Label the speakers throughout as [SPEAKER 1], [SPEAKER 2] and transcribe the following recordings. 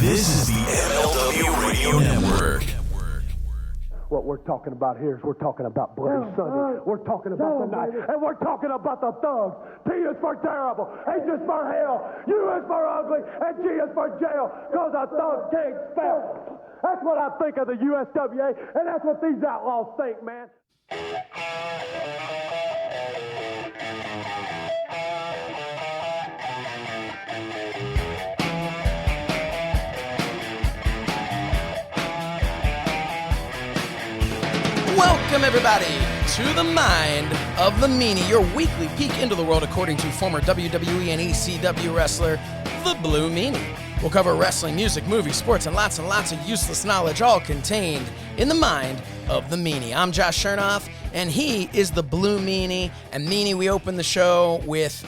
[SPEAKER 1] This is the MLW Radio Network.
[SPEAKER 2] What we're talking about here is we're talking about Bloody Sunday. We're talking about the night. And we're talking about the thugs. T is for terrible. H is for hell. U is for ugly. And G is for jail. Because a thug can't spell. That's what I think of the USWA. And that's what these outlaws think, man.
[SPEAKER 3] Welcome, everybody, to the Mind of the Meanie, your weekly peek into the world according to former WWE and ECW wrestler, the Blue Meanie. We'll cover wrestling, music, movies, sports, and lots of useless knowledge, all contained in the Mind of the Meanie. I'm Josh Shernoff, and he is the Blue Meanie. And Meanie, we open the show with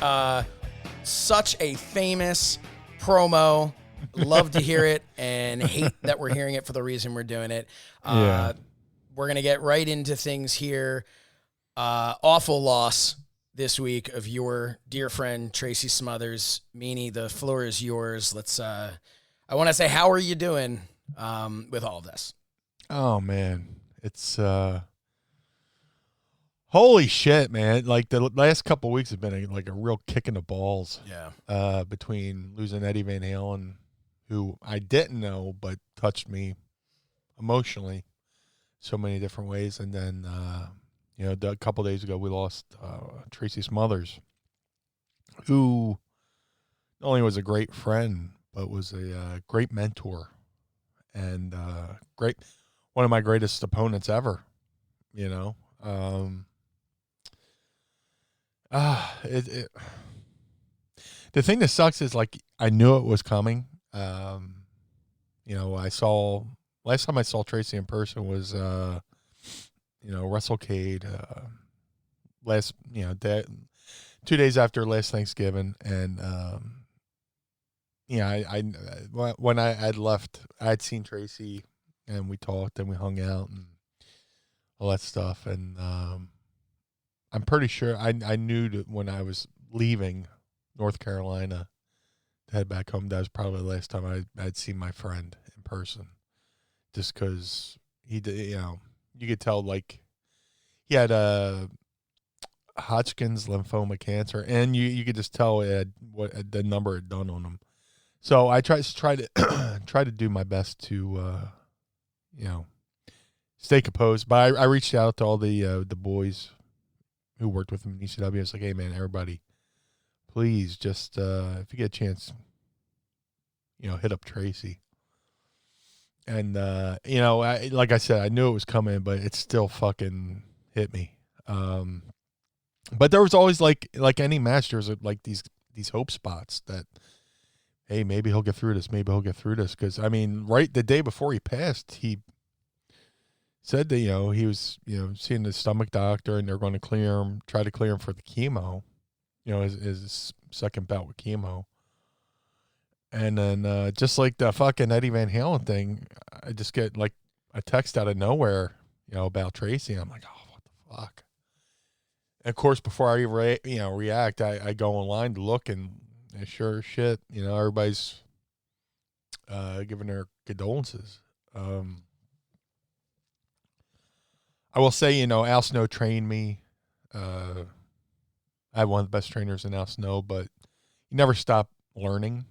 [SPEAKER 3] such a famous promo. Love to hear it, and hate that we're hearing it for the reason we're doing it. We're going to get right into things here. Awful loss this week of your dear friend, Tracy Smothers. Meanie, the floor is yours. I want to say, how are you doing with all of this?
[SPEAKER 4] Oh, man. It's, holy shit, man. Like, the last couple of weeks have been a real kick in the balls.
[SPEAKER 3] Yeah.
[SPEAKER 4] Between losing Eddie Van Halen, who I didn't know, but touched me emotionally so many different ways. And then, a couple days ago, we lost Tracy Smothers, who not only was a great friend, but was a great mentor and one of my greatest opponents ever, The thing that sucks is, I knew it was coming. Last time I saw Tracy in person was, WrestleCade, 2 days after last Thanksgiving. And, when I had left, I had seen Tracy and we talked and we hung out and all that stuff. And, I'm pretty sure I knew that when I was leaving North Carolina to head back home, that was probably the last time I'd seen my friend in person. Just because he did, you could tell, he had a Hodgkin's lymphoma cancer, and you could just tell it had what the number had done on him. So I try to do my best to, stay composed. But I reached out to all the boys who worked with him in ECW. I was like, hey man, everybody, please just if you get a chance, hit up Tracy. And, like I said, I knew it was coming, but it still fucking hit me. But there was always, like any match, there's these hope spots that, hey, maybe he'll get through this. Maybe he'll get through this. Because, right the day before he passed, he said that, he was, seeing the stomach doctor and they're going to try to clear him for the chemo, his second bout with chemo. And then just like the fucking Eddie Van Halen thing, I just get a text out of nowhere, about Tracy. I'm like, oh, what the fuck? And of course, before I react, I go online to look, and sure as shit, everybody's giving their condolences. I will say, Al Snow trained me. I have one of the best trainers in Al Snow, but you never stop learning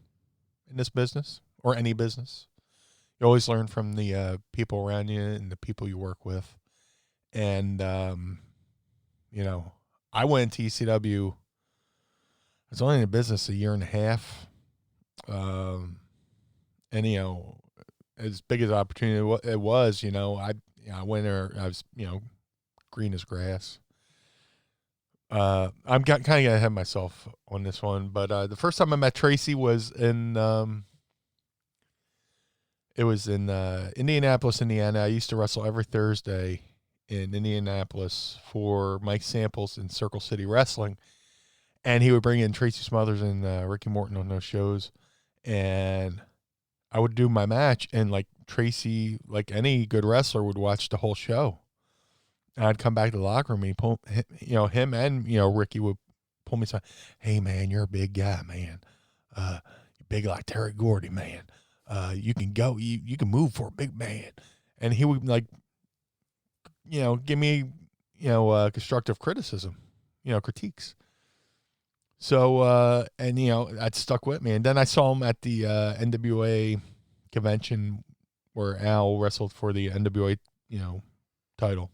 [SPEAKER 4] in this business or any business. You always learn from the people around you and the people you work with. And, I went into ECW. I was only in the business a year and a half. And, as big as an opportunity it was, I went there, I was, green as grass. I'm kind of going to have myself on this one, but the first time I met Tracy was in Indianapolis, Indiana. I used to wrestle every Thursday in Indianapolis for Mike Samples in Circle City Wrestling, and he would bring in Tracy Smothers and Ricky Morton on those shows, and I would do my match, and Tracy, like any good wrestler, would watch the whole show. I'd come back to the locker room and him and, Ricky would pull me aside. Hey man, you're a big guy, man. You're big like Terry Gordy, man. You can go. You can move for a big man. And he would like, give me, constructive criticism, critiques. So, and that stuck with me. And then I saw him at the NWA convention where Al wrestled for the NWA, title.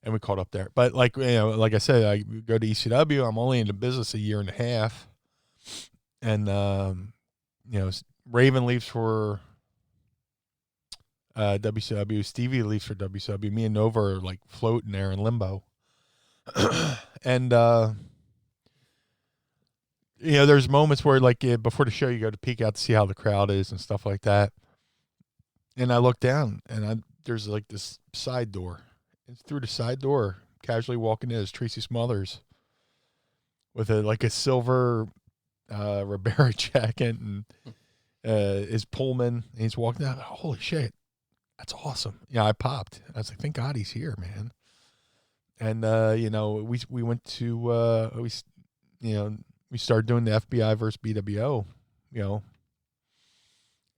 [SPEAKER 4] And we caught up there. But like I said, I go to ECW. I'm only in the business a year and a half. And, Raven leaves for WCW. Stevie leaves for WCW. Me and Nova are like floating there in limbo. And, there's moments where like before the show, you go to peek out to see how the crowd is and stuff like that. And I look down and there's like this side door. And through the side door, casually walking in is Tracy Smothers with a silver Ribera jacket and his Pullman. And he's walking out. Holy shit. That's awesome. Yeah, I popped. I was like, thank God he's here, man. And, we went to, we started doing the FBI versus BWO,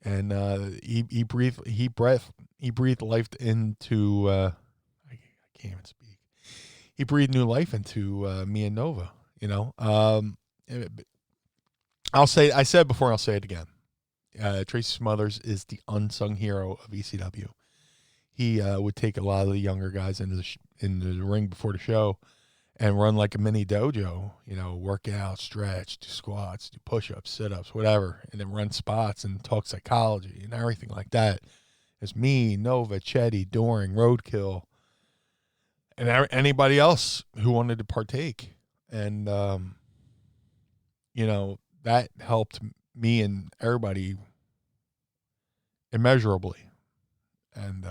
[SPEAKER 4] and he breathed life into, I can't even speak. He breathed new life into me and Nova, I said before, I'll say it again. Tracy Smothers is the unsung hero of ECW. He would take a lot of the younger guys in the ring before the show and run like a mini dojo, work out, stretch, do squats, do push-ups, sit-ups, whatever, and then run spots and talk psychology and everything like that. It's me, Nova, Chetty, Doring, Roadkill, and anybody else who wanted to partake. And, that helped me and everybody immeasurably. And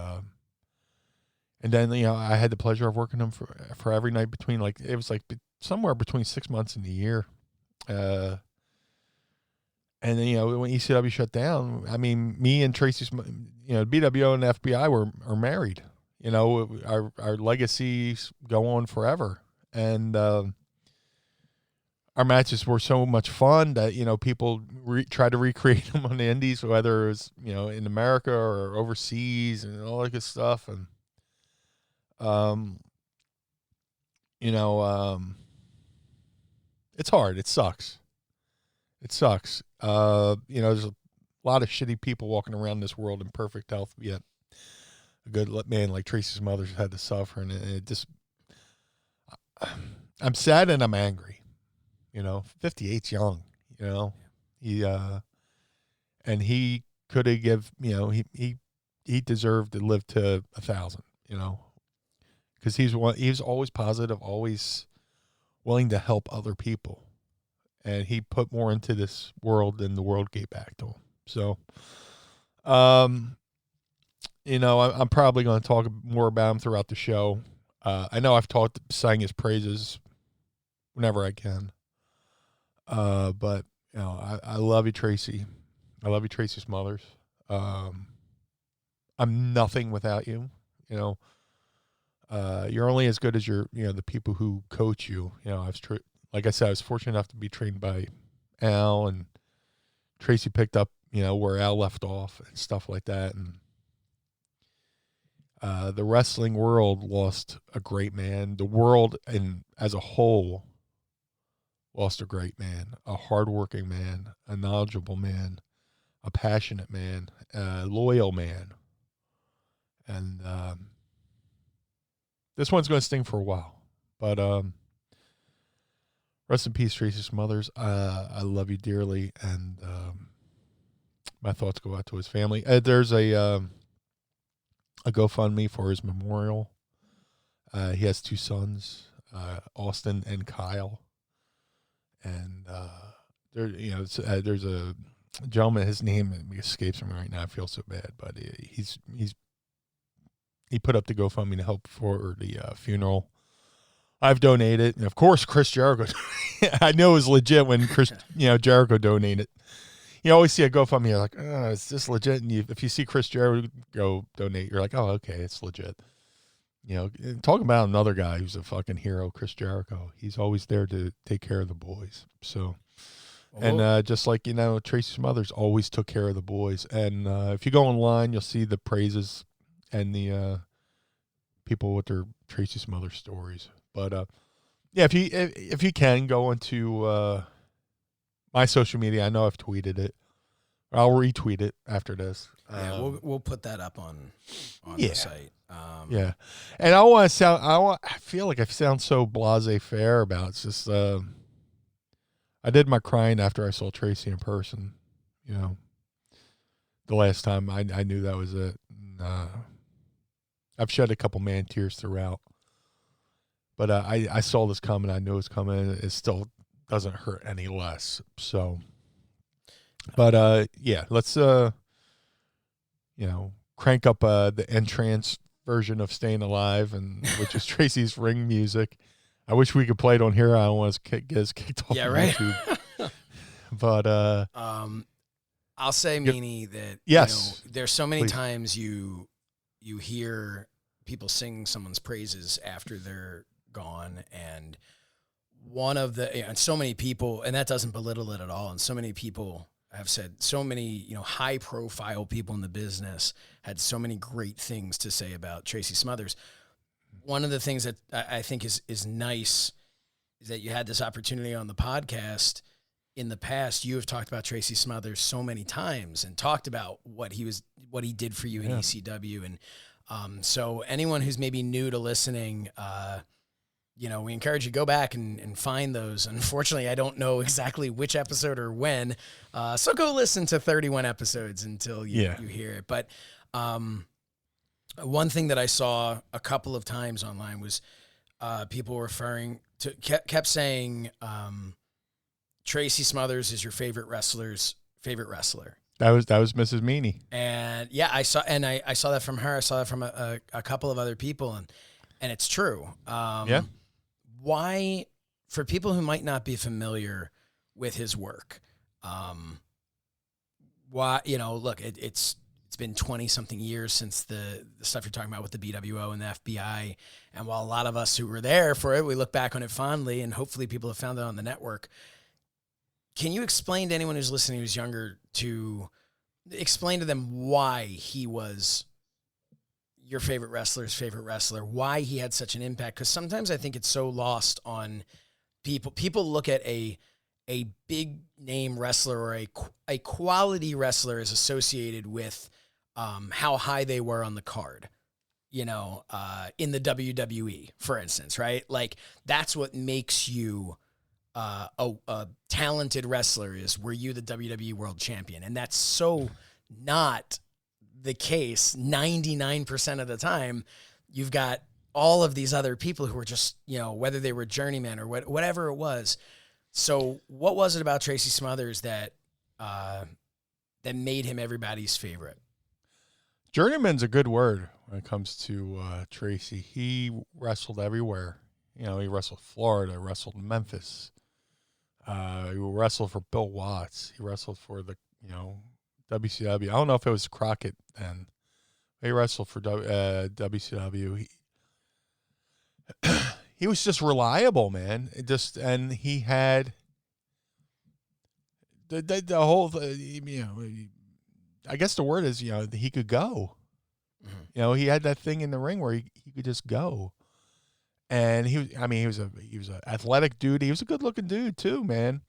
[SPEAKER 4] then, I had the pleasure of working them for every night between, it was somewhere between 6 months and a year. And then, when ECW shut down, I mean, me and Tracy, BWO and FBI are married. Our legacies go on forever. And our matches were so much fun that, people try to recreate them on the indies, whether it was, in America or overseas and all that good stuff. And, it's hard. It sucks. There's a lot of shitty people walking around this world in perfect health, yet a good man like Tracy Smothers had to suffer. And it just, I'm sad and I'm angry. 58's young, and he could have he deserved to live to 1,000, because he was always positive, always willing to help other people. And he put more into this world than the world gave back to him. So, I'm probably going to talk more about him throughout the show. I know I've sang his praises whenever I can. But I love you, Tracy. I love you, Tracy Smothers. I'm nothing without you. You're only as good as the people who coach you. Like I said, I was fortunate enough to be trained by Al, and Tracy picked up, where Al left off and stuff like that. And the wrestling world lost a great man. The world as a whole lost a great man, a hardworking man, a knowledgeable man, a passionate man, a loyal man. And this one's going to sting for a while. But rest in peace, Tracy Smothers. I love you dearly, and my thoughts go out to his family. There's a GoFundMe for his memorial. He has 2 sons, Austin and Kyle. And there's a gentleman. His name escapes me right now. I feel so bad, but he put up the GoFundMe to help for the funeral. I've donated, and of course, Chris Jericho. I know it was legit when Chris, Jericho donated. You always see a GoFundMe, you're like, oh, is this legit? And if you see Chris Jericho donate, you're like, oh, okay, it's legit. Talking about another guy who's a fucking hero, Chris Jericho. He's always there to take care of the boys. So, And just like, Tracy Smothers always took care of the boys. And if you go online, you'll see the praises and the people with their Tracy Smothers stories. But yeah, if you can go into my social media, I know I've tweeted it. I'll retweet it after this.
[SPEAKER 3] Yeah, we'll put that up on
[SPEAKER 4] yeah.
[SPEAKER 3] the site.
[SPEAKER 4] Yeah, and I feel like I sound so blasé-faire about it. It's just I did my crying after I saw Tracy in person. The last time I knew that was it. I've shed a couple man tears throughout, but I saw this coming. I knew it was coming. It still doesn't hurt any less. So, but yeah, let's crank up the entrance version of Staying Alive, and which is Tracy's ring music. I wish we could play it on here. I don't want to get us kicked off YouTube. But
[SPEAKER 3] I'll say, Meanie, that
[SPEAKER 4] yes,
[SPEAKER 3] there's so many times you hear people sing someone's praises after they're gone, and and so many people, and that doesn't belittle it at all, and so many people have said, so many high profile people in the business had so many great things to say about Tracy Smothers. One of the things that I think is nice is that you had this opportunity on the podcast. In the past, you have talked about Tracy Smothers so many times and talked about what he did for you in ECW. And so anyone who's maybe new to listening, we encourage you to go back and find those. Unfortunately, I don't know exactly which episode or when. So go listen to 31 episodes until you hear it. But one thing that I saw a couple of times online was people referring to kept saying Tracy Smothers is your favorite wrestler's favorite wrestler.
[SPEAKER 4] That was Mrs. Meanie.
[SPEAKER 3] And yeah, I saw that from her. I saw that from a couple of other people, and it's true.
[SPEAKER 4] Yeah.
[SPEAKER 3] Why, for people who might not be familiar with his work, why, look, it's been 20 something years since the stuff you're talking about with the BWO and the FBI. And while a lot of us who were there for it, we look back on it fondly, and hopefully people have found it on the network. Can you explain to anyone who's listening who's younger explain to them why he was your favorite wrestler's favorite wrestler, why he had such an impact? Because sometimes I think it's so lost on people. People look at a big name wrestler or a quality wrestler is associated with how high they were on the card, in the WWE, for instance, right? Like that's what makes you a talented wrestler is, were you the WWE World Champion? And that's so not the case 99% of the time. You've got all of these other people who were just, whether they were journeymen or whatever it was. So what was it about Tracy Smothers that made him everybody's favorite?
[SPEAKER 4] Journeyman's a good word when it comes to Tracy. He wrestled everywhere. He wrestled Florida, wrestled Memphis. He wrestled for Bill Watts. He wrestled for the, WCW. I don't know if it was Crockett then. He wrestled for WCW. He was just reliable, man. And he had the whole, I guess the word is, he could go. Mm-hmm. He had that thing in the ring where he could just go. And he was an athletic dude. He was a good looking dude too, man.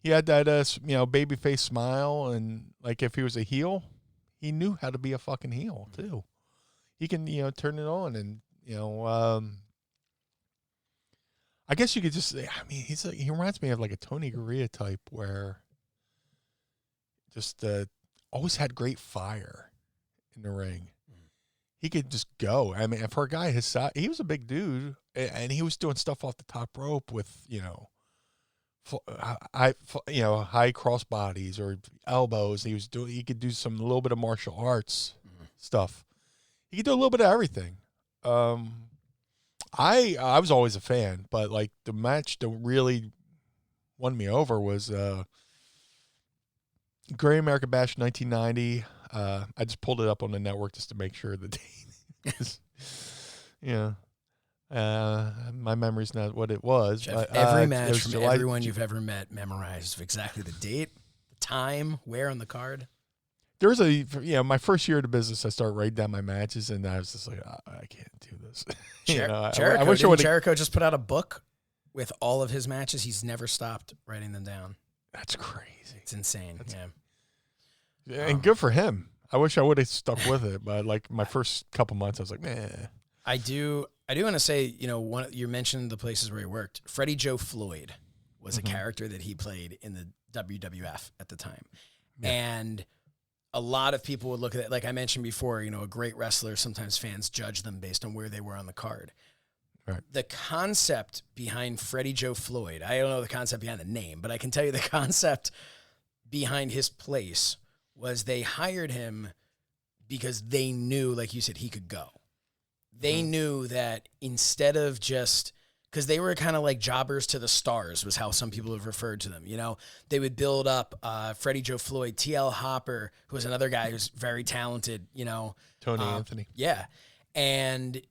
[SPEAKER 4] He had that babyface smile, and like if he was a heel, he knew how to be a fucking heel too. He can turn it on, and I guess you could just he reminds me of like a Tony Garea type, where just always had great fire in the ring. He could just go. And for a guy his size, he was a big dude, and he was doing stuff off the top rope with, high cross bodies or elbows. He could do some little bit of martial arts stuff. He could do a little bit of everything. I was always a fan, but like the match that really won me over was Great American Bash 1990. I just pulled it up on the network just to make sure the date. Yeah, My memory's not what it was.
[SPEAKER 3] Jeff,
[SPEAKER 4] But,
[SPEAKER 3] every
[SPEAKER 4] it
[SPEAKER 3] match
[SPEAKER 4] was
[SPEAKER 3] from
[SPEAKER 4] July-
[SPEAKER 3] everyone you've ever met memorized exactly the date, the time, where on the card.
[SPEAKER 4] There was my first year of the business, I started writing down my matches, and I was just like, I can't do this.
[SPEAKER 3] Jericho,
[SPEAKER 4] I wish I
[SPEAKER 3] didn't
[SPEAKER 4] would.
[SPEAKER 3] Jericho just put out a book with all of his matches. He's never stopped writing them down.
[SPEAKER 4] That's crazy.
[SPEAKER 3] It's insane. Yeah.
[SPEAKER 4] And good for him. I wish I would have stuck with it, but like my first couple months, I was like, man.
[SPEAKER 3] I do want to say, you mentioned the places where he worked. Freddie Joe Floyd was a character that he played in the WWF at the time. Yeah. And a lot of people would look at it, like I mentioned before, a great wrestler, sometimes fans judge them based on where they were on the card.
[SPEAKER 4] Right.
[SPEAKER 3] The concept behind Freddie Joe Floyd, I don't know the concept behind the name, but I can tell you the concept behind his place was they hired him because they knew, like you said, he could go. They knew that instead of just, because they were kind of like jobbers to the stars was how some people have referred to them. They would build up Freddie Joe Floyd, T.L. Hopper, who was another guy who's very talented,
[SPEAKER 4] Tony Anthony.
[SPEAKER 3] Yeah. And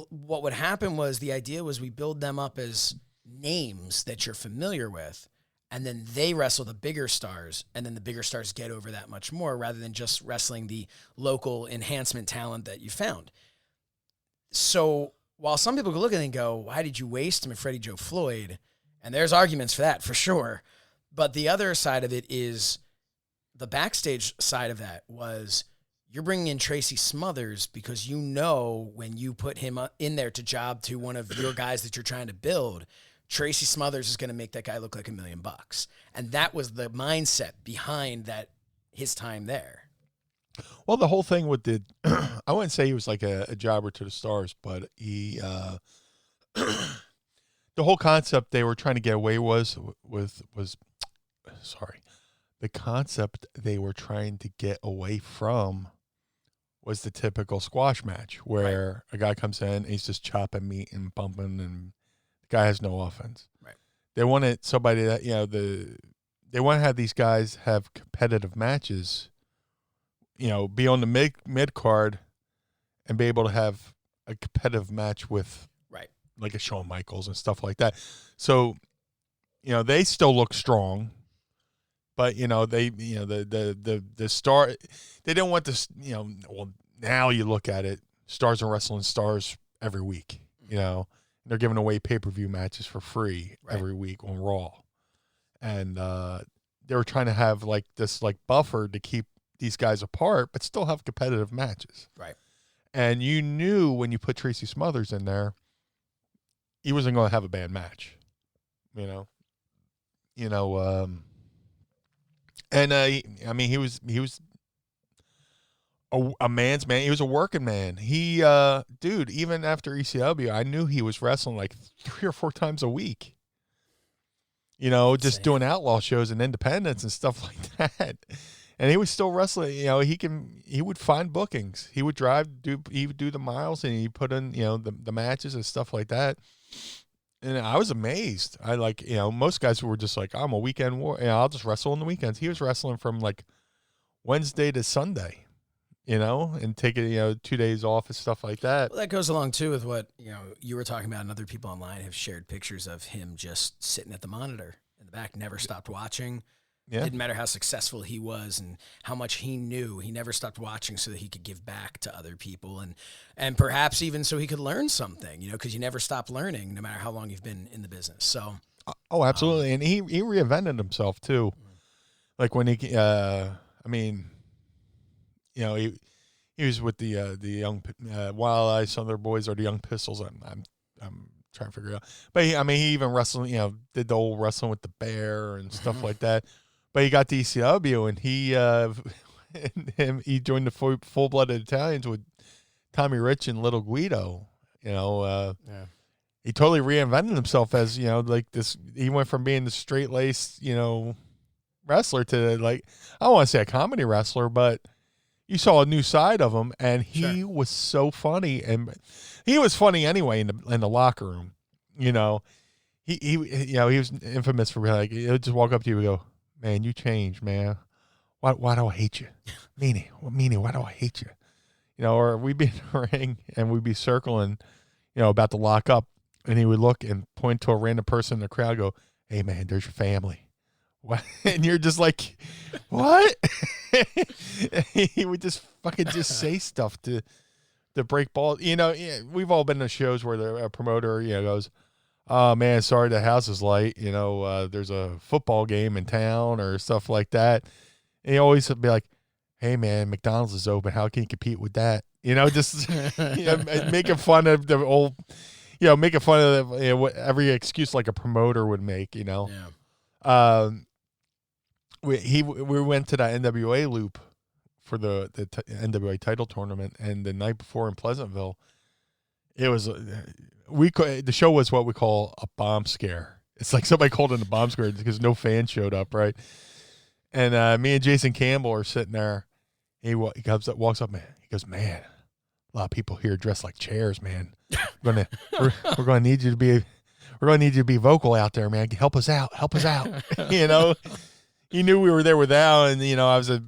[SPEAKER 3] what would happen was the idea was we build them up as names that you're familiar with, and then they wrestle the bigger stars, and then the bigger stars get over that much more rather than just wrestling the local enhancement talent that you found. So while some people could look at it and go, why did you waste him at Freddie Joe Floyd? And there's arguments for that, for sure. But the other side of it is the backstage side of that was you're bringing in Tracy Smothers because when you put him in there to job to one of your guys that you're trying to build, Tracy Smothers is going to make that guy look like $1 million. And that was the mindset behind that, his time there.
[SPEAKER 4] Well, the whole thing with I wouldn't say he was like a jobber to the stars, but he, the whole concept they were trying to get away the concept they were trying to get away from was the typical squash match where a guy comes in and he's just chopping meat and bumping and the guy has no offense.
[SPEAKER 3] Right.
[SPEAKER 4] wanted somebody that, they want to have these guys have competitive matches, be on the mid card and be able to have a competitive match with like a Shawn Michaels and stuff like that. So, they still look strong, but the star, they didn't want this, well, now you look at it, stars are wrestling stars every week, they're giving away pay-per-view matches for free every week on Raw. And they were trying to have like this like buffer to keep these guys apart, but still have competitive matches.
[SPEAKER 3] Right.
[SPEAKER 4] And you knew when you put Tracy Smothers in there, he wasn't going to have a bad match, and he was a man's man. He was a working man. He, even after ECW, I knew he was wrestling like 3 or 4 times a week. Just doing outlaw shows and independents and stuff like that. And he was still wrestling. He would find bookings. He would he would do the miles and he put in, the matches and stuff like that. And I was amazed. Most guys were just like, I'm a weekend warrior. I'll just wrestle on the weekends. He was wrestling from like Wednesday to Sunday, and taking, 2 days off and stuff like that.
[SPEAKER 3] Well, that goes along too with what, you were talking about, and other people online have shared pictures of him just sitting at the monitor in the back, never stopped watching. Yeah. Didn't matter how successful he was and how much he knew. He never stopped watching so that he could give back to other people and perhaps even so he could learn something, because you never stop learning no matter how long you've been in the business. So,
[SPEAKER 4] oh, absolutely. And he reinvented himself too. Like when he was with the young Wild Eyes, Other Boys, or the Young Pistols. I'm trying to figure it out. But he even wrestled, did the old wrestling with the bear and stuff like that. But he got to ECW and he joined the Full-Blooded Italians with Tommy Rich and Little Guido. He totally reinvented himself as, like this. He went from being the straight-laced, wrestler to like, I don't want to say a comedy wrestler, but you saw a new side of him, and he was so funny, and he was funny anyway in the locker room. He was infamous for being like, he'll just walk up to you and go, "Man, you changed, man. Why do I hate you, Meanie? Why do I hate you?" Or we'd be in the ring and we'd be circling, about to lock up, and he would look and point to a random person in the crowd, go, "Hey man, there's your family." What? And you're just like, what? He would just fucking just say stuff to break balls. We've all been to shows where a promoter, goes, "Oh man, sorry the house is late. There's a football game in town," or stuff like that. And he always would be like, "Hey man, McDonald's is open. How can you compete with that?" Just making fun of the old, making fun of every excuse like a promoter would make.
[SPEAKER 3] Yeah.
[SPEAKER 4] We went to the NWA loop for the NWA title tournament, and the night before in Pleasantville, it was the show was what we call a bomb scare. It's like somebody called it a bomb scare because no fans showed up, right? And me and Jason Campbell are sitting there. He walks up, man. He goes, "Man, a lot of people here dressed like chairs, man. We're gonna need you to be vocal out there, man. Help us out. He knew we were there with Al, and I was a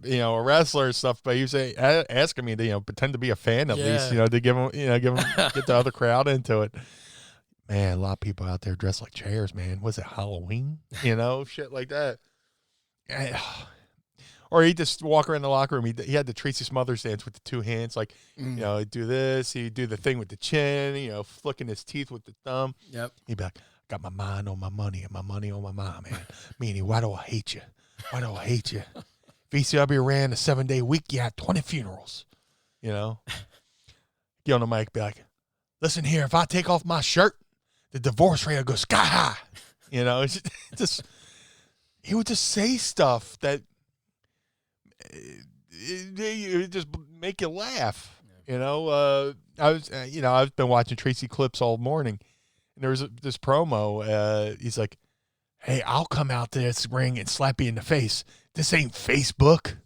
[SPEAKER 4] wrestler and stuff, but he was asking me to pretend to be a fan at least, to give him get the other crowd into it. Man, a lot of people out there dressed like chairs, man. Was it Halloween? Shit like that. Or he just walk around the locker room. He had the Tracy Smothers dance with the two hands, like he'd do this, he'd do the thing with the chin, flicking his teeth with the thumb.
[SPEAKER 3] Yep.
[SPEAKER 4] He'd be like, "Got my mind on my money and my money on my mind, man. Meanie, why do I hate you? Why do I hate you? VCW ran a 7-day week. You had 20 funerals. Get on the mic, be like, "Listen here, if I take off my shirt, the divorce rate will go sky high." It's just he would just say stuff that it would just make you laugh. I've been watching Tracy clips all morning, and there was this promo. He's like, "Hey, I'll come out to this ring and slap you in the face. This ain't Facebook."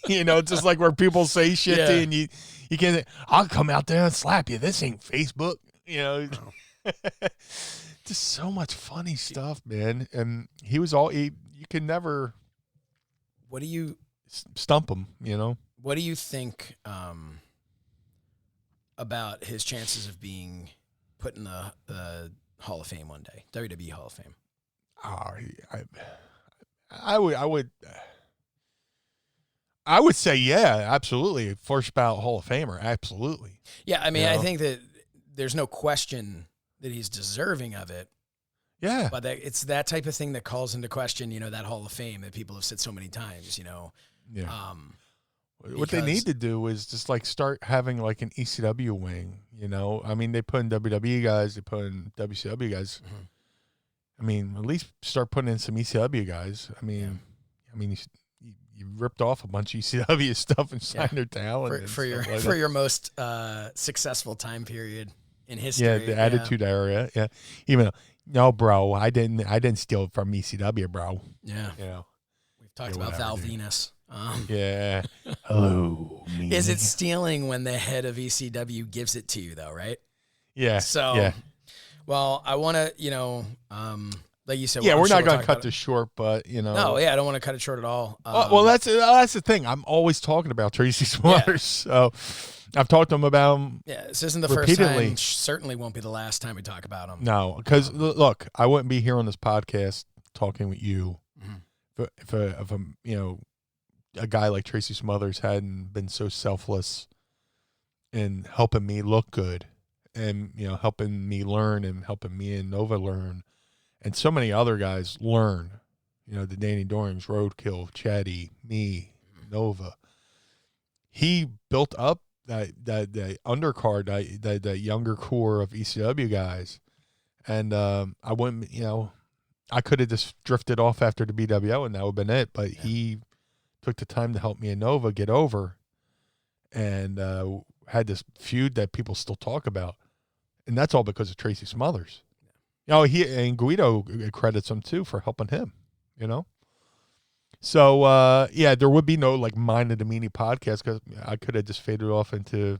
[SPEAKER 4] Just like where people say shit to you, and you can't say, "I'll come out there and slap you. This ain't Facebook." Just so much funny stuff, man. And he was you can never stump him,
[SPEAKER 3] What do you think about his chances of being put in the Hall of Fame one day, WWE Hall of Fame?
[SPEAKER 4] I would say, yeah, absolutely. First ballot Hall of Famer, absolutely.
[SPEAKER 3] Yeah, I mean, I think that there's no question that he's deserving of it.
[SPEAKER 4] Yeah.
[SPEAKER 3] But it's that type of thing that calls into question, that Hall of Fame that people have said so many times,
[SPEAKER 4] Yeah. What they need to do is just start having an ECW wing, I mean, they put in WWE guys, they put in WCW guys.
[SPEAKER 3] Mm-hmm.
[SPEAKER 4] I mean, at least start putting in some ECW guys. I mean, you ripped off a bunch of ECW stuff and signed their talent
[SPEAKER 3] for your most successful time period in history.
[SPEAKER 4] Yeah, the Attitude Era. Yeah, even no, bro, I didn't steal it from ECW, bro.
[SPEAKER 3] Yeah, we've talked about Val Venus.
[SPEAKER 4] Yeah. Hello. Meanie.
[SPEAKER 3] Is it stealing when the head of ECW gives it to you, though? Right.
[SPEAKER 4] Yeah.
[SPEAKER 3] So.
[SPEAKER 4] Yeah.
[SPEAKER 3] Well, I want to, like you said.
[SPEAKER 4] Yeah, we're not going to cut this short, but
[SPEAKER 3] No, yeah, I don't want to cut it short at all.
[SPEAKER 4] Well, that's the thing. I'm always talking about Tracy Smothers, so I've talked to him about him.
[SPEAKER 3] Yeah, this isn't the first time. Certainly won't be the last time we talk about him.
[SPEAKER 4] No, because look, I wouldn't be here on this podcast talking with you if a guy like Tracy Smothers hadn't been so selfless in helping me look good. And, helping me learn and helping me and Nova learn. And so many other guys learn. The Danny Dorings, Roadkill, Chatty, me, Nova. He built up that undercard, that younger core of ECW guys. And I wouldn't, I could have just drifted off after the BWO and that would have been it. But he took the time to help me and Nova get over. And had this feud that people still talk about. And that's all because of Tracy Smothers. He and Guido credits him too for helping him, So, there would be no Mind of the Meanie podcast because I could have just faded off into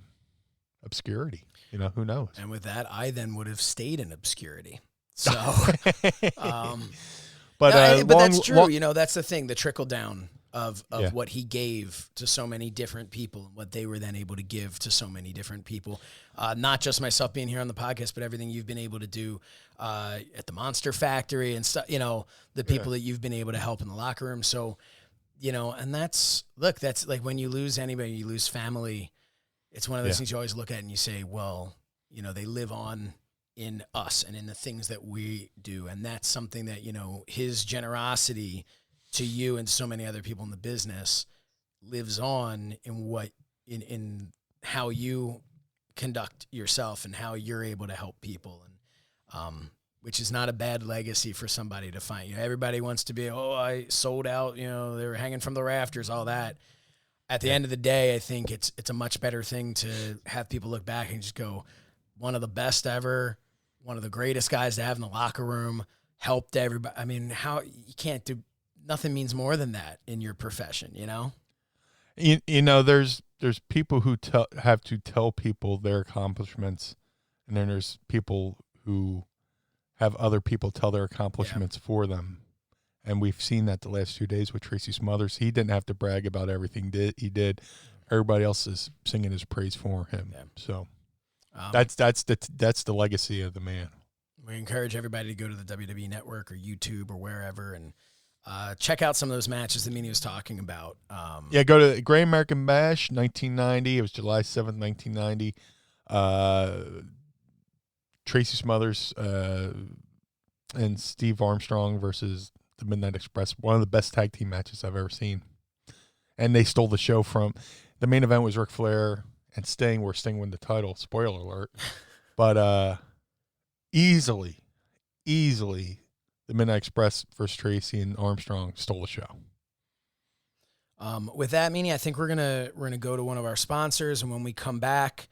[SPEAKER 4] obscurity. Who knows?
[SPEAKER 3] And with that, I then would have stayed in obscurity. So,
[SPEAKER 4] but
[SPEAKER 3] that's true. That's the thing, the trickle down of what he gave to so many different people and what they were then able to give to so many different people. Not just myself being here on the podcast, but everything you've been able to do at the Monster Factory and stuff, the people that you've been able to help in the locker room. So, and that's like when you lose anybody, you lose family. It's one of those things you always look at and you say, well, they live on in us and in the things that we do. And that's something that, his generosity to you and so many other people in the business lives on in how you conduct yourself and how you're able to help people. And, which is not a bad legacy for somebody to find. Everybody wants to be, I sold out, they were hanging from the rafters, all that. At the end of the day, I think it's a much better thing to have people look back and just go, one of the best ever, one of the greatest guys to have in the locker room, helped everybody. I mean, nothing means more than that in your profession,
[SPEAKER 4] There's people who have to tell people their accomplishments, and then there's people who have other people tell their accomplishments for them. And we've seen that the last 2 days with Tracy Smothers. He didn't have to brag about everything he did. Everybody else is singing his praise for him. Yeah. So that's the legacy of the man.
[SPEAKER 3] We encourage everybody to go to the WWE Network or YouTube or wherever and check out some of those matches that Meanie was talking about.
[SPEAKER 4] Go to Great American Bash, 1990. It was July 7th, 1990. Tracy Smothers and Steve Armstrong versus the Midnight Express. One of the best tag team matches I've ever seen. And they stole the show from – the main event was Ric Flair and Sting, where Sting won the title. Spoiler alert. But easily, the Midnight Express versus Tracy and Armstrong stole the show.
[SPEAKER 3] With that, Meanie, I think we're gonna go to one of our sponsors, and when we come back,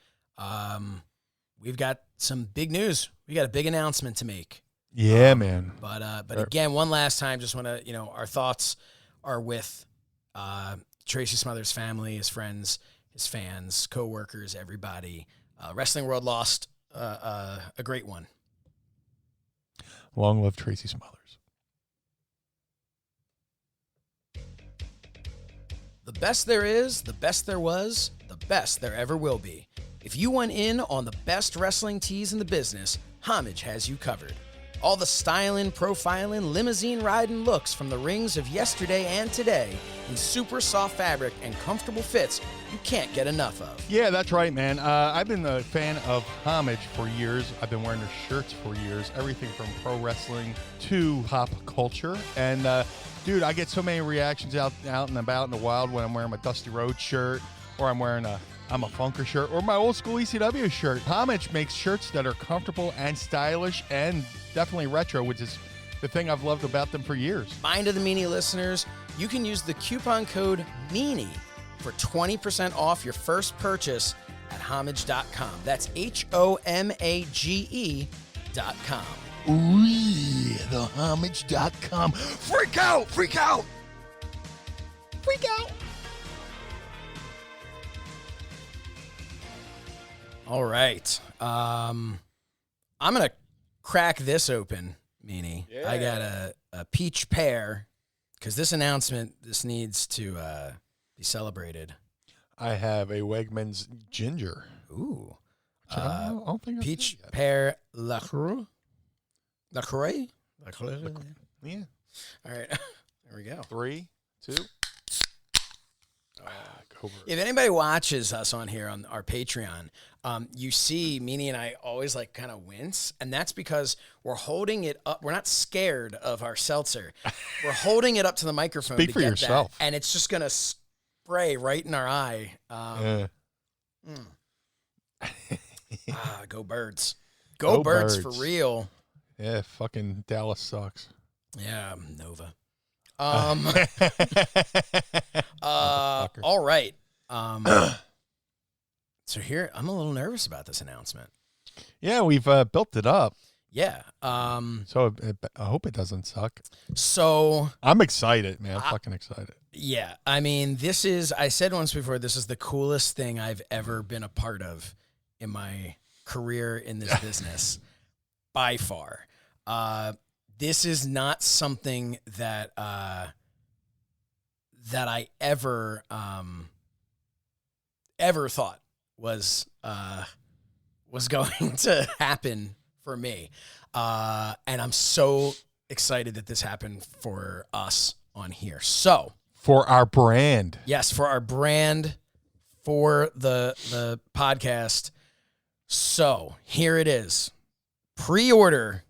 [SPEAKER 3] we've got some big news. We got a big announcement to make.
[SPEAKER 4] Yeah, man.
[SPEAKER 3] But again, one last time, just want to our thoughts are with Tracy Smothers' family, his friends, his fans, co-workers, everybody. Wrestling world lost a great one.
[SPEAKER 4] Long live Tracy Smothers.
[SPEAKER 3] The best there is, the best there was, the best there ever will be. If you want in on the best wrestling tees in the business, Homage has you covered. All the styling, profiling, limousine riding looks from the rings of yesterday and today in super soft fabric and comfortable fits you can't get enough of.
[SPEAKER 4] Yeah, that's right, man. I've been a fan of Homage for years. I've been wearing their shirts for years. Everything from pro wrestling to pop culture. And, dude, I get so many reactions out and about in the wild when I'm wearing my Dusty Rhodes shirt, or I'm wearing I'm a Funker shirt, or my old school ECW shirt. Homage makes shirts that are comfortable and stylish and definitely retro, which is the thing I've loved about them for years.
[SPEAKER 3] Mind of the Meanie listeners, you can use the coupon code MEANIE for 20% off your first purchase at homage.com. That's HOMAGE.com.
[SPEAKER 4] Ooh, yeah, the homage.com. Freak out! Freak out! Freak out!
[SPEAKER 3] All right. I'm going to crack this open, Meanie. Yeah. I got a peach pear because this needs to be celebrated.
[SPEAKER 4] I have a Wegmans ginger.
[SPEAKER 3] Ooh.
[SPEAKER 4] I don't think
[SPEAKER 3] peach pear LaCroix.
[SPEAKER 4] Yeah.
[SPEAKER 3] All right. There we go.
[SPEAKER 4] 3, 2.
[SPEAKER 3] If anybody watches us on here on our Patreon, you see Meanie and I always kind of wince, and that's because we're holding it up. We're not scared of our seltzer. We're holding it up to the microphone.
[SPEAKER 4] Speak for yourself.
[SPEAKER 3] And it's just gonna spray right in our eye. Go Birds! Go Birds for real.
[SPEAKER 4] Yeah, fucking Dallas sucks.
[SPEAKER 3] Yeah, Nova. All right. So here, I'm a little nervous about this announcement.
[SPEAKER 4] Yeah, we've built it up.
[SPEAKER 3] Yeah.
[SPEAKER 4] So I hope it doesn't suck.
[SPEAKER 3] So
[SPEAKER 4] I'm excited, man. I'm fucking excited.
[SPEAKER 3] Yeah. I mean, I said once before, this is the coolest thing I've ever been a part of in my career in this business by far. This is not something that that I ever thought was going to happen for me. And I'm so excited that this happened for us on here. So
[SPEAKER 4] For our brand.
[SPEAKER 3] yes, for our brand, for the podcast. So here it is. Pre-order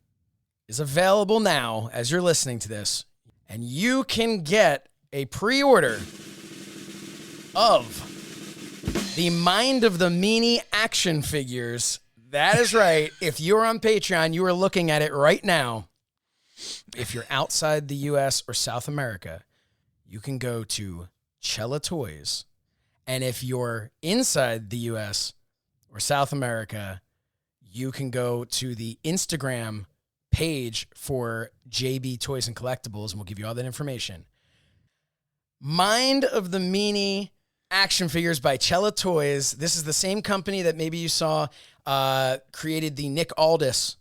[SPEAKER 3] is available now as you're listening to this, and you can get a pre-order of the Mind of the Meanie action figures. That is right. If you're on Patreon, you are looking at it right now. If you're outside the U.S. or South America, you can go to Cella Toys. And if you're inside the U.S. or South America, you can go to the Instagram page for JB Toys and Collectibles, and we'll give you all that information. Mind of the Meanie action figures by Cella Toys. This is the same company that maybe you saw created the Nick Aldis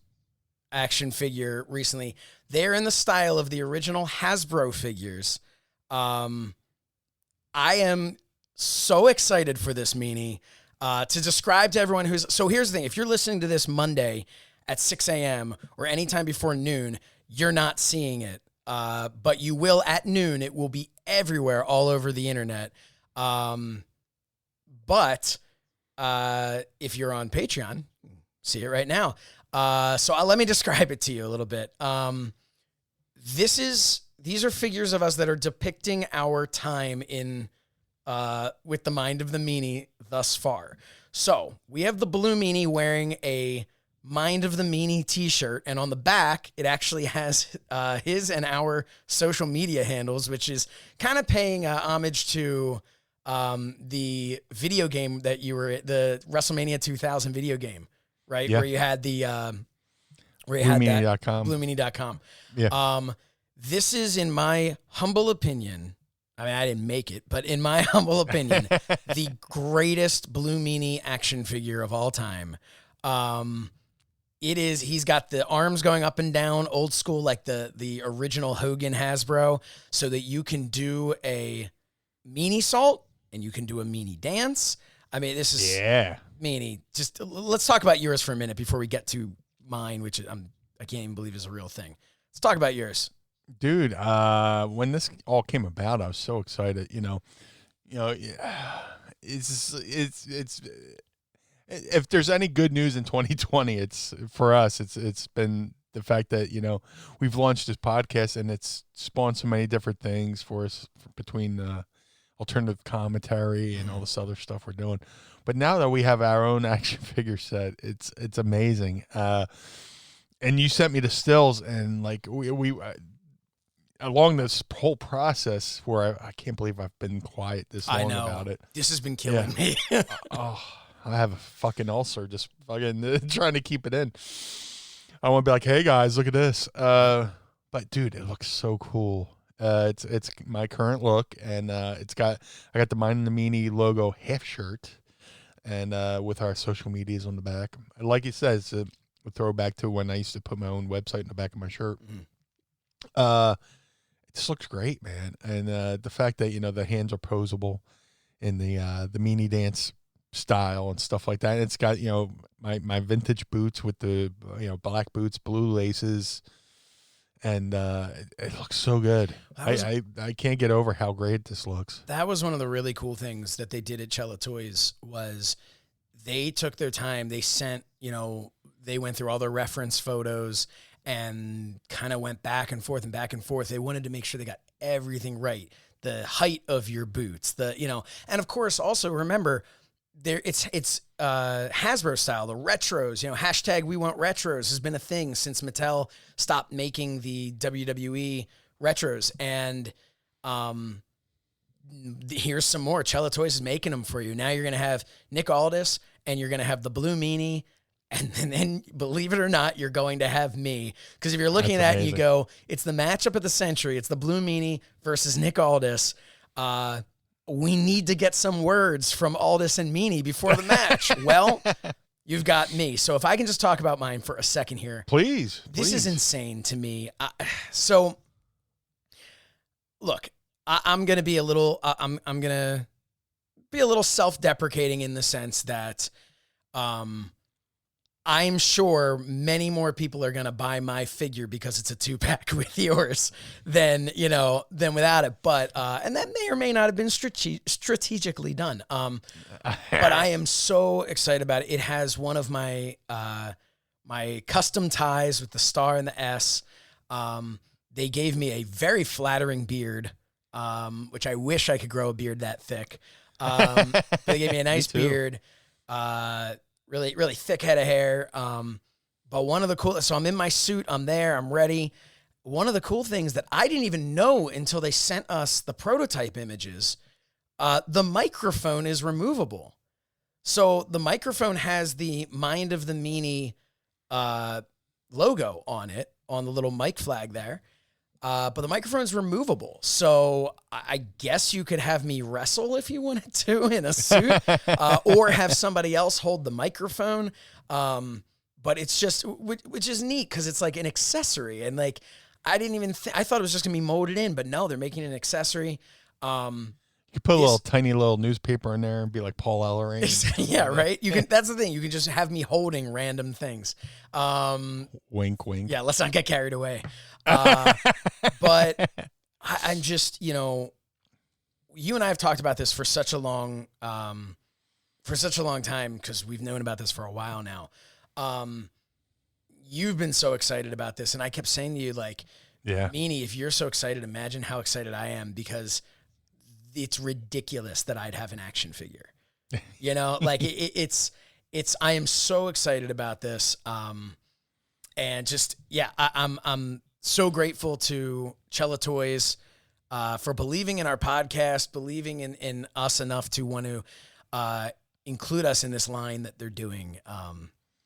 [SPEAKER 3] action figure recently. They're in the style of the original Hasbro figures. I am so excited for this Meanie. To describe to everyone who's... So here's the thing. If you're listening to this Monday at 6 a.m. or anytime before noon, you're not seeing it. But you will at noon. It will be everywhere, all over the internet. But if you're on Patreon, see it right now. So let me describe it to you a little bit. These are figures of us that are depicting our time in with the Mind of the Meanie thus far. So we have the Blue Meanie wearing a Mind of the Meanie t-shirt, and on the back it actually has his and our social media handles, which is kind of paying homage to the video game that you were the WrestleMania 2000 video game, right?
[SPEAKER 4] Yeah.
[SPEAKER 3] Where you had the where you had that
[SPEAKER 4] BlueMeanie.com.
[SPEAKER 3] Yeah. This is, in my humble opinion, I mean, I didn't make it, but in my humble opinion, the greatest Blue Meanie action figure of all time. He's got the arms going up and down, old school, like the original Hogan Hasbro, so that you can do a meaniesault and you can do a meanie dance. I mean, this is Meanie. Just let's talk about yours for a minute before we get to mine, which I can't even believe is a real thing. Let's talk about yours.
[SPEAKER 4] Dude, when this all came about, I was so excited. It's if there's any good news in 2020, it's for us. It's been the fact that we've launched this podcast and it's spawned so many different things for us between alternative commentary and all this other stuff we're doing. But now that we have our own action figure set, it's amazing. And you sent me the stills, and like we along this whole process where I can't believe I've been quiet this long about it.
[SPEAKER 3] This has been killing me.
[SPEAKER 4] Oh, I have a fucking ulcer just fucking trying to keep it in. I want to be like, hey guys, look at this. But dude, it looks so cool. It's my current look, and I got the Mind of the Meanie logo half shirt, and with our social medias on the back. Like you said, it's a throwback to when I used to put my own website in the back of my shirt. It just looks great, man. And the fact that the hands are posable in the meanie dance style and stuff like that. And it's got my vintage boots with the black boots, blue laces, and it looks so good. I can't get over how great this looks.
[SPEAKER 3] That was one of the really cool things that they did at Cella Toys was they took their time. They sent they went through all their reference photos and kind of went back and forth and back and forth. They wanted to make sure they got everything right. The height of your boots, and of course also remember it's Hasbro style, the retros, hashtag we want retros has been a thing since Mattel stopped making the WWE retros. And here's some more. Cella Toys is making them for you. Now you're going to have Nick Aldis, and you're going to have the Blue Meanie. And then, believe it or not, you're going to have me. Because if you're looking at that and you go, it's the matchup of the century. It's the Blue Meanie versus Nick Aldis. We need to get some words from Aldis and Meanie before the match. Well, you've got me. So if I can just talk about mine for a second here.
[SPEAKER 4] Please.
[SPEAKER 3] This is insane to me. So, look, I'm gonna be a little. I'm gonna be a little self-deprecating in the sense that, I'm sure many more people are gonna buy my figure because it's a 2-pack with yours than without it. But and that may or may not have been strategically done. But I am so excited about it. It has one of my my custom ties with the star and the S. They gave me a very flattering beard, which I wish I could grow a beard that thick. They gave me a nice beard, really, really thick head of hair. But one of the so I'm in my suit, I'm there, I'm ready. One of the cool things that I didn't even know until they sent us the prototype images, the microphone is removable. So the microphone has the Mind of the Meanie logo on it, on the little mic flag there. But the microphone's removable. So I guess you could have me wrestle if you wanted to in a suit, or have somebody else hold the microphone. But it's just, which is neat because it's like an accessory. And like, I didn't even I thought it was just gonna be molded in, but no, they're making an accessory.
[SPEAKER 4] You put a little tiny little newspaper in there and be like Paul Ellering.
[SPEAKER 3] Yeah, right. You can. That's the thing. You can just have me holding random things.
[SPEAKER 4] Wink, wink.
[SPEAKER 3] Yeah, let's not get carried away. But I'm just, you and I have talked about this for such a long time because we've known about this for a while now. You've been so excited about this, and I kept saying to you, like,
[SPEAKER 4] yeah,
[SPEAKER 3] Meanie, if you're so excited, imagine how excited I am because it's ridiculous that I'd have an action figure. Like it's I am so excited about this. And just, yeah, I'm so grateful to Cella Toys for believing in our podcast, believing in us enough to want to include us in this line that they're doing.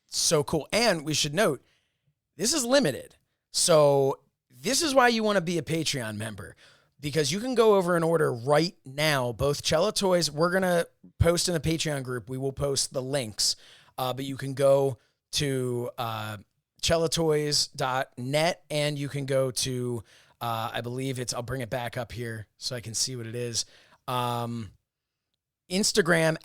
[SPEAKER 3] So cool. And we should note, this is limited. So this is why you want to be a Patreon member, because you can go over and order right now, both Cella Toys. We're going to post in the Patreon group. We will post the links, but you can go to cellatoys.net, and you can go to, I believe I'll bring it back up here so I can see what it is. Instagram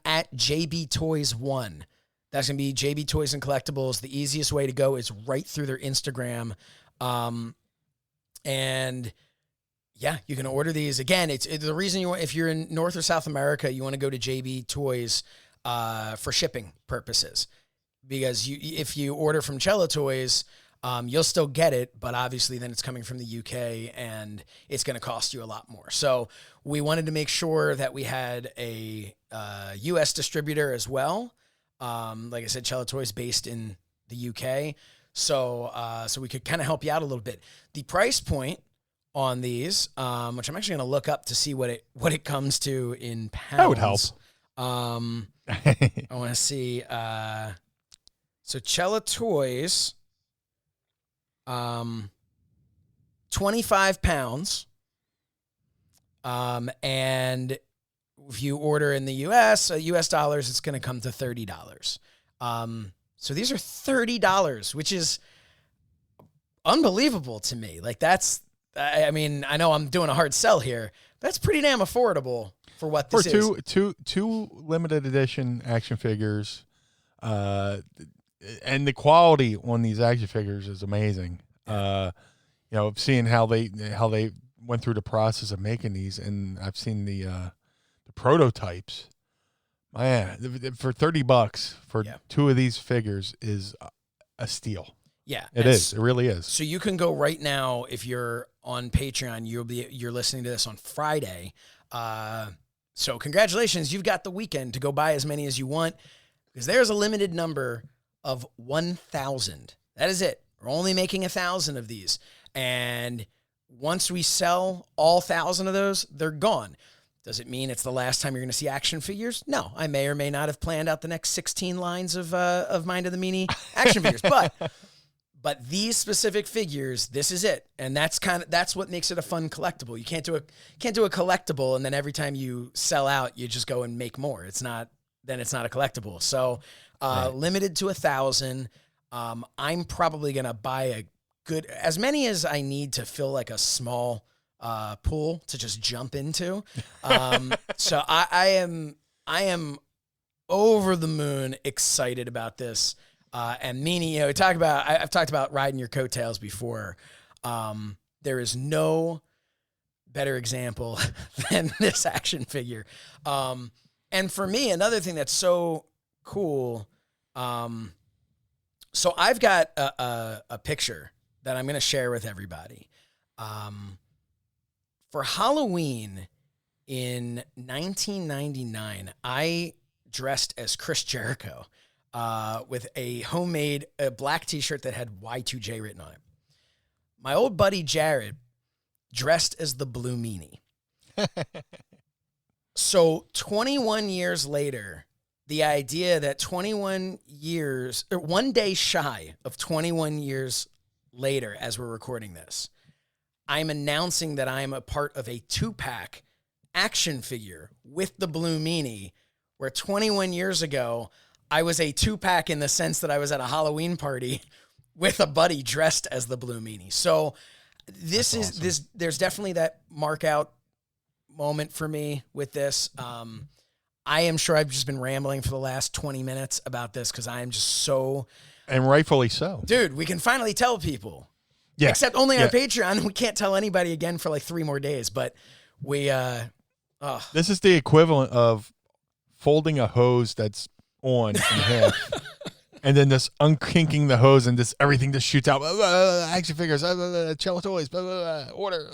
[SPEAKER 3] at JBToys1. That's going to be JB Toys and Collectibles. The easiest way to go is right through their Instagram. And yeah, you can order these. Again, it's the reason if you're in North or South America, you want to go to JB Toys for shipping purposes. Because if you order from Cella Toys, you'll still get it, but obviously then it's coming from the UK and it's going to cost you a lot more. So we wanted to make sure that we had a US distributor as well. Like I said, Cella Toys based in the UK. So we could kind of help you out a little bit. The price point on these, which I'm actually going to look up to see what it comes to in pounds.
[SPEAKER 4] That would help.
[SPEAKER 3] I want to see. So Cella Toys, 25 pounds. And if you order in the US dollars, it's going to come to $30. So these are $30, which is unbelievable to me. Like I mean, I know I'm doing a hard sell here. That's pretty damn affordable for what this is.
[SPEAKER 4] For two limited edition action figures, and the quality on these action figures is amazing. Seeing how they went through the process of making these, and I've seen the prototypes. Man, for $30 for two of these figures is a steal.
[SPEAKER 3] Yeah,
[SPEAKER 4] it is. It really is.
[SPEAKER 3] So you can go right now if you're on Patreon. You're listening to this on Friday. So congratulations, you've got the weekend to go buy as many as you want, because there's a limited number of 1,000. That is it. We're only making 1,000 of these, and once we sell all 1,000 of those, they're gone. Does it mean it's the last time you're going to see action figures? No, I may or may not have planned out the next 16 lines of Mind of the Meanie action figures, but these specific figures, this is it, and that's what makes it a fun collectible. You can't do a collectible and then every time you sell out, you just go and make more. It's not a collectible. So limited to 1,000. I'm probably going to buy as many as I need to fill like a small pool to just jump into. So I am over the moon excited about this. And Meanie, I've talked about riding your coattails before. There is no better example than this action figure. And for me, another thing that's so cool. So I've got a picture that I'm going to share with everybody. For Halloween in 1999, I dressed as Chris Jericho with a homemade black t-shirt that had Y2J written on it. My old buddy Jared dressed as the Blue Meanie. So 21 years later, the idea that 21 years, or one day shy of 21 years later, as we're recording this, I'm announcing that I'm a part of a 2-pack action figure with the Blue Meanie, where 21 years ago, I was a 2-pack in the sense that I was at a Halloween party with a buddy dressed as the Blue Meanie. So this is awesome. There's definitely that mark out moment for me with this. I am sure I've just been rambling for the last 20 minutes about this because I am just so...
[SPEAKER 4] And rightfully so.
[SPEAKER 3] Dude, we can finally tell people.
[SPEAKER 4] Yeah.
[SPEAKER 3] Except only on Patreon. We can't tell anybody again for like 3 more days. But we... This
[SPEAKER 4] is the equivalent of folding a hose that's on in half. And then just unkinking the hose and just everything just shoots out. Action figures, cello toys, order.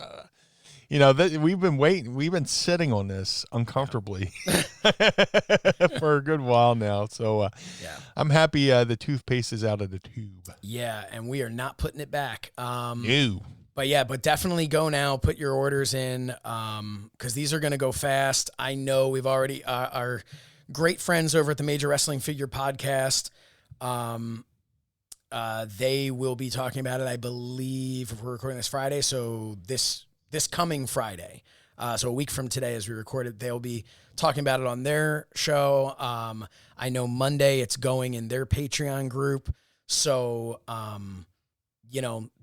[SPEAKER 4] You know, we've been waiting. We've been sitting on this uncomfortably for a good while now. So I'm happy the toothpaste is out of the tube.
[SPEAKER 3] Yeah, and we are not putting it back.
[SPEAKER 4] No.
[SPEAKER 3] But definitely go now. Put your orders in because these are going to go fast. I know we've already our great friends over at the Major Wrestling Figure Podcast. They will be talking about it, I believe, if we're recording this Friday. So this coming Friday, so a week from today as we recorded, they'll be talking about it on their show. I know Monday it's going in their Patreon group. So,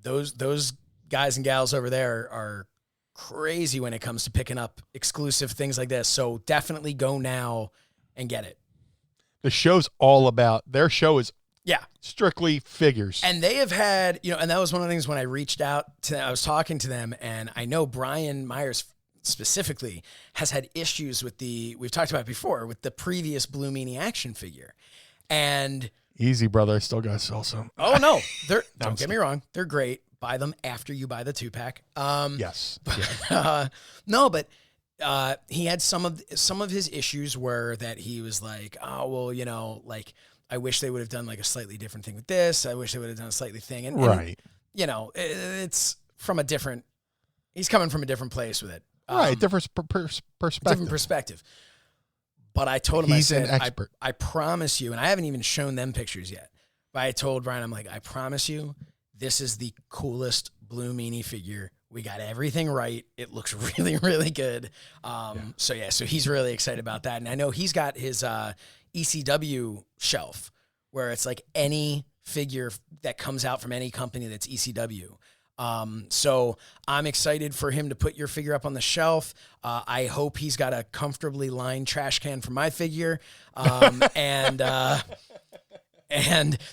[SPEAKER 3] those guys and gals over there are crazy when it comes to picking up exclusive things like this. So definitely go now and get it.
[SPEAKER 4] The show's all about, their show is strictly figures.
[SPEAKER 3] And they have had, and that was one of the things when I reached out to, I was talking to them, and I know Brian Myers specifically has had issues with we've talked about it before, with the previous Blue Meanie action figure. And
[SPEAKER 4] easy, brother. I still got to sell some.
[SPEAKER 3] Oh no, don't get me wrong. They're great. Buy them after you buy the 2-pack.
[SPEAKER 4] Yes.
[SPEAKER 3] But he had some of his issues were that he was like, oh, well, I wish they would have done like a slightly different thing with this. I wish they would have done a slightly thing. And
[SPEAKER 4] right.
[SPEAKER 3] It's from he's coming from a different place with it.
[SPEAKER 4] Right. Different perspective.
[SPEAKER 3] Different perspective. But I told him,
[SPEAKER 4] he's an expert.
[SPEAKER 3] I promise you, and I haven't even shown them pictures yet, but I told Brian, I'm like, I promise you, this is the coolest Blue Meanie figure. We got everything right. It looks really, really good. So he's really excited about that. And I know he's got his ECW shelf where it's like any figure that comes out from any company that's ECW. So I'm excited for him to put your figure up on the shelf. I hope he's got a comfortably lined trash can for my figure. And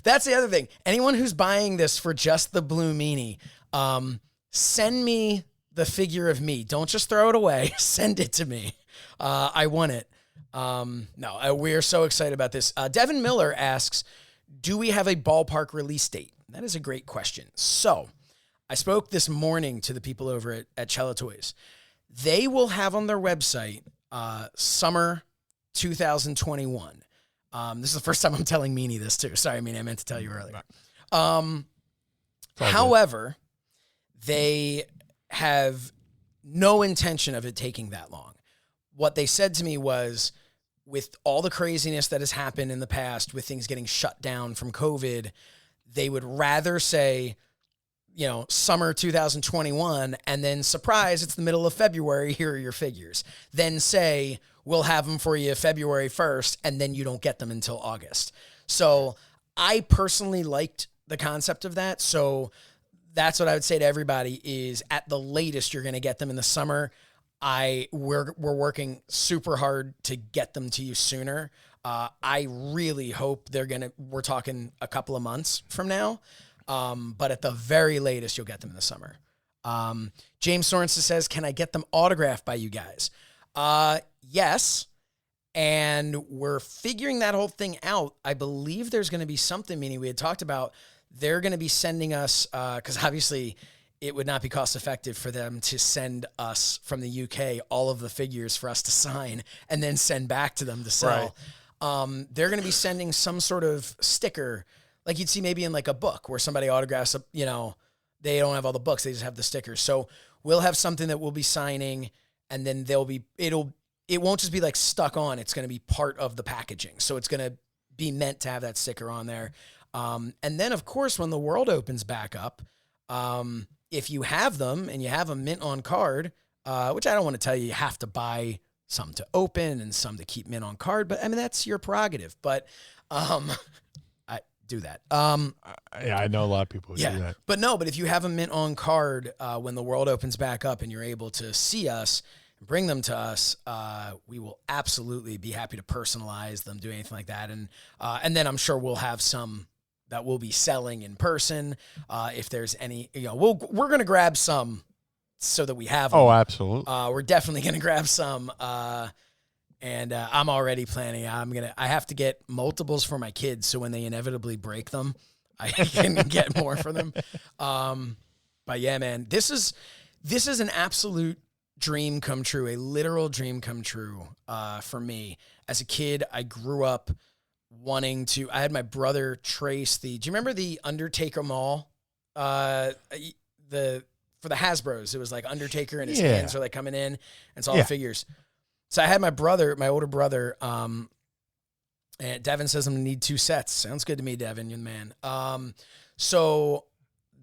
[SPEAKER 3] that's the other thing. Anyone who's buying this for just the Blue Meanie, send me the figure of me. Don't just throw it away. Send it to me. I want it. We are so excited about this. Devin Miller asks, do we have a ballpark release date? That is a great question. So I spoke this morning to the people over at Cello Toys. They will have on their website summer 2021. This is the first time I'm telling Meanie this too. Sorry, Meanie, I meant to tell you earlier. However, they have no intention of it taking that long. What they said to me was, with all the craziness that has happened in the past, with things getting shut down from COVID, they would rather say, summer 2021, and then surprise, it's the middle of February, here are your figures. Then say, we'll have them for you February 1st, and then you don't get them until August. So I personally liked the concept of that. So that's what I would say to everybody is at the latest, you're going to get them in the summer. We're working super hard to get them to you sooner. I really hope we're talking a couple of months from now. But at the very latest, you'll get them in the summer. James Sorensen says, can I get them autographed by you guys? Yes. And we're figuring that whole thing out. I believe there's going to be something, Meanie, we had talked about. They're going to be sending us, because obviously it would not be cost effective for them to send us from the UK all of the figures for us to sign and then send back to them to sell. Right. They're going to be sending some sort of sticker, like you'd see maybe in like a book where somebody autographs, they don't have all the books. They just have the stickers. So we'll have something that we'll be signing, and then it won't just be like stuck on. It's going to be part of the packaging. So it's going to be meant to have that sticker on there. And then of course, when the world opens back up, if you have them and you have them mint on card, which I don't want to tell you have to buy some to open and some to keep mint on card, but I mean, that's your prerogative, but, I do that.
[SPEAKER 4] Yeah, I know a lot of people who do that.
[SPEAKER 3] But if you have a mint on card, when the world opens back up and you're able to see us and bring them to us, we will absolutely be happy to personalize them, do anything like that. And then I'm sure we'll have some that we'll be selling in person. If there's any, we're going to grab some so that we have them.
[SPEAKER 4] Oh, absolutely.
[SPEAKER 3] We're definitely going to grab some. And I'm already planning. I have to get multiples for my kids, so when they inevitably break them, I can get more for them. But yeah, man, this is an absolute dream come true, a literal dream come true for me. As a kid, I grew up wanting to. I had my brother trace do you remember the Undertaker Mall? For the Hasbros, it was like Undertaker and his hands are like coming in, and it's all the figures. So I had my older brother, and Devin says I'm gonna need 2 sets. Sounds good to me, Devin, young man. So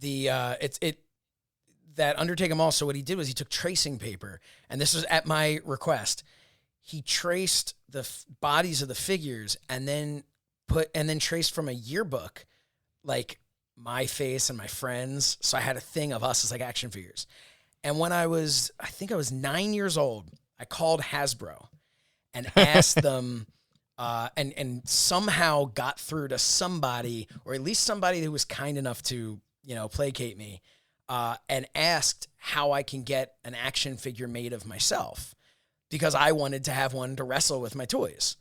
[SPEAKER 3] that Undertaker Mall. So what he did was he took tracing paper, and this was at my request. He traced the bodies of the figures, and then traced from a yearbook, like my face and my friends. So I had a thing of us as like action figures. And when I think I was 9 years old, I called Hasbro and asked them, and somehow got through to somebody, or at least somebody who was kind enough to, placate me, and asked how I can get an action figure made of myself, because I wanted to have one to wrestle with my toys.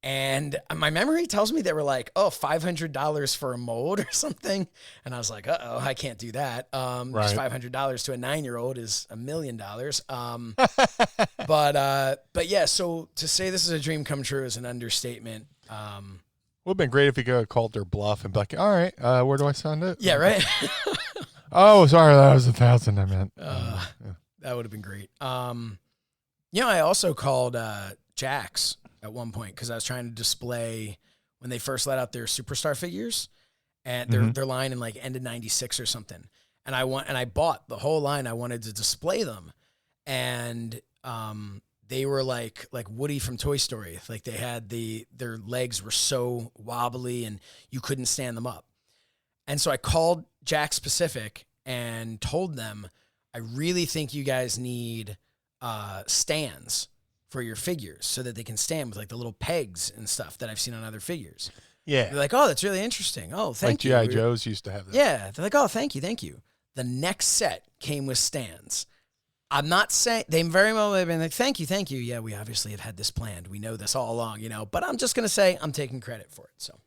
[SPEAKER 3] And my memory tells me they were like, $500 for a mold or something. And I was like, I can't do that. Right. $500 to a 9-year-old is $1 million. But yeah, so to say this is a dream come true is an understatement.
[SPEAKER 4] Would have been great if you could have called their bluff and be like, all right, where do I send it?
[SPEAKER 3] Yeah, right.
[SPEAKER 4] Oh, sorry, that was 1,000 I meant.
[SPEAKER 3] That would have been great. I also called Jax at one point because I was trying to display when they first let out their superstar figures, and their line in like end of '96 or something. And I bought the whole line. I wanted to display them, and they were like Woody from Toy Story. Like they had their legs were so wobbly and you couldn't stand them up. And so I called Jack Pacific and told them, I really think you guys need stands for your figures so that they can stand with like the little pegs and stuff that I've seen on other figures.
[SPEAKER 4] Yeah.
[SPEAKER 3] They're like, oh, that's really interesting. Oh, thank you.
[SPEAKER 4] Like G.I. Joe's used to have that.
[SPEAKER 3] Yeah. They're like, oh, thank you. The next set came with stands. I'm not saying, they very well have been like, thank you. Yeah, we obviously have had this planned. We know this all along, but I'm just going to say I'm taking credit for it. So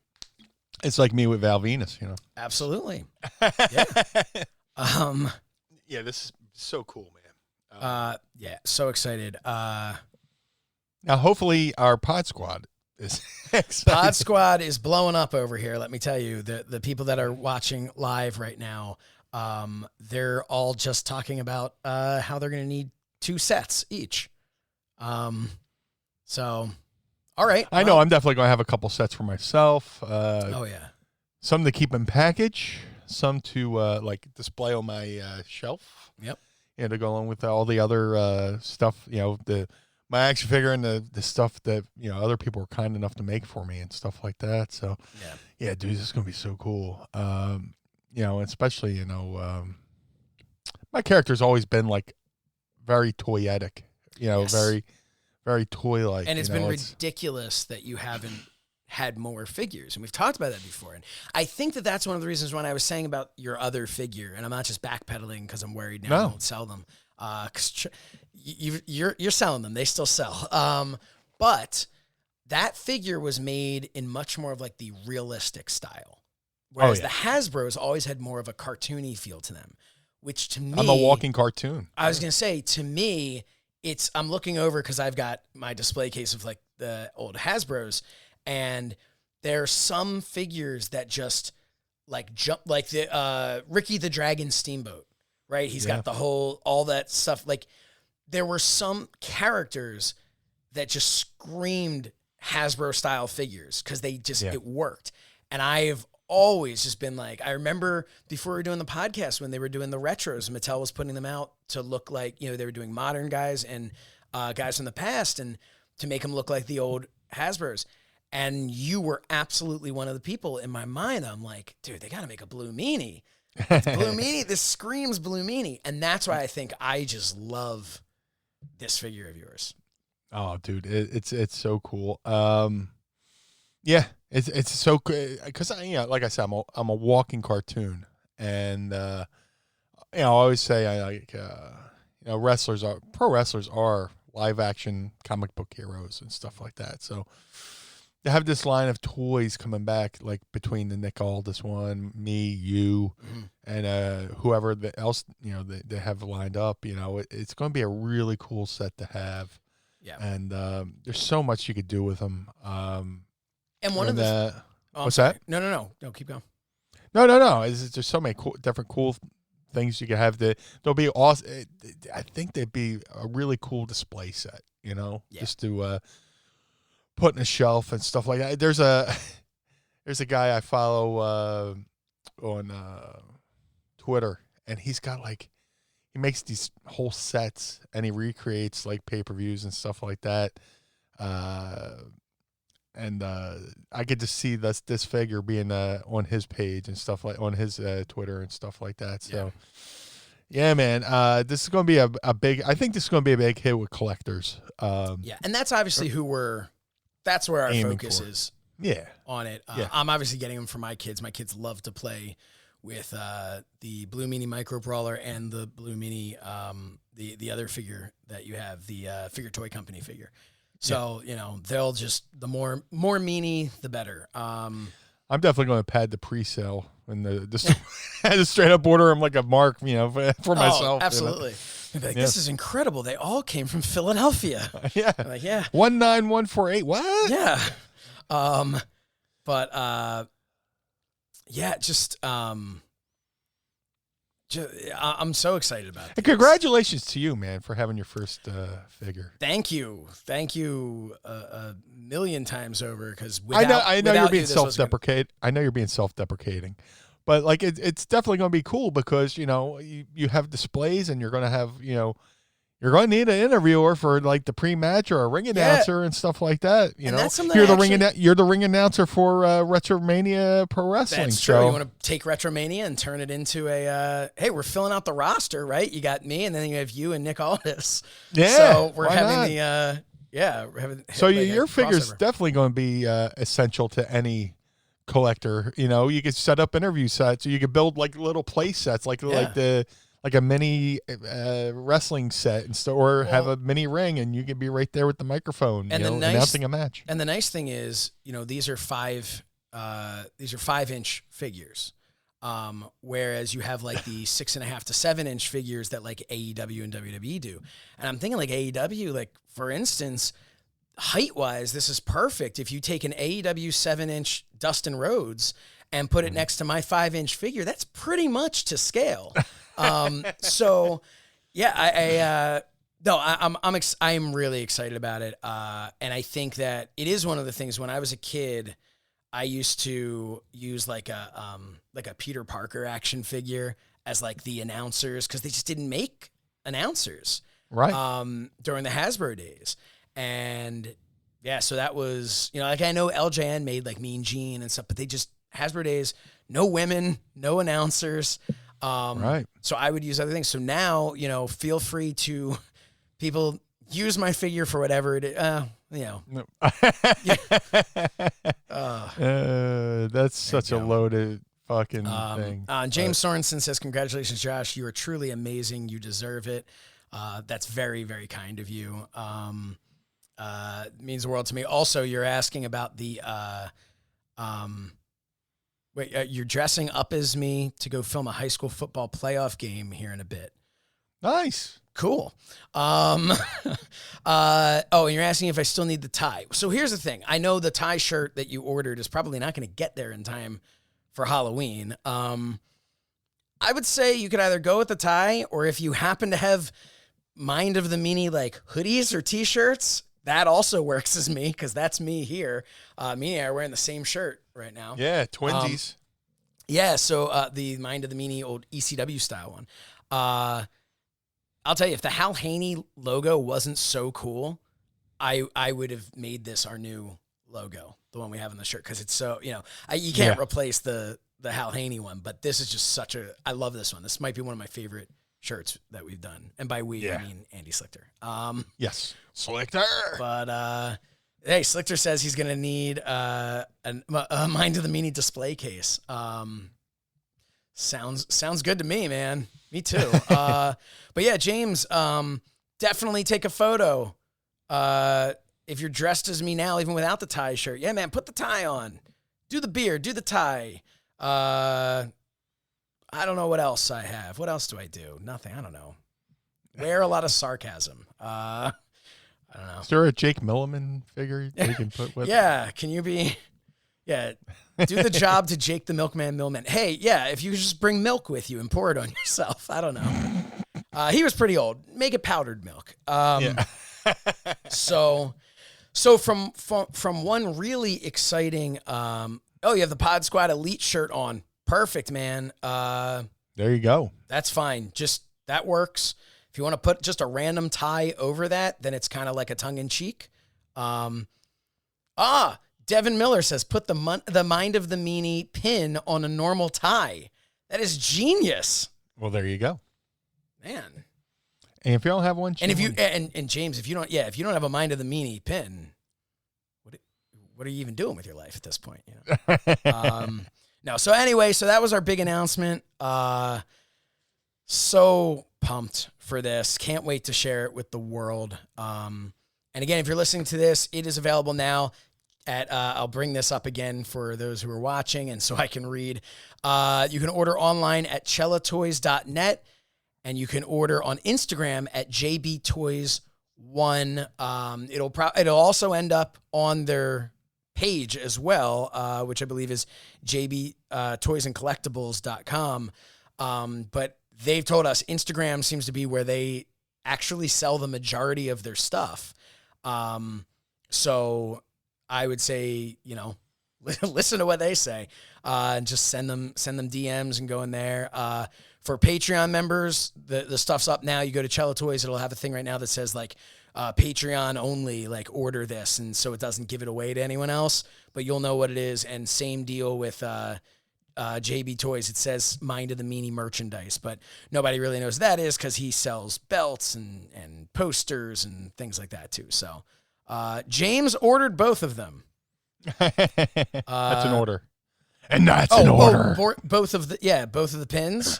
[SPEAKER 4] it's like me with Val Venus,
[SPEAKER 3] Absolutely. Yeah.
[SPEAKER 4] Yeah, this is so cool, man.
[SPEAKER 3] Yeah, so excited.
[SPEAKER 4] Now, hopefully, our Pod Squad is excited.
[SPEAKER 3] Pod Squad is blowing up over here. Let me tell you, the people that are watching live right now, they're all just talking about how they're going to need 2 sets each. So, all right.
[SPEAKER 4] I know I'm definitely going to have a couple sets for myself.
[SPEAKER 3] Oh yeah.
[SPEAKER 4] Some to keep in package, some to display on my shelf.
[SPEAKER 3] Yep.
[SPEAKER 4] Yeah, to go along with all the other stuff, my action figure and the stuff that, other people were kind enough to make for me and stuff like that. So, yeah dude, this is going to be so cool. especially, my character's always been like very toyetic,
[SPEAKER 3] Yes.
[SPEAKER 4] very, very toy-like.
[SPEAKER 3] And it's been ridiculous that you haven't had more figures. And we've talked about that before. And I think that that's one of the reasons when I was saying about your other figure, and I'm not just backpedaling because I'm worried now I won't sell them. Because you're selling them. They still sell. But that figure was made in much more of like the realistic style. Whereas the Hasbros always had more of a cartoony feel to them, which to me...
[SPEAKER 4] I'm a walking cartoon.
[SPEAKER 3] I was going to say, to me, I'm looking over because I've got my display case of like the old Hasbros, and there are some figures that just like jump, like the Ricky the Dragon Steamboat, right? He's got all that stuff. Like there were some characters that just screamed Hasbro style figures because they just, it worked. And I've always just been like, I remember before we were doing the podcast when they were doing the retros, Mattel was putting them out to look like, they were doing modern guys and guys from the past and to make them look like the old Hasbros. And you were absolutely one of the people in my mind. I'm like, dude, they got to make a Blue Meanie. It's Blue Meanie. This screams Blue Meanie. And that's why I think I just love this figure of yours.
[SPEAKER 4] Oh, dude, it's so cool. It's so good because like I said, I'm a walking cartoon, and I always say pro wrestlers are live action comic book heroes and stuff like that. So to have this line of toys coming back, like between the Nick Aldis one, me, you, and whoever else they have lined up, it's going to be a really cool set to have. Yeah, and there's so much you could do with them.
[SPEAKER 3] And one of the
[SPEAKER 4] what's that?
[SPEAKER 3] No, keep going.
[SPEAKER 4] No. There's so many different cool things you could have. There'll be awesome. I think they'd be a really cool display set. Just to put in a shelf and stuff like that. There's a guy I follow on Twitter, and he's got he makes these whole sets and he recreates like pay-per-views and stuff like that. And I get to see this figure being on his page and stuff on his Twitter and stuff like that. So, yeah man, this is going to be a big. I think this is going to be a big hit with collectors.
[SPEAKER 3] And that's obviously that's where our focus is.
[SPEAKER 4] Yeah,
[SPEAKER 3] on it. I'm obviously getting them for my kids. My kids love to play with the Blue Meanie Micro Brawler and the Blue Meanie, the other figure that you have, the Figure Toy Company figure. So, they'll just, the more meanie, the better. I'm
[SPEAKER 4] definitely going to pad the pre-sale and the straight up order them like a mark, for myself.
[SPEAKER 3] Absolutely. This is incredible. They all came from Philadelphia.
[SPEAKER 4] Yeah. 19148. What?
[SPEAKER 3] Yeah. I'm so excited about it.
[SPEAKER 4] Congratulations to you, man, for having your first figure.
[SPEAKER 3] Thank you a million times over. Because
[SPEAKER 4] I know you're being self-deprecating. I know you're being self-deprecating, but it's definitely going to be cool because you have displays and you're going to have you're going to need an interviewer for the pre-match or a ring announcer and stuff like that.
[SPEAKER 3] That's
[SPEAKER 4] you're the ring announcer for Retromania Pro Wrestling.
[SPEAKER 3] That's true. You want to take Retromania and turn it into a hey, we're filling out the roster, right? You got me, and then you have you and Nick Aldis.
[SPEAKER 4] Yeah,
[SPEAKER 3] so we're having
[SPEAKER 4] your figure's definitely going to be essential to any collector. You could set up interview sets, or you could build little play sets, like a mini wrestling set and or have a mini ring, and you can be right there with the microphone, and announcing a match.
[SPEAKER 3] And the nice thing is, these are 5-inch figures, whereas you have the 6.5 to 7-inch figures that AEW and WWE do. And I'm thinking AEW, for instance, height wise, this is perfect. If you take an AEW 7-inch Dustin Rhodes and put it next to my 5-inch figure, that's pretty much to scale. So yeah, I'm really excited about it. And I think that it is one of the things when I was a kid, I used to use a Peter Parker action figure as the announcers, cause they just didn't make announcers
[SPEAKER 4] right.
[SPEAKER 3] During the Hasbro days. And yeah, so that was, I know LJN made Mean Gene and stuff, but Hasbro days no women, no announcers.
[SPEAKER 4] Right.
[SPEAKER 3] So I would use other things. So now, feel free to people use my figure for whatever it is.
[SPEAKER 4] That's such a loaded fucking thing.
[SPEAKER 3] James Sorensen says, congratulations, Josh. You are truly amazing. You deserve it. That's very, very kind of you. Means the world to me. Also, you're asking about the, you're dressing up as me to go film a high school football playoff game here in a bit.
[SPEAKER 4] Nice.
[SPEAKER 3] Cool. And you're asking if I still need the tie. So here's the thing. I know the tie shirt that you ordered is probably not going to get there in time for Halloween. I would say you could either go with the tie, or if you happen to have Mind of the Meanie like hoodies or t-shirts, that also works as me, because that's me here. Me and I are wearing the same shirt right now.
[SPEAKER 4] Yeah, twinsies.
[SPEAKER 3] So the Mind of the Meanie old ECW style one. I'll tell you, if the Hal Haney logo wasn't so cool, I would have made this our new logo, the one we have on the shirt, because it's so, you can't replace the Hal Haney one, but this is just I love this one. This might be one of my favorite shirts that we've done. And by we, I mean Andy Slichter. Yes.
[SPEAKER 4] Slichter.
[SPEAKER 3] But, hey, Slichter says he's going to need a Mind of the Meanie display case. Sounds good to me, man. Me too. But yeah, James, definitely take a photo. If you're dressed as me now, even without the tie shirt, yeah, man, put the tie on. Do the beard, do the tie. I don't know what else I have. What else do I do? Nothing. I don't know. Wear a lot of sarcasm. I don't know.
[SPEAKER 4] Is there a Jake Milliman figure you can put with?
[SPEAKER 3] Yeah. Can you be? Yeah. Do the job to Jake the Milkman Millman. Hey, yeah, if you could just bring milk with you and pour it on yourself. I don't know. He was pretty old. Make it powdered milk. So from one really exciting, you have the Pod Squad Elite shirt on. Perfect, man.
[SPEAKER 4] There you go.
[SPEAKER 3] That's fine. Just that works. If you want to put just a random tie over that, then it's kind of like a tongue-in-cheek. Devin Miller says, put the Mind of the Meanie pin on a normal tie. That is genius.
[SPEAKER 4] Well, there you go.
[SPEAKER 3] Man.
[SPEAKER 4] And if you don't have one,
[SPEAKER 3] and if you and James, if you don't have a Mind of the Meanie pin, what are you even doing with your life at this point? No. So anyway, so that was our big announcement. So pumped for this. Can't wait to share it with the world. And again, if you're listening to this, it is available now at, I'll bring this up again for those who are watching and so I can read. You can order online at cellatoys.net, and you can order on Instagram at jbtoys1. It'll also end up on their page as well, which I believe is jbtoysandcollectibles.com. But they've told us Instagram seems to be where they actually sell the majority of their stuff. So I would say, listen to what they say, and just send them DMs and go in there. For Patreon members, the stuff's up now. You go to Cello Toys, it'll have a thing right now that says like, Patreon only, like order this. And so it doesn't give it away to anyone else, but you'll know what it is. And same deal with, JB Toys. It says Mind of the Meanie merchandise, but nobody really knows that is because he sells belts and posters and things like that too. So, James ordered both of them.
[SPEAKER 4] That's an order. And that's an order.
[SPEAKER 3] Both of the pins.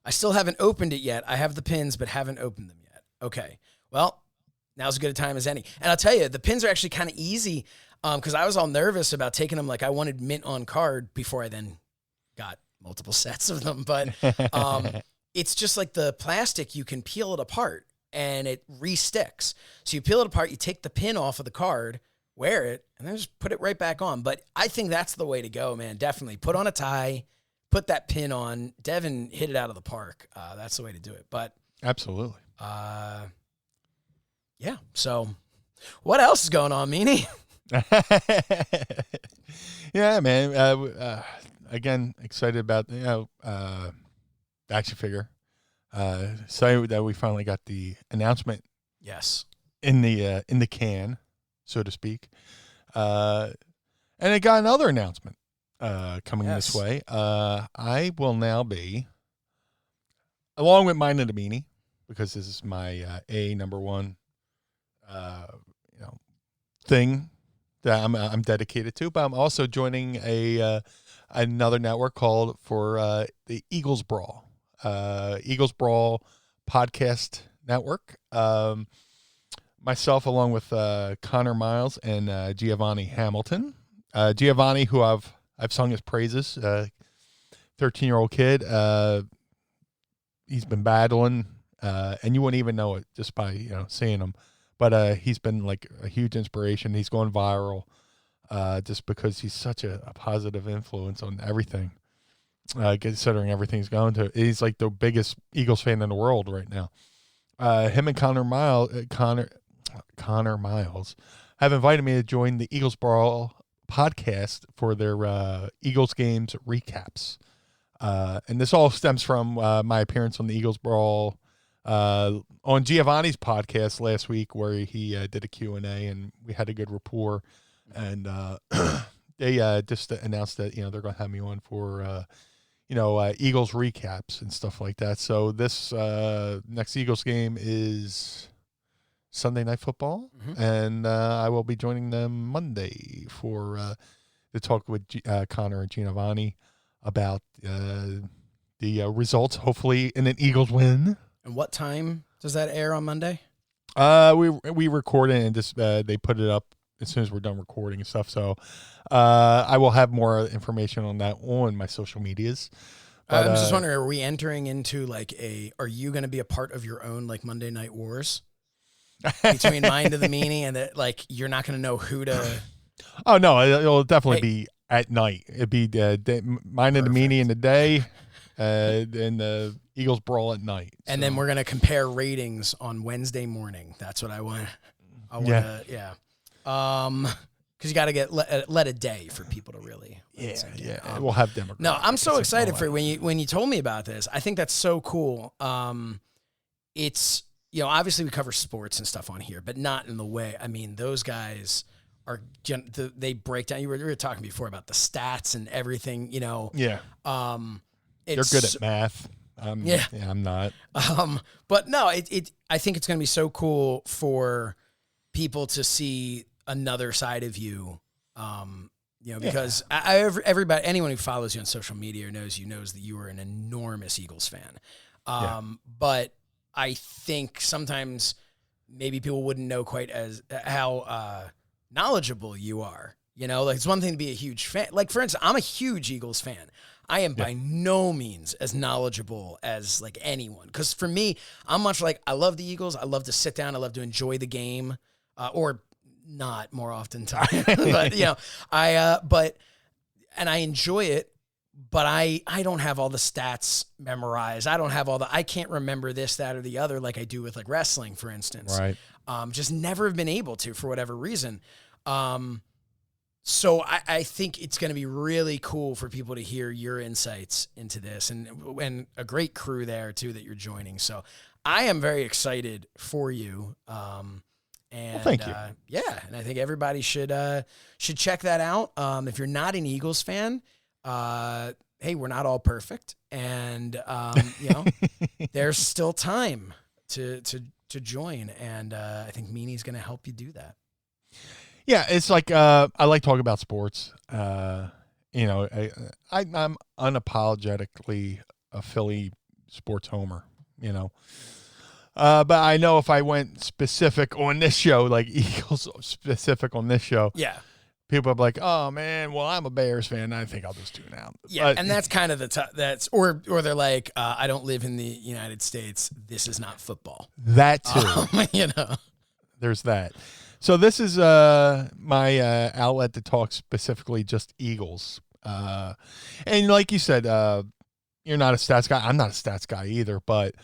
[SPEAKER 3] I still haven't opened it yet. I have the pins, but haven't opened them yet. Okay. Well, now's as good a time as any. And I'll tell you, the pins are actually kind of easy because I was all nervous about taking them. Like I wanted mint on card before I then got multiple sets of them. But it's just like the plastic, you can peel it apart and it re-sticks. So you peel it apart, you take the pin off of the card, wear it, and then just put it right back on. But I think that's the way to go, man. Definitely put on a tie, put that pin on. Devin hit it out of the park. That's the way to do it. But
[SPEAKER 4] absolutely.
[SPEAKER 3] Yeah. So what else is going on, Meanie?
[SPEAKER 4] Yeah, man. Again, excited about, the action figure. Excited that we finally got the announcement.
[SPEAKER 3] Yes.
[SPEAKER 4] In the can, so to speak. And it got another announcement. coming this way. I will now be, along with mine and DeMeanie, because this is my number one, thing that I'm dedicated to. But I'm also joining another network called for the Eagles Brawl podcast network. Myself, along with Connor Miles and Giovanni Hamilton. Giovanni, who I've sung his praises, 13-year-old kid. He's been battling, and you wouldn't even know it just by seeing him. But he's been like a huge inspiration. He's going viral just because he's such a positive influence on everything. Considering everything's going to, he's like the biggest Eagles fan in the world right now. Him and Connor Miles have invited me to join the Eagles Brawl podcast for their Eagles games recaps. And this all stems from my appearance on the Eagles Brawl on Giovanni's podcast last week, where he did a Q&A, and we had a good rapport. And they just announced that they're going to have me on for Eagles recaps and stuff like that. So this next Eagles game is Sunday Night Football, and I will be joining them Monday for to talk with Connor and Giovanni about the results, hopefully in an Eagles win.
[SPEAKER 3] And what time does that air on Monday?
[SPEAKER 4] We record it and just they put it up as soon as we're done recording and stuff. So I will have more information on that on my social medias. But,
[SPEAKER 3] I'm just wondering, are we entering into are you going to be a part of your own Monday Night Wars between Mind of the Meanie and that you're not going to know who to?
[SPEAKER 4] Oh no, it'll definitely be at night. It'd be Mind of the Meanie in the day, and the Eagles Brawl at night.
[SPEAKER 3] And then we're going to compare ratings on Wednesday morning. That's what I want. Because you got to let a day for people to really.
[SPEAKER 4] We'll have demographics.
[SPEAKER 3] No, I'm so excited for you. When you told me about this. I think that's so cool. It's obviously we cover sports and stuff on here, but not in the way. I mean, those guys they break down. You were talking before about the stats and everything.
[SPEAKER 4] Yeah. They're good at math. I'm not.
[SPEAKER 3] But no, I think it's going to be so cool for people to see another side of you. Because everybody, anyone who follows you on social media knows that you are an enormous Eagles fan. But I think sometimes maybe people wouldn't know quite as how knowledgeable you are. It's one thing to be a huge fan. For instance, I'm a huge Eagles fan. I am by no means as knowledgeable as anyone. Because for me, I'm much I love the Eagles. I love to sit down. I love to enjoy the game, or not more often time. But I enjoy it. But I don't have all the stats memorized. I don't have I can't remember this, that, or the other like I do with wrestling, for instance.
[SPEAKER 4] Right.
[SPEAKER 3] Just never have been able to for whatever reason. So I think it's going to be really cool for people to hear your insights into this, and a great crew there too that you're joining. So I am very excited for you. And
[SPEAKER 4] thank you.
[SPEAKER 3] And I think everybody should check that out. If you're not an Eagles fan, hey, we're not all perfect, and there's still time to join, and I think Meanie's going to help you do that.
[SPEAKER 4] Yeah, it's I like talking about sports. I'm unapologetically a Philly sports homer, but I know if I went specific on this show, Eagles specific on this show, people are like, oh man, well, I'm a Bears fan. I think I'll just tune out.
[SPEAKER 3] Yeah. And that's kind of or they're like, I don't live in the United States. This is not football.
[SPEAKER 4] That too. There's that. So this is my outlet to talk specifically just Eagles. And like you said, you're not a stats guy. I'm not a stats guy either, but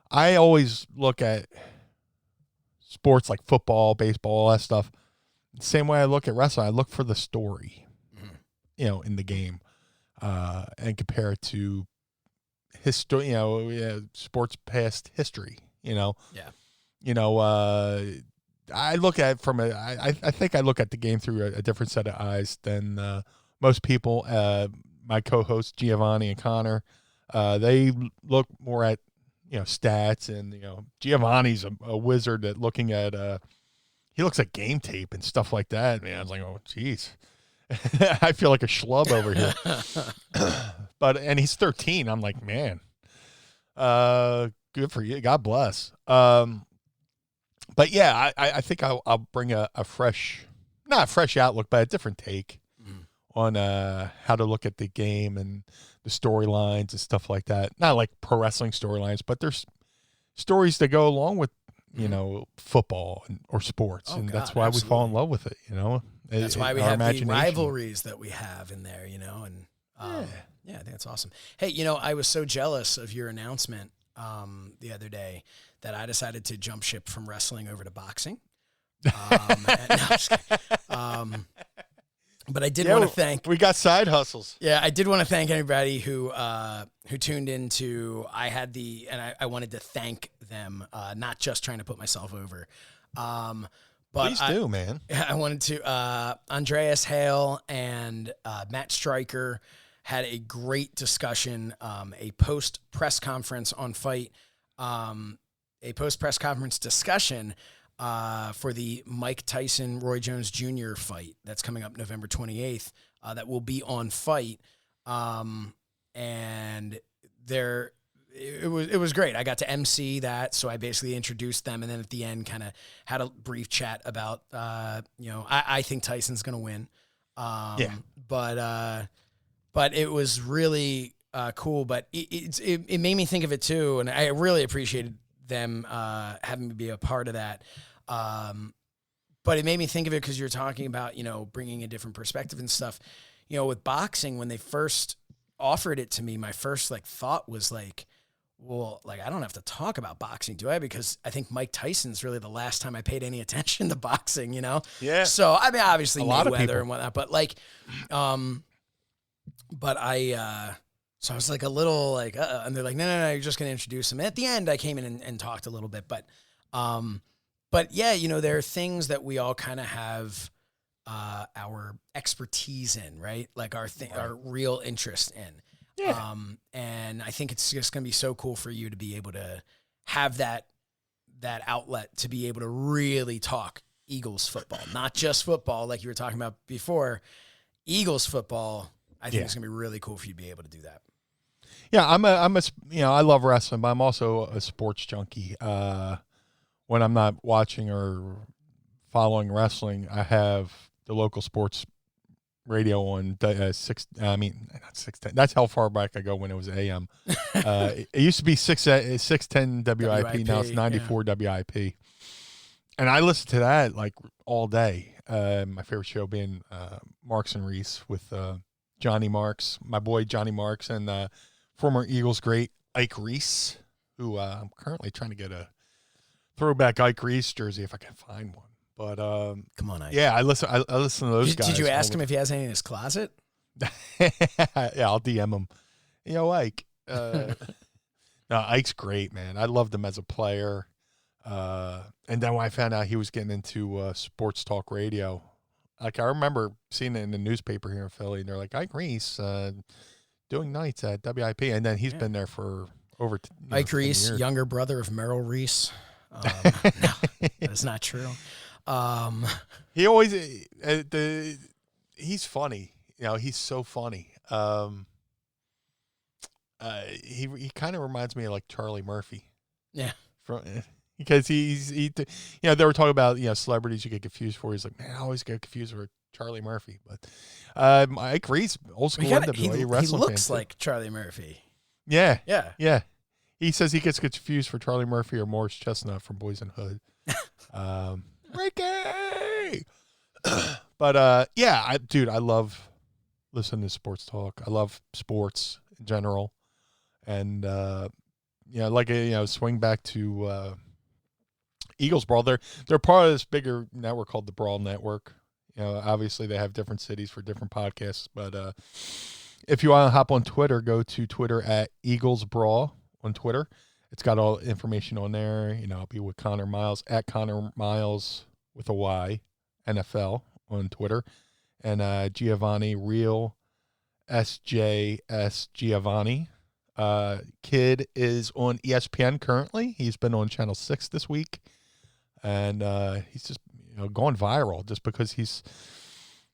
[SPEAKER 4] I always look at sports like football, baseball, all that stuff. Same way I look at wrestling. I look for the story, in the game, and compare it to history, sports past history, Yeah. I look at it from I think I look at the game through a different set of eyes than most people, my co-hosts Giovanni and Connor, they look more at stats, and Giovanni's a wizard at looking at he looks at game tape and stuff like that. Man, I was like, oh geez. I feel like a schlub over here. And he's 13. I'm like, man, good for you. God bless. But yeah, I think I'll bring a fresh, not a fresh outlook, but a different take on how to look at the game and the storylines and stuff like that. Not like pro wrestling storylines, but there's stories that go along with football or sports, and that's why we fall in love with it.
[SPEAKER 3] That's why we have the rivalries that we have in there. And yeah, I think that's awesome. Hey, I was so jealous of your announcement the other day that I decided to jump ship from wrestling over to boxing. But I did want to thank.
[SPEAKER 4] We got side hustles.
[SPEAKER 3] Yeah, I did want to thank everybody who tuned into. I wanted to thank them, not just trying to put myself over. But
[SPEAKER 4] please do, man.
[SPEAKER 3] I wanted to. Andreas Hale and Matt Stryker had a great discussion. A post press conference on Fight. A post press conference discussion. For the Mike Tyson, Roy Jones Jr. fight that's coming up November 28th, that will be on Fight. And it was great. I got to MC that, so I basically introduced them, and then at the end kind of had a brief chat about, I think Tyson's going to win. But it was really cool, but it made me think of it too, and I really appreciated them having me be a part of that. But it made me think of it because you're talking about, bringing a different perspective and stuff. With boxing, when they first offered it to me, my first thought was well, I don't have to talk about boxing, do I? Because I think Mike Tyson's really the last time I paid any attention to boxing,
[SPEAKER 4] Yeah.
[SPEAKER 3] So, I mean, obviously
[SPEAKER 4] Mayweather
[SPEAKER 3] and whatnot, but so I was a little and they're like, no, you're just going to introduce him. And at the end, I came in and talked a little bit, but yeah, there are things that we all kind of have our expertise in, right? Our real interest in.
[SPEAKER 4] Yeah.
[SPEAKER 3] And I think it's just going to be so cool for you to be able to have that outlet to be able to really talk Eagles football, not just football like you were talking about before. Eagles football, I think it's going to be really cool for you to be able to do that.
[SPEAKER 4] Yeah, I love wrestling, but I'm also a sports junkie. When I'm not watching or following wrestling, I have the local sports radio on not 610. That's how far back I go when it was AM. It used to be 610 WIP. Now it's 94 WIP. And I listen to that all day. My favorite show being Marks and Reese with Johnny Marks, my boy Johnny Marks, and former Eagles great Ike Reese, who I'm currently trying to get a throwback Ike Reese jersey if I can find one. But
[SPEAKER 3] come on, Ike.
[SPEAKER 4] Yeah, I listen to those guys.
[SPEAKER 3] Did you ask him if he has any in his closet?
[SPEAKER 4] Yeah, I'll DM him. Ike. No, Ike's great, man. I loved him as a player. And then when I found out he was getting into sports talk radio, I remember seeing it in the newspaper here in Philly, and they're like, Ike Reese doing nights at WIP, and then he's been there for over.
[SPEAKER 3] Ike Reese, younger brother of Merrill Reese. No, that's not true.
[SPEAKER 4] He always he's funny. He's so funny. He kind of reminds me of Charlie Murphy.
[SPEAKER 3] Yeah.
[SPEAKER 4] Because they were talking about celebrities you get confused for. He's like, man, I always get confused for Charlie Murphy. But Ike Reese, old school NWA wrestling.
[SPEAKER 3] He looks like Charlie Murphy.
[SPEAKER 4] Yeah. He says he gets confused for Charlie Murphy or Morris Chestnut from Boys in Hood. Ricky! But I love listening to sports talk. I love sports in general. And swing back to Eagles Brawl. They're part of this bigger network called the Brawl Network. Obviously they have different cities for different podcasts, but if you want to hop on Twitter, go to Twitter at Eagles Brawl on Twitter. It's got all information on there. I'll be with Connor Miles at Connor Miles with a Y NFL on Twitter. and Giovanni, Real SJS Giovanni. Kid is on ESPN currently. He's been on Channel 6 this week, and he's just going viral just because he's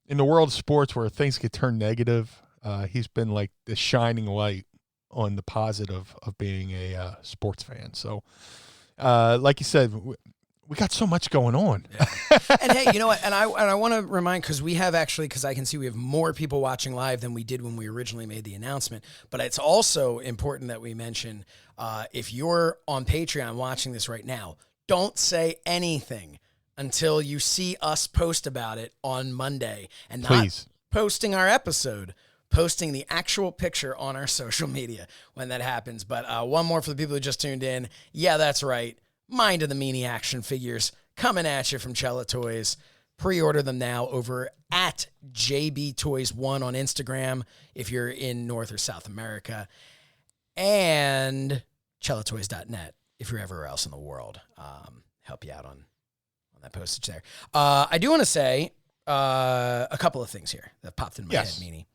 [SPEAKER 4] in the world of sports where things get turned negative. He's been like the shining light on the positive of being a sports fan. So, like you said, we got so much going on.
[SPEAKER 3] Yeah. And hey, you know what? And I want to remind, because we have actually, because I can see we have more people watching live than we did when we originally made the announcement. But it's also important that we mention, if you're on Patreon watching this right now, don't say anything until you see us post about it on Monday, and not posting our episode, posting the actual picture on our social media when that happens. But one more for the people who just tuned in. Yeah, that's right. Mind of the Meanie action figures coming at you from Cella Toys. Pre-order them now over at JB Toys 1 on Instagram if you're in North or South America, and cellatoys.net if you're everywhere else in the world. Help you out on that postage there. I do want to say a couple of things here that popped in my head, Meanie.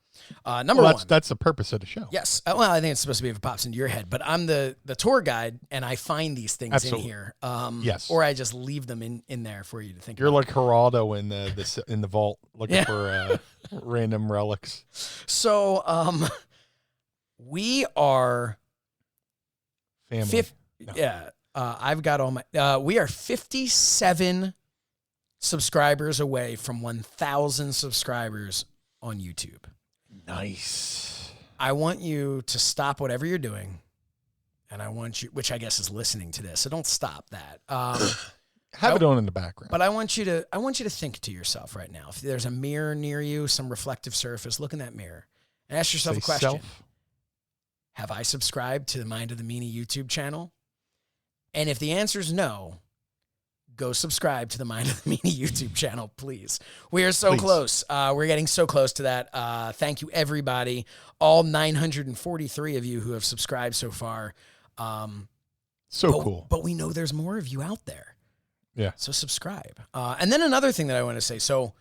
[SPEAKER 3] Number one.
[SPEAKER 4] That's the purpose of the show.
[SPEAKER 3] Yes. Well, I think it's supposed to be if it pops into your head, but I'm the tour guide, and I find these things in here.
[SPEAKER 4] Yes.
[SPEAKER 3] Or I just leave them in there for you to think
[SPEAKER 4] You're
[SPEAKER 3] about.
[SPEAKER 4] like Geraldo in the vault looking for random relics.
[SPEAKER 3] So, we are
[SPEAKER 4] family.
[SPEAKER 3] I've got all my, we are 57 subscribers away from 1,000 subscribers on YouTube.
[SPEAKER 4] Nice.
[SPEAKER 3] I want you to stop whatever you're doing, and I want you, which I guess is listening to this, so don't stop that.
[SPEAKER 4] Have it on in the background.
[SPEAKER 3] But I want you to think to yourself right now. If there's a mirror near you, some reflective surface, look in that mirror and ask yourself a question. Have I subscribed to the Mind of the Meanie YouTube channel? And if the answer is no, go subscribe to the Mind of the Meanie YouTube channel, please. We are so close. We're getting so close to that. Thank you, everybody. All 943 of you who have subscribed so far.
[SPEAKER 4] Cool.
[SPEAKER 3] But we know there's more of you out there.
[SPEAKER 4] Yeah.
[SPEAKER 3] So subscribe. And then another thing that I want to say. So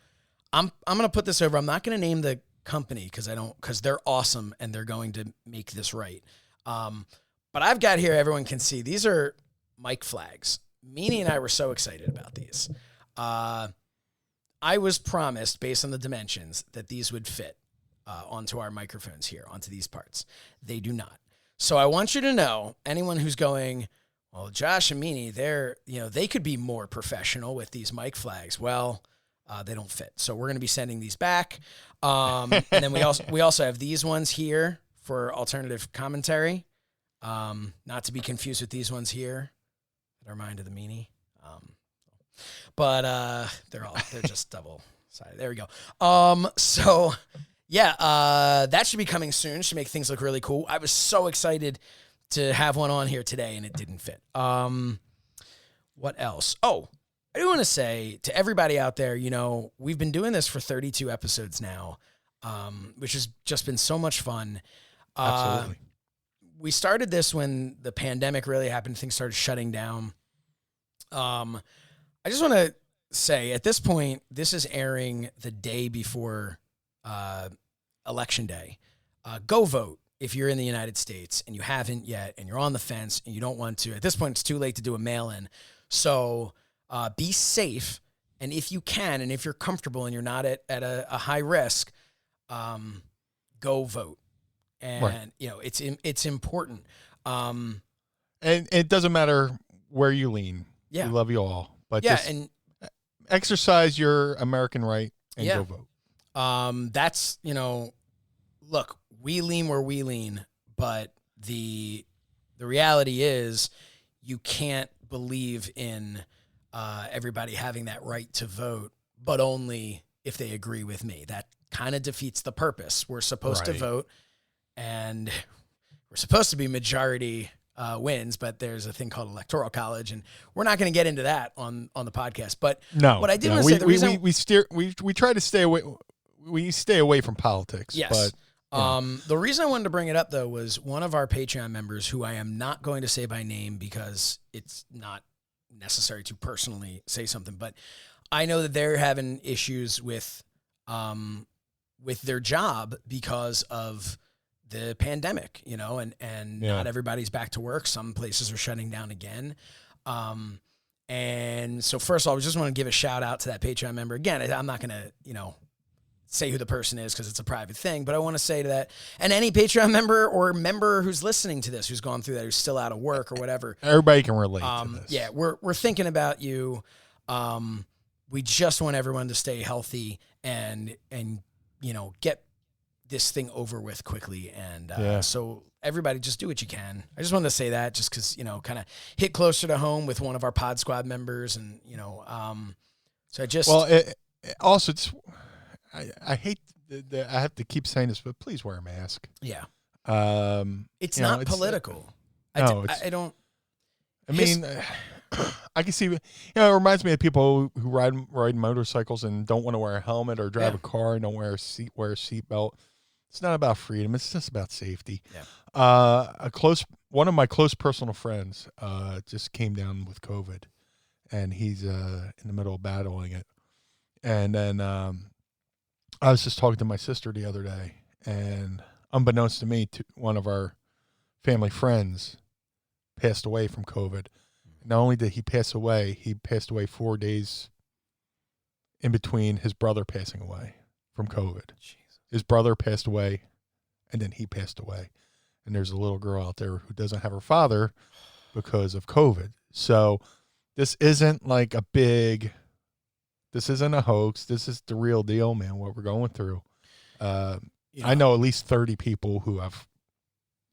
[SPEAKER 3] I'm going to put this over. I'm not going to name the company because they're awesome and they're going to make this right. But I've got here, everyone can see, these are mic flags. Meanie and I were so excited about these. I was promised, based on the dimensions, that these would fit onto our microphones here, onto these parts. They do not. So I want you to know, anyone who's going, well, Josh and Meanie, they could be more professional with these mic flags. Well, they don't fit. So we're going to be sending these back. And then we also have these ones here for alternative commentary. Not to be confused with these ones here. Our Mind of the Meanie. But they're just double sided. There we go. That should be coming soon. Should make things look really cool. I was so excited to have one on here today, and it didn't fit. What else? Oh, I do want to say to everybody out there, we've been doing this for 32 episodes now, which has just been so much fun.
[SPEAKER 4] Absolutely.
[SPEAKER 3] We started this when the pandemic really happened. Things started shutting down. I just want to say, at this point, this is airing the day before Election Day. Go vote if you're in the United States and you haven't yet, and you're on the fence and you don't want to. At this point, it's too late to do a mail-in. So be safe, and if you can, and if you're comfortable and you're not at a high risk, go vote. And, it's important.
[SPEAKER 4] And it doesn't matter where you lean.
[SPEAKER 3] Yeah.
[SPEAKER 4] We love you all. But
[SPEAKER 3] and
[SPEAKER 4] exercise your American right and go vote.
[SPEAKER 3] That's, look, we lean where we lean, but the reality is you can't believe in everybody having that right to vote, but only if they agree with me. That kind of defeats the purpose. We're supposed to vote. And we're supposed to be majority wins, but there's a thing called electoral college, and we're not going to get into that on the podcast. But what I did want to say, the reason
[SPEAKER 4] we try to stay away. We stay away from politics.
[SPEAKER 3] Yes.
[SPEAKER 4] But
[SPEAKER 3] the reason I wanted to bring it up though was one of our Patreon members, who I am not going to say by name because it's not necessary to personally say something, but I know that they're having issues with with their job because of the pandemic, and not everybody's back to work. Some places are shutting down again. And so first of all, I just want to give a shout out to that Patreon member. Again, I'm not going to, say who the person is because it's a private thing, but I want to say to that, and any Patreon member or member who's listening to this, who's gone through that, who's still out of work or whatever.
[SPEAKER 4] Everybody can relate to this.
[SPEAKER 3] Yeah, we're thinking about you. We just want everyone to stay healthy and get this thing over with quickly. And so everybody just do what you can. I just wanted to say that just because, kind of hit closer to home with one of our Pod Squad members. And, so I just...
[SPEAKER 4] Well, also, I hate I have to keep saying this, but please wear a mask.
[SPEAKER 3] Yeah.
[SPEAKER 4] It's
[SPEAKER 3] not political.
[SPEAKER 4] No,
[SPEAKER 3] I don't...
[SPEAKER 4] I mean... I can see, it reminds me of people who ride motorcycles and don't want to wear a helmet or drive a car and don't wear a seatbelt. It's not about freedom. It's just about safety.
[SPEAKER 3] Yeah.
[SPEAKER 4] One of my close personal friends just came down with COVID, and he's in the middle of battling it. And then I was just talking to my sister the other day, and unbeknownst to me, one of our family friends passed away from COVID. Not only did he passed away 4 days in between his brother passing away from COVID.
[SPEAKER 3] Jesus.
[SPEAKER 4] His brother passed away, and then he passed away. And there's a little girl out there who doesn't have her father because of COVID. So this isn't like this isn't a hoax. This is the real deal, man, what we're going through. I know at least 30 people who have,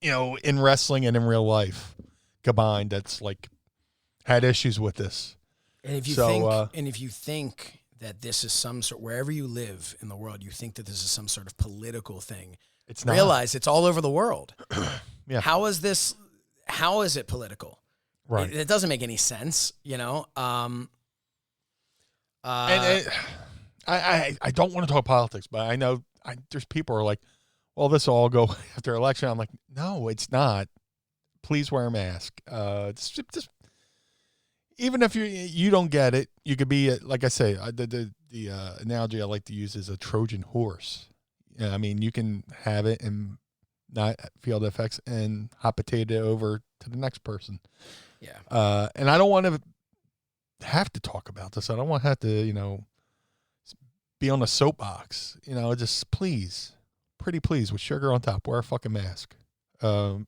[SPEAKER 4] in wrestling and in real life combined, that's like, had issues with this.
[SPEAKER 3] And if you think that this is some sort, wherever you live in the world, you think that this is some sort of political thing,
[SPEAKER 4] it's not.
[SPEAKER 3] Realize it's all over the world.
[SPEAKER 4] Yeah.
[SPEAKER 3] How is it political?
[SPEAKER 4] Right.
[SPEAKER 3] It doesn't make any sense,
[SPEAKER 4] And I don't want to talk politics, but I know there's people who are like, well, this will all go after election. I'm like, no, it's not. Please wear a mask. Just even if you don't get it, you could be, like I say, the analogy I like to use is a Trojan horse. I mean, you can have it and not feel the effects and hot potato it over to the next person.
[SPEAKER 3] Yeah.
[SPEAKER 4] And I don't want to have to talk about this. I don't want to have to, be on a soapbox. Just please, pretty please, with sugar on top, wear a fucking mask. To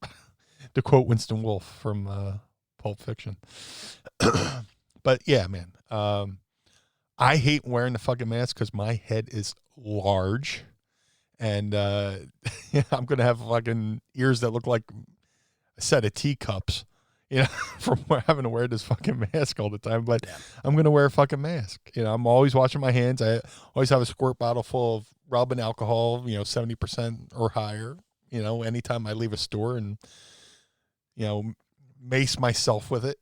[SPEAKER 4] quote Winston Wolfe from Pulp Fiction. But yeah, man, I hate wearing the fucking mask because my head is large, and I'm gonna have fucking ears that look like a set of teacups, from having to wear this fucking mask all the time. But I'm gonna wear a fucking mask. I'm always washing my hands. I always have a squirt bottle full of rubbing alcohol, 70% or higher. Anytime I leave a store, and mace myself with it,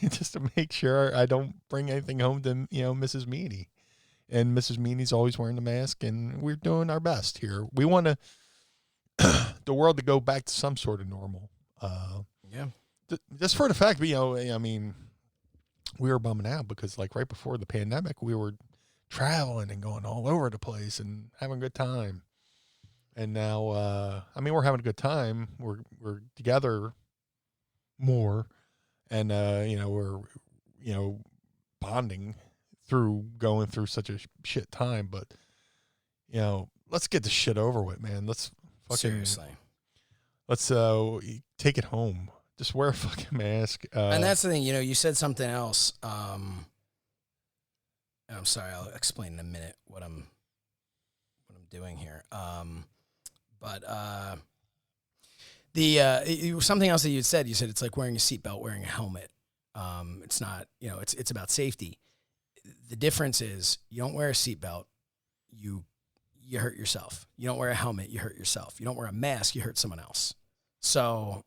[SPEAKER 4] just to make sure I don't bring anything home to, Mrs. Meanie. And Mrs. Meanie's always wearing the mask, and we're doing our best here. We want the world to go back to some sort of normal. Just for the fact, we were bumming out because, like, right before the pandemic, we were traveling and going all over the place and having a good time. And now, we're having a good time. We're together more, and we're bonding through going through such a shit time. But let's get this shit over with, man. Let's
[SPEAKER 3] seriously,
[SPEAKER 4] let's take it home. Just wear a fucking mask.
[SPEAKER 3] And that's the thing, you said something else. I'm sorry, I'll explain in a minute what I'm doing here. But something else that you said it's like wearing a seatbelt, wearing a helmet. It's not, it's about safety. The difference is you don't wear a seatbelt, you hurt yourself. You don't wear a helmet, you hurt yourself. You don't wear a mask, you hurt someone else. So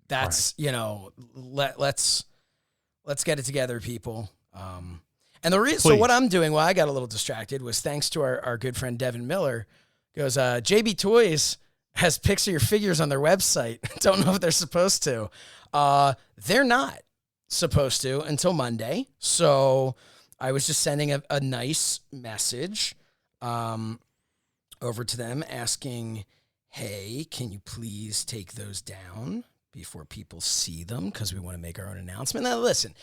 [SPEAKER 3] that's, right. Let's get it together, people. And the reason, so what I'm doing while I got a little distracted was thanks to our good friend Devin Miller. Goes, JB Toys has pics of your figures on their website. Don't know if they're supposed to. They're not supposed to until Monday. So I was just sending a nice message. over to them asking, hey, can you please take those down before people see them? Because we want to make our own announcement. Now, listen,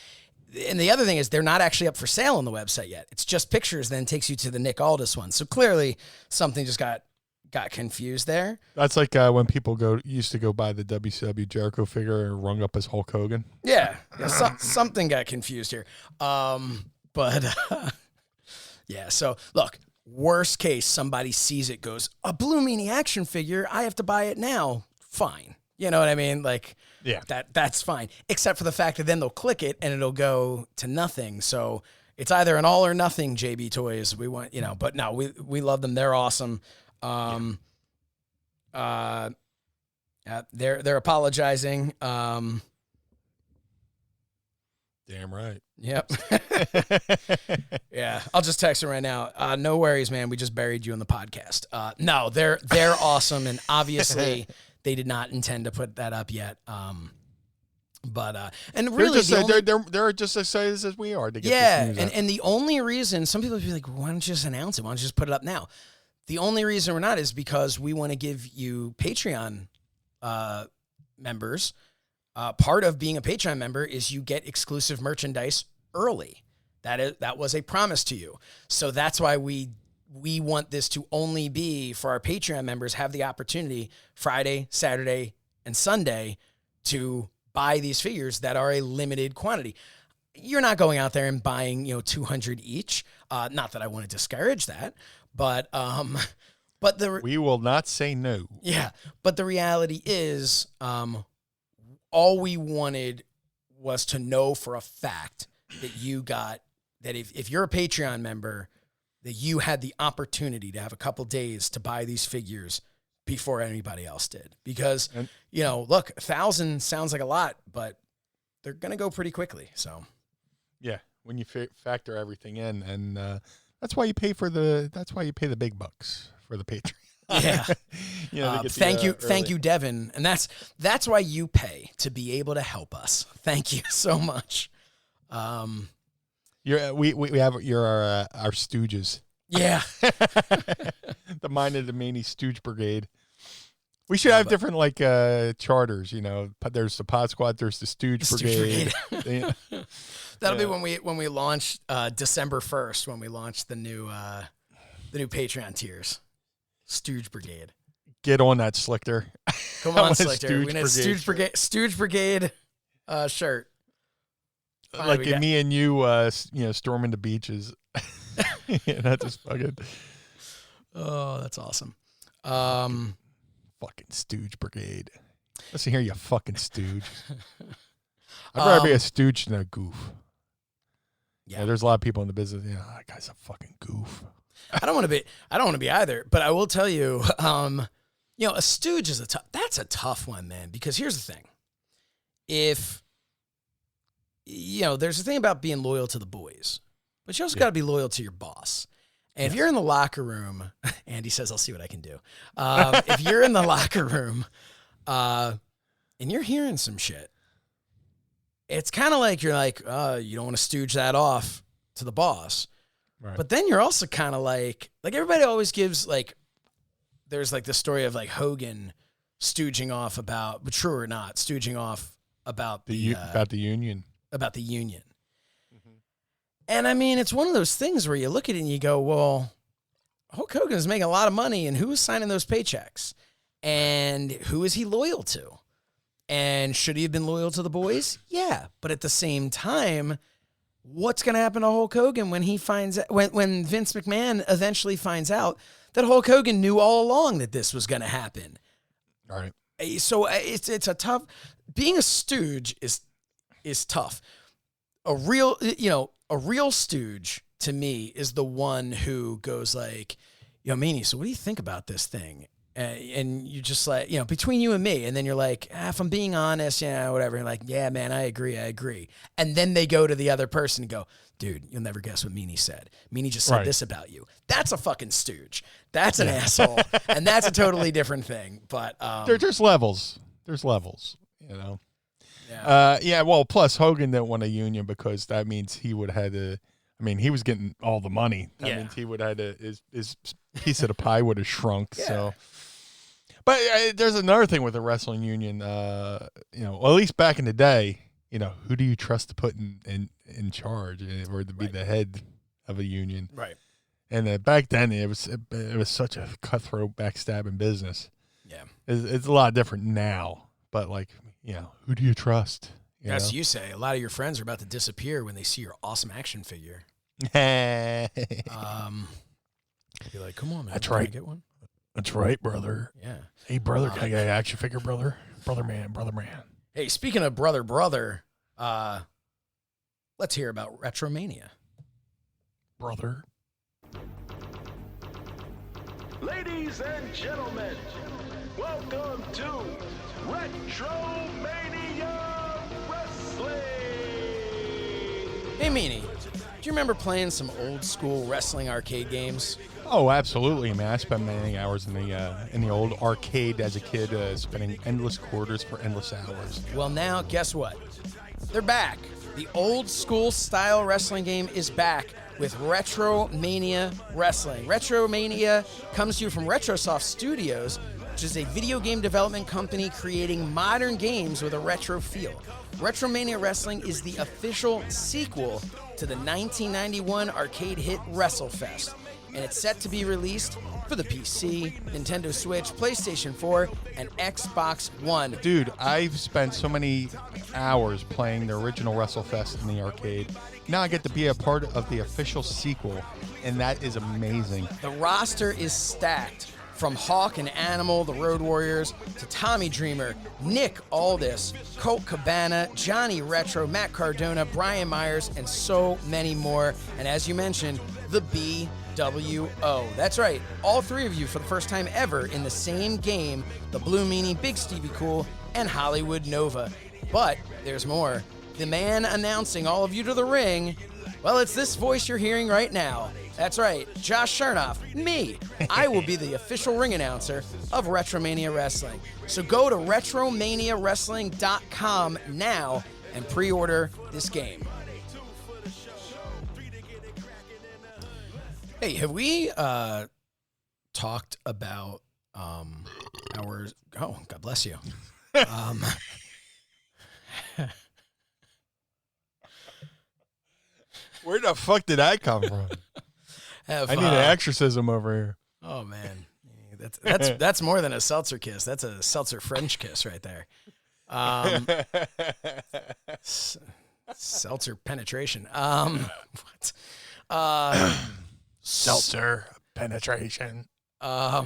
[SPEAKER 3] and the other thing is they're not actually up for sale on the website yet. It's just pictures, then takes you to the Nick Aldis one. So clearly something just got confused there.
[SPEAKER 4] That's like when people used to go buy the WCW Jericho figure and rung up as Hulk Hogan.
[SPEAKER 3] Yeah, something got confused here. Yeah, so look, worst case, somebody sees it, goes, a Blue Meanie action figure, I have to buy it now. Fine. You know what I mean? Like,
[SPEAKER 4] yeah,
[SPEAKER 3] that's fine. Except for the fact that then they'll click it and it'll go to nothing. So it's either an all or nothing JB Toys. We want, but no, we love them. They're awesome. They're apologizing.
[SPEAKER 4] Damn right.
[SPEAKER 3] Yep. Yeah. I'll just text her right now. No worries, man. We just buried you in the podcast. No, they're awesome. And obviously they did not intend to put that up yet. But really,
[SPEAKER 4] they're just as excited as we are to get this news out.
[SPEAKER 3] And the only reason some people would be like, why don't you just announce it? Why don't you just put it up now? The only reason we're not is because we want to give you Patreon members. Part of being a Patreon member is you get exclusive merchandise early. That was a promise to you. So that's why we want this to only be for our Patreon members, have the opportunity Friday, Saturday, and Sunday to buy these figures that are a limited quantity. You're not going out there and buying, 200 each. Not that I want to discourage that, but we will not say no. Yeah. But the reality is, all we wanted was to know for a fact that you got that if you're a Patreon member, that you had the opportunity to have a couple days to buy these figures before anybody else did. Because, look, 1,000 sounds like a lot, but they're going to go pretty quickly. So, yeah, when you factor everything in, and that's why you pay the big bucks for the Patreon. Yeah. Thank you, Devin. And that's why you pay, to be able to help us. Thank you so much. You're our stooges. Yeah. The Mind of the Meanie Stooge Brigade. We should have different charters, there's the Pod Squad, there's the Stooge Brigade. That'll be when we launch December 1st, when we launch the new Patreon tiers. Stooge Brigade. Get on that, Slichter. Come on, Slichter. We need a Stooge Brigade shirt. Fine, me and you, storming the beaches. Yeah, that's just fucking. Oh, that's awesome. Fucking Stooge Brigade. Listen here, you fucking stooge. I'd rather be a stooge than a goof. Yeah, there's a lot of people in the business. That guy's a fucking goof. I don't want to be either, but I will tell you, a stooge is that's a tough one, man, because here's the thing. If, there's a thing about being loyal to the boys, but you also got to be loyal to your boss. And if you're in the locker room, Andy says, I'll see what I can do. If you're in the locker room, and you're hearing some shit, it's kind of like, you're like, you don't want to stooge that off to the boss. Right. But then you're also kind of like everybody always gives there's the story of Hogan stooging off about, but true or not, stooging off about the union. About the union. Mm-hmm. And I mean, it's one of those things where you look at it and you go, well, Hulk Hogan's making a lot of money, and who is signing those paychecks? And who is he loyal to? And should he have been loyal to the boys? Yeah. But at the same time, what's going to happen to Hulk Hogan when he finds out, when Vince McMahon eventually finds out that Hulk Hogan knew all along that this was going to happen? All right. So it's a tough, being a stooge is tough. A real stooge to me is the one who goes Meanie, so what do you think about this thing? And you just between you and me, and then you're like, if I'm being honest, whatever. You're like, yeah, man, I agree. And then they go to the other person and go, dude, you'll never guess what Meanie said. Meanie just said this about you. That's a fucking stooge. That's an asshole. And that's a totally different thing. But there's levels. There's levels, Yeah. Well, plus Hogan didn't want a union because that means he would have had to,
[SPEAKER 4] I mean, he was getting all the money. That
[SPEAKER 3] Yeah.
[SPEAKER 4] means he would have had his piece of the pie would have shrunk.
[SPEAKER 3] Yeah.
[SPEAKER 4] So, but there's another thing with the wrestling union. Well, at least back in the day, who do you trust to put in charge or to be the head of a union?
[SPEAKER 3] Right.
[SPEAKER 4] And back then, it was such a cutthroat, backstabbing business.
[SPEAKER 3] Yeah.
[SPEAKER 4] It's a lot different now. But who do you trust?
[SPEAKER 3] As you say, a lot of your friends are about to disappear when they see your awesome action figure.
[SPEAKER 4] Be
[SPEAKER 3] like, come on, man.
[SPEAKER 4] That's
[SPEAKER 3] can I
[SPEAKER 4] right.
[SPEAKER 3] get one?
[SPEAKER 4] That's right, brother.
[SPEAKER 3] Yeah.
[SPEAKER 4] Hey, brother, can I get an action figure, brother? Brother man.
[SPEAKER 3] Hey, speaking of brother, let's hear about Retromania.
[SPEAKER 4] Brother.
[SPEAKER 5] Ladies and gentlemen, welcome to Retromania Wrestling!
[SPEAKER 3] Hey, Meanie, do you remember playing some old school wrestling arcade games?
[SPEAKER 4] Oh, absolutely, man. I spent many hours in the old arcade as a kid, spending endless quarters for endless hours.
[SPEAKER 3] Well, now, guess what? They're back. The old school style wrestling game is back with Retromania Wrestling. Retromania comes to you from Retrosoft Studios, which is a video game development company creating modern games with a retro feel. Retromania Wrestling is the official sequel to the 1991 arcade hit WrestleFest, and it's set to be released for the PC, Nintendo Switch, PlayStation 4, and Xbox One.
[SPEAKER 4] Dude, I've spent so many hours playing the original WrestleFest in the arcade. Now I get to be a part of the official sequel, and that is amazing.
[SPEAKER 3] The roster is stacked. From Hawk and Animal, the Road Warriors, to Tommy Dreamer, Nick Aldis, Colt Cabana, Johnny Retro, Matt Cardona, Brian Myers, and so many more. And as you mentioned, the BWO. That's right, all three of you for the first time ever in the same game, the Blue Meanie, Big Stevie Cool, and Hollywood Nova. But there's more. The man announcing all of you to the ring, well, it's this voice you're hearing right now. That's right, Josh Shernoff, me. I will be the official ring announcer of Retromania Wrestling. So go to retromaniawrestling.com now and pre-order this game. Hey, have we talked about our... Oh, God bless you.
[SPEAKER 4] Where the fuck did that come from? I need an exorcism over here.
[SPEAKER 3] Oh man, that's more than a seltzer kiss. That's a seltzer French kiss right there. Seltzer penetration. What?
[SPEAKER 4] Seltzer penetration. That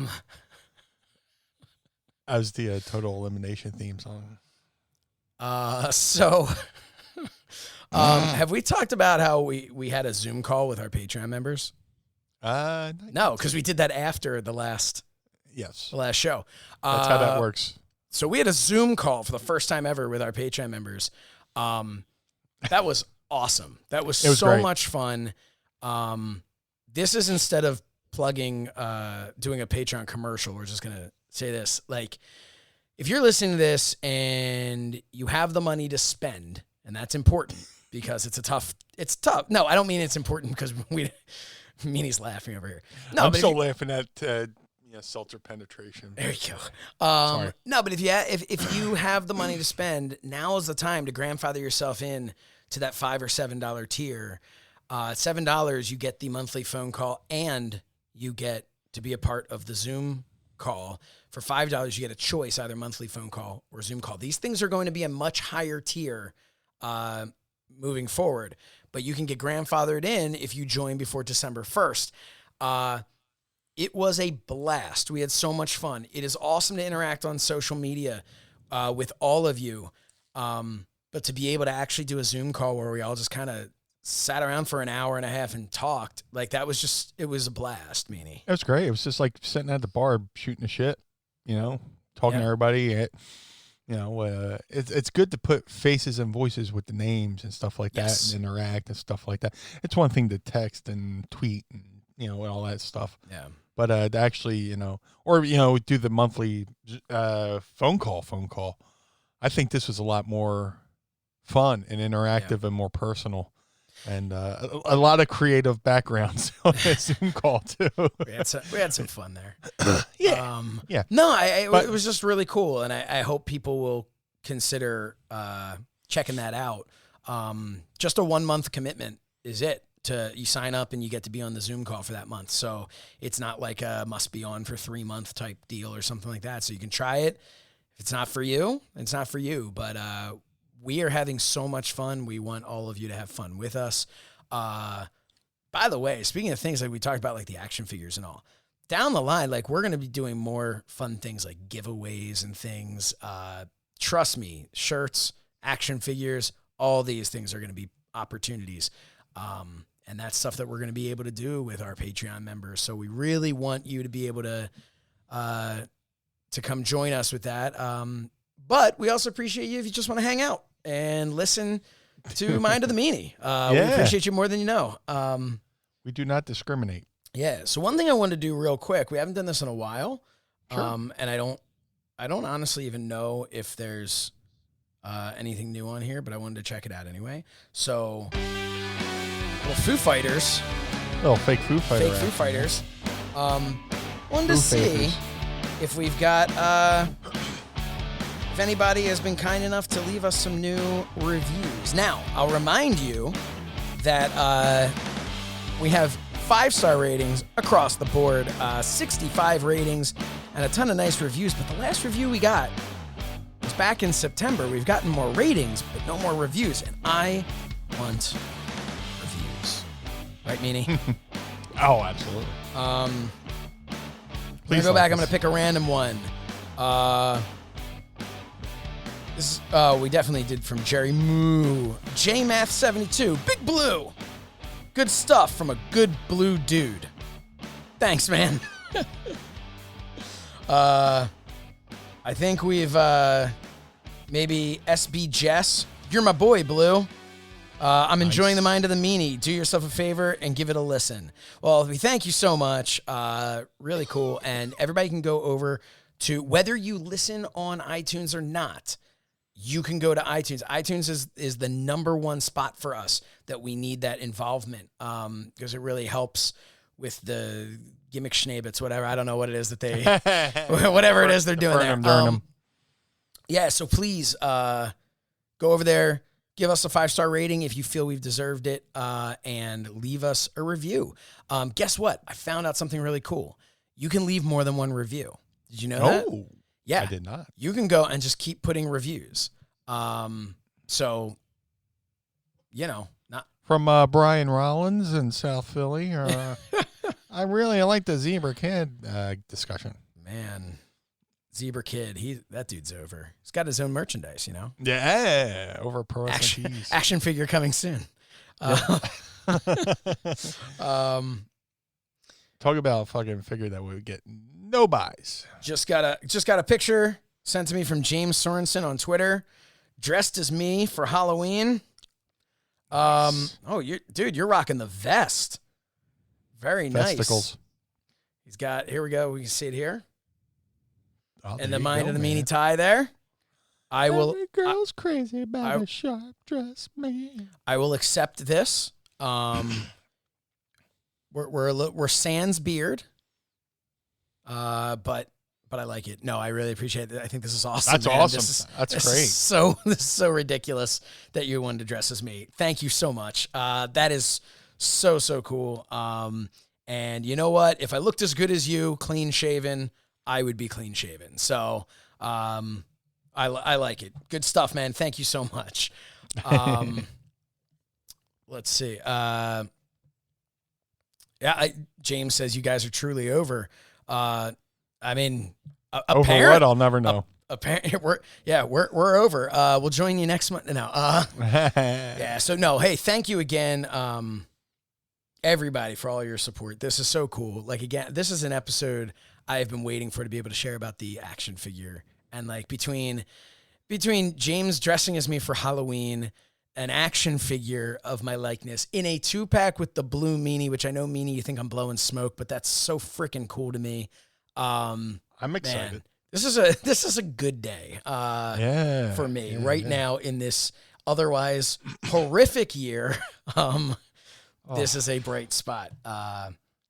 [SPEAKER 4] was the Total Elimination theme song.
[SPEAKER 3] Have we talked about how we had a Zoom call with our Patreon members? No, because we did that after the last show.
[SPEAKER 4] That's how that works.
[SPEAKER 3] So we had a Zoom call for the first time ever with our Patreon members. That was awesome. That was so
[SPEAKER 4] great.
[SPEAKER 3] much fun. This is instead of plugging, doing a Patreon commercial, we're just going to say this. Like, if you're listening to this and you have the money to spend, and that's important because it's tough. No, I don't mean it's important because Meanie's laughing over here. No,
[SPEAKER 4] I'm still laughing at seltzer penetration.
[SPEAKER 3] There you go.
[SPEAKER 4] Sorry.
[SPEAKER 3] No, but if you have the money to spend, now is the time to grandfather yourself in to that $5 or $7 tier. $7, you get the monthly phone call and you get to be a part of the Zoom call. For $5, you get a choice, either monthly phone call or Zoom call. These things are going to be a much higher tier moving forward, but you can get grandfathered in if you join before December 1st. It was a blast. We had so much fun. It is awesome to interact on social media with all of you, but to be able to actually do a Zoom call where we all just kind of sat around for an hour and a half and talked, like that was just, it was a blast, Meanie.
[SPEAKER 4] It was great. It was just like sitting at the bar shooting the shit, talking to everybody. It's good to put faces and voices with the names and stuff like that and interact and stuff like that. It's one thing to text and tweet and, all that stuff.
[SPEAKER 3] Yeah.
[SPEAKER 4] But to actually, or, do the monthly phone call. I think this was a lot more fun and interactive and more personal. And a lot of creative backgrounds on this Zoom call too.
[SPEAKER 3] We had some fun there.
[SPEAKER 4] Yeah. Yeah.
[SPEAKER 3] No, it was just really cool, and I hope people will consider checking that out. Just a 1 month commitment is it. You sign up and you get to be on the Zoom call for that month. So it's not like a must be on for 3 month type deal or something like that. So you can try it. If it's not for you, it's not for you. But we are having so much fun. We want all of you to have fun with us. By the way, speaking of things like we talked about, like the action figures and all, down the line, like we're going to be doing more fun things like giveaways and things. Trust me, shirts, action figures, all these things are going to be opportunities. And that's stuff that we're going to be able to do with our Patreon members. So we really want you to be able to come join us with that. But we also appreciate you if you just want to hang out and listen to Mind of the Meanie. We appreciate you more than you know.
[SPEAKER 4] We do not discriminate.
[SPEAKER 3] Yeah. So one thing I wanted to do real quick, we haven't done this in a while.
[SPEAKER 4] Sure.
[SPEAKER 3] And I don't honestly even know if there's anything new on here, but I wanted to check it out anyway. So, well, Foo Fighters.
[SPEAKER 4] Oh, fake Foo Fighter.
[SPEAKER 3] Fake Foo Fighters. Wanted to
[SPEAKER 4] Foo
[SPEAKER 3] see
[SPEAKER 4] Fighters.
[SPEAKER 3] if we've got, if anybody has been kind enough to leave us some new reviews. Now, I'll remind you that we have 5-star ratings across the board, 65 ratings, and a ton of nice reviews. But the last review we got was back in September. We've gotten more ratings, but no more reviews. And I want reviews. Right, Meanie?
[SPEAKER 4] Oh, absolutely.
[SPEAKER 3] I'm going to go back. I'm going to pick a random one. This we definitely did from Jerry Moo. JMath72. Big Blue. Good stuff from a good blue dude. Thanks, man. I think we've maybe SB Jess. You're my boy, Blue. I'm enjoying the Mind of the Meanie. Do yourself a favor and give it a listen. Well, we thank you so much. Really cool. And everybody can go over to, whether you listen on iTunes or not, you can go to iTunes. iTunes is the number one spot for us that we need that involvement, because it really helps with the gimmick schnabits, whatever. I don't know what it is that they, whatever it is they're doing there. Yeah, so please go over there, give us a 5-star rating if you feel we've deserved it, and leave us a review. Guess what? I found out something really cool. You can leave more than one review. Did you know that? Yeah.
[SPEAKER 4] I did not.
[SPEAKER 3] You can go and just keep putting reviews. So, you know, not
[SPEAKER 4] from Brian Rollins in South Philly. I really like the Zebra Kid discussion.
[SPEAKER 3] Man, Zebra Kid, that dude's over. He's got his own merchandise, you know?
[SPEAKER 4] Yeah, over Pro Wrestling Tees.
[SPEAKER 3] Action figure coming soon.
[SPEAKER 4] Talk about a fucking figure that would get no buys.
[SPEAKER 3] Just got a picture sent to me from James Sorensen on Twitter, dressed as me for Halloween.
[SPEAKER 4] Nice.
[SPEAKER 3] You're rocking the vest. Very nice.
[SPEAKER 4] Vesticles.
[SPEAKER 3] He's got, here we go. We can see it here.
[SPEAKER 4] Oh,
[SPEAKER 3] And the Mind of the Meanie tie there.
[SPEAKER 4] Every girl's crazy about a sharp dressed man.
[SPEAKER 3] I will accept this. We're sans beard. But I like it. No, I really appreciate it. I think this is awesome.
[SPEAKER 4] That's
[SPEAKER 3] man.
[SPEAKER 4] awesome. That's great.
[SPEAKER 3] This is so ridiculous that you wanted to dress as me. Thank you so much. That is so cool. And you know what? If I looked as good as you, clean shaven, I would be clean shaven. So, I like it. Good stuff, man. Thank you so much. Let's see. James says you guys are truly over. I mean,
[SPEAKER 4] over what? I'll never know.
[SPEAKER 3] We're over. We'll join you next month. No. Yeah. So no. Hey, thank you again, everybody, for all your support. This is so cool. Like, again, this is an episode I've been waiting for to be able to share about the action figure, and like between James dressing as me for Halloween, an action figure of my likeness in a 2-pack with the Blue Meanie, which I know, Meanie, you think I'm blowing smoke, but that's so freaking cool to me. I'm
[SPEAKER 4] excited.
[SPEAKER 3] Man, this is a good day for me right now in this otherwise horrific year, this is a bright spot.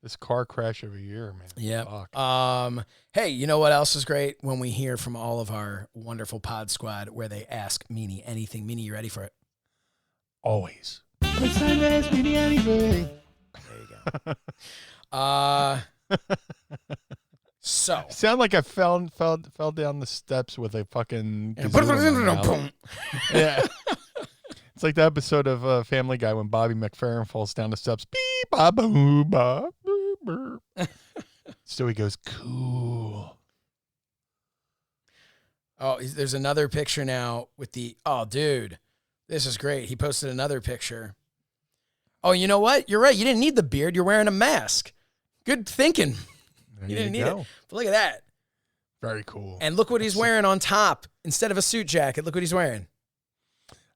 [SPEAKER 4] This car crash of a year, man.
[SPEAKER 3] Yeah.
[SPEAKER 4] Fuck.
[SPEAKER 3] Hey, you know what else is great? When we hear from all of our wonderful pod squad where they ask Meanie anything. Meanie, you ready for it?
[SPEAKER 4] Always. It's time to ask me anything.
[SPEAKER 3] There you go. So
[SPEAKER 4] Sound like I fell down the steps with a fucking yeah. It's like the episode of Family Guy when Bobby McFerrin falls down the steps. Beep, ba, boo, ba, boo, boo. Stewie goes, cool.
[SPEAKER 3] Oh, there's another picture now with the, oh, dude, this is great. He posted another picture. Oh, you know what? You're right. You didn't need the beard. You're wearing a mask. Good thinking. You didn't need it. But look at that.
[SPEAKER 4] Very cool.
[SPEAKER 3] And look what he's wearing on top. Instead of a suit jacket, look what he's wearing.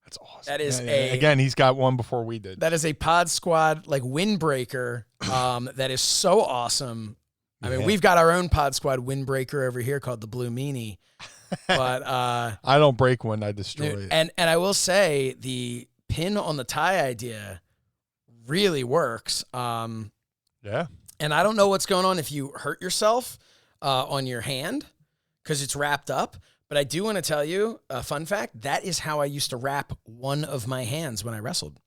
[SPEAKER 4] That's awesome.
[SPEAKER 3] That is
[SPEAKER 4] again, he's got one before we did.
[SPEAKER 3] That is a pod squad like windbreaker. That is so awesome. I mean, we've got our own pod squad windbreaker over here called the Blue Meanie. But
[SPEAKER 4] I don't break one, I destroy it.
[SPEAKER 3] And I will say the pin on the tie idea really works.
[SPEAKER 4] Yeah.
[SPEAKER 3] And I don't know what's going on if you hurt yourself on your hand because it's wrapped up. But I do want to tell you a fun fact. That is how I used to wrap one of my hands when I wrestled.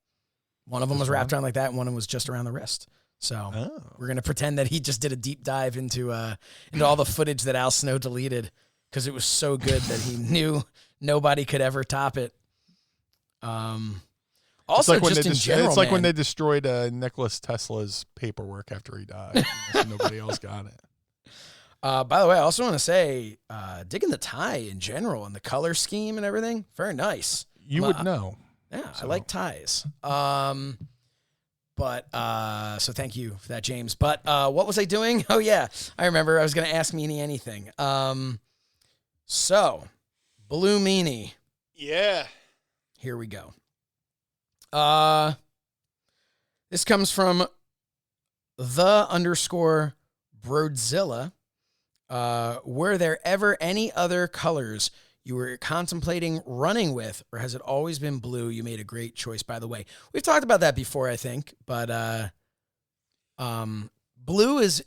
[SPEAKER 3] One of them was wrapped around like that, and one of them was just around the wrist. So we're going to pretend that he just did a deep dive into all the footage that Al Snow deleted because it was so good that he knew nobody could ever top it. Also,
[SPEAKER 4] it's like
[SPEAKER 3] just in general,
[SPEAKER 4] it's like when they destroyed Nicholas Tesla's paperwork after he died. Nobody else got it.
[SPEAKER 3] By the way, I also want to say, digging the tie in general and the color scheme and everything, very nice.
[SPEAKER 4] You would know.
[SPEAKER 3] Yeah, so. I like ties. But so thank you for that, James. But what was I doing? Oh, yeah, I remember. I was going to ask Meanie anything. So, Blue Meanie.
[SPEAKER 4] Yeah.
[SPEAKER 3] Here we go. This comes from _Broadzilla. Were there ever any other colors you were contemplating running with, or has it always been blue? You made a great choice, by the way. We've talked about that before, I think, but blue's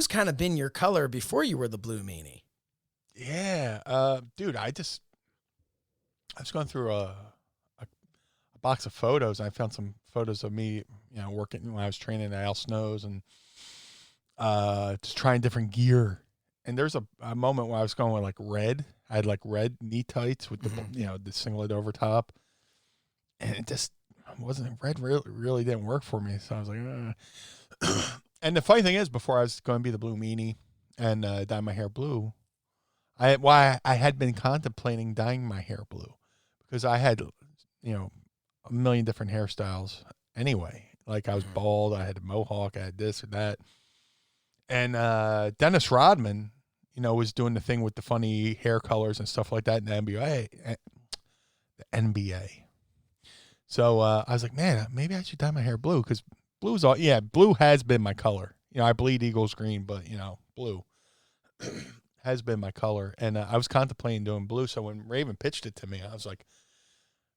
[SPEAKER 3] kind of been your color before you were the Blue Meanie.
[SPEAKER 4] Yeah, dude, I was going through a box of photos, and I found some photos of me, working when I was training at Al Snow's and just trying different gear. And there's a moment where I was going with like red. I had like red knee tights with the the singlet over top, and it just wasn't red. Really didn't work for me. So I was like, And the funny thing is, before I was going to be the Blue Meanie and dye my hair blue, I had been contemplating dyeing my hair blue because I had a million different hairstyles anyway. Like I was bald, I had a mohawk, I had this or that. And Dennis Rodman, was doing the thing with the funny hair colors and stuff like that in the NBA. So I was like, man, maybe I should dye my hair blue because blue has been my color. I bleed Eagles green, but blue has been my color. And I was contemplating doing blue. So when Raven pitched it to me, I was like,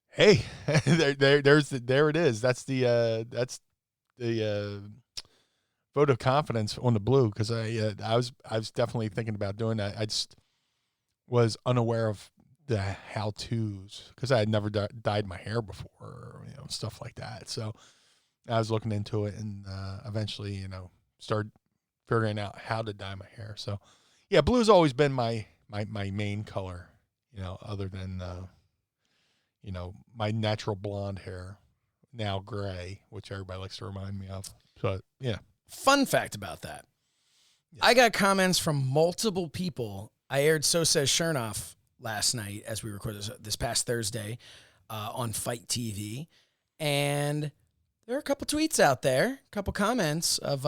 [SPEAKER 4] hey, there it is. That's the vote of confidence on the blue because I was definitely thinking about doing that. I just was unaware of the how-tos because I had never dyed my hair before, stuff like that. So I was looking into it and eventually, started figuring out how to dye my hair. So yeah, blue's always been my main color, other than my natural blonde hair, now gray, which everybody likes to remind me of. So yeah.
[SPEAKER 3] Fun fact about that. Yeah. I got comments from multiple people. I aired So Says Shernoff last night as we recorded this past Thursday on Fight TV. And there are a couple tweets out there, a couple comments of,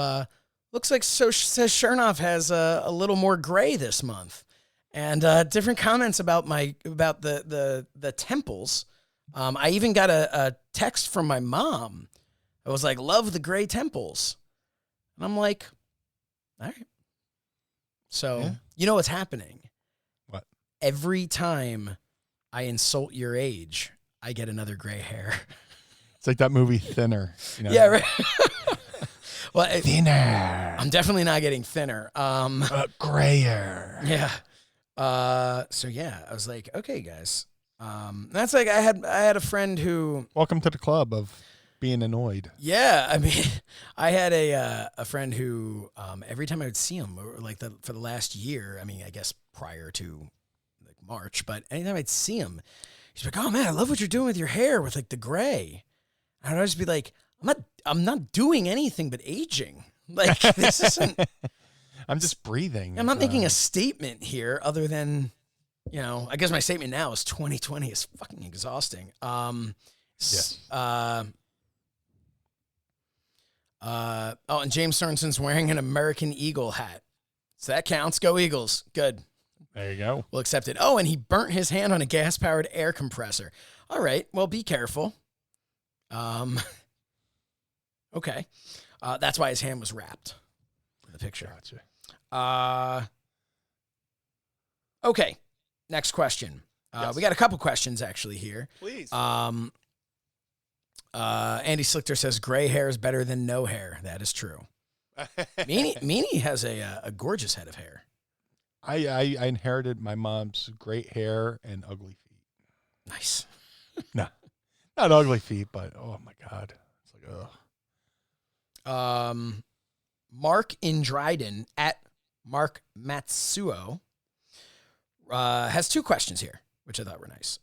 [SPEAKER 3] looks like So Says Shernoff has a little more gray this month. And different comments about the temples. I even got a text from my mom. I was like, love the gray temples. And I'm like, all right. So, you know what's happening?
[SPEAKER 4] What?
[SPEAKER 3] Every time I insult your age, I get another gray hair.
[SPEAKER 4] It's like that movie Thinner. You know?
[SPEAKER 3] Yeah, right. Well,
[SPEAKER 4] Thinner.
[SPEAKER 3] I'm definitely not getting thinner.
[SPEAKER 4] Grayer.
[SPEAKER 3] Yeah. So yeah, I was like, okay, guys. That's like I had a friend who.
[SPEAKER 4] Welcome to the club of being annoyed.
[SPEAKER 3] Yeah, I mean, I had a friend who every time I would see him, or like for the last year, I mean, I guess prior to like March, but anytime I'd see him, he's like, "Oh man, I love what you're doing with your hair with like the gray." And I'd just be like, I'm not doing anything but aging. Like this isn't.
[SPEAKER 4] I'm just breathing.
[SPEAKER 3] I'm not making a statement here, other than, you know, I guess my statement now is 2020 is fucking exhausting.
[SPEAKER 4] Yes.
[SPEAKER 3] And James Sorensen's wearing an American Eagle hat. So that counts. Go Eagles. Good.
[SPEAKER 4] There you go.
[SPEAKER 3] We'll accept it. Oh, and he burnt his hand on a gas-powered air compressor. All right. Well, be careful. Okay. That's why his hand was wrapped in the picture.
[SPEAKER 4] Gotcha.
[SPEAKER 3] Okay. Next question.
[SPEAKER 4] Yes.
[SPEAKER 3] We got a couple questions actually here.
[SPEAKER 4] Please.
[SPEAKER 3] Andy Slichter says gray hair is better than no hair. That is true. Meanie has a gorgeous head of hair.
[SPEAKER 4] I inherited my mom's great hair and ugly feet.
[SPEAKER 3] Nice.
[SPEAKER 4] No, not ugly feet, but oh my God. It's like, ugh.
[SPEAKER 3] Mark in Dryden at Mark Matsuo has two questions here, which I thought were nice.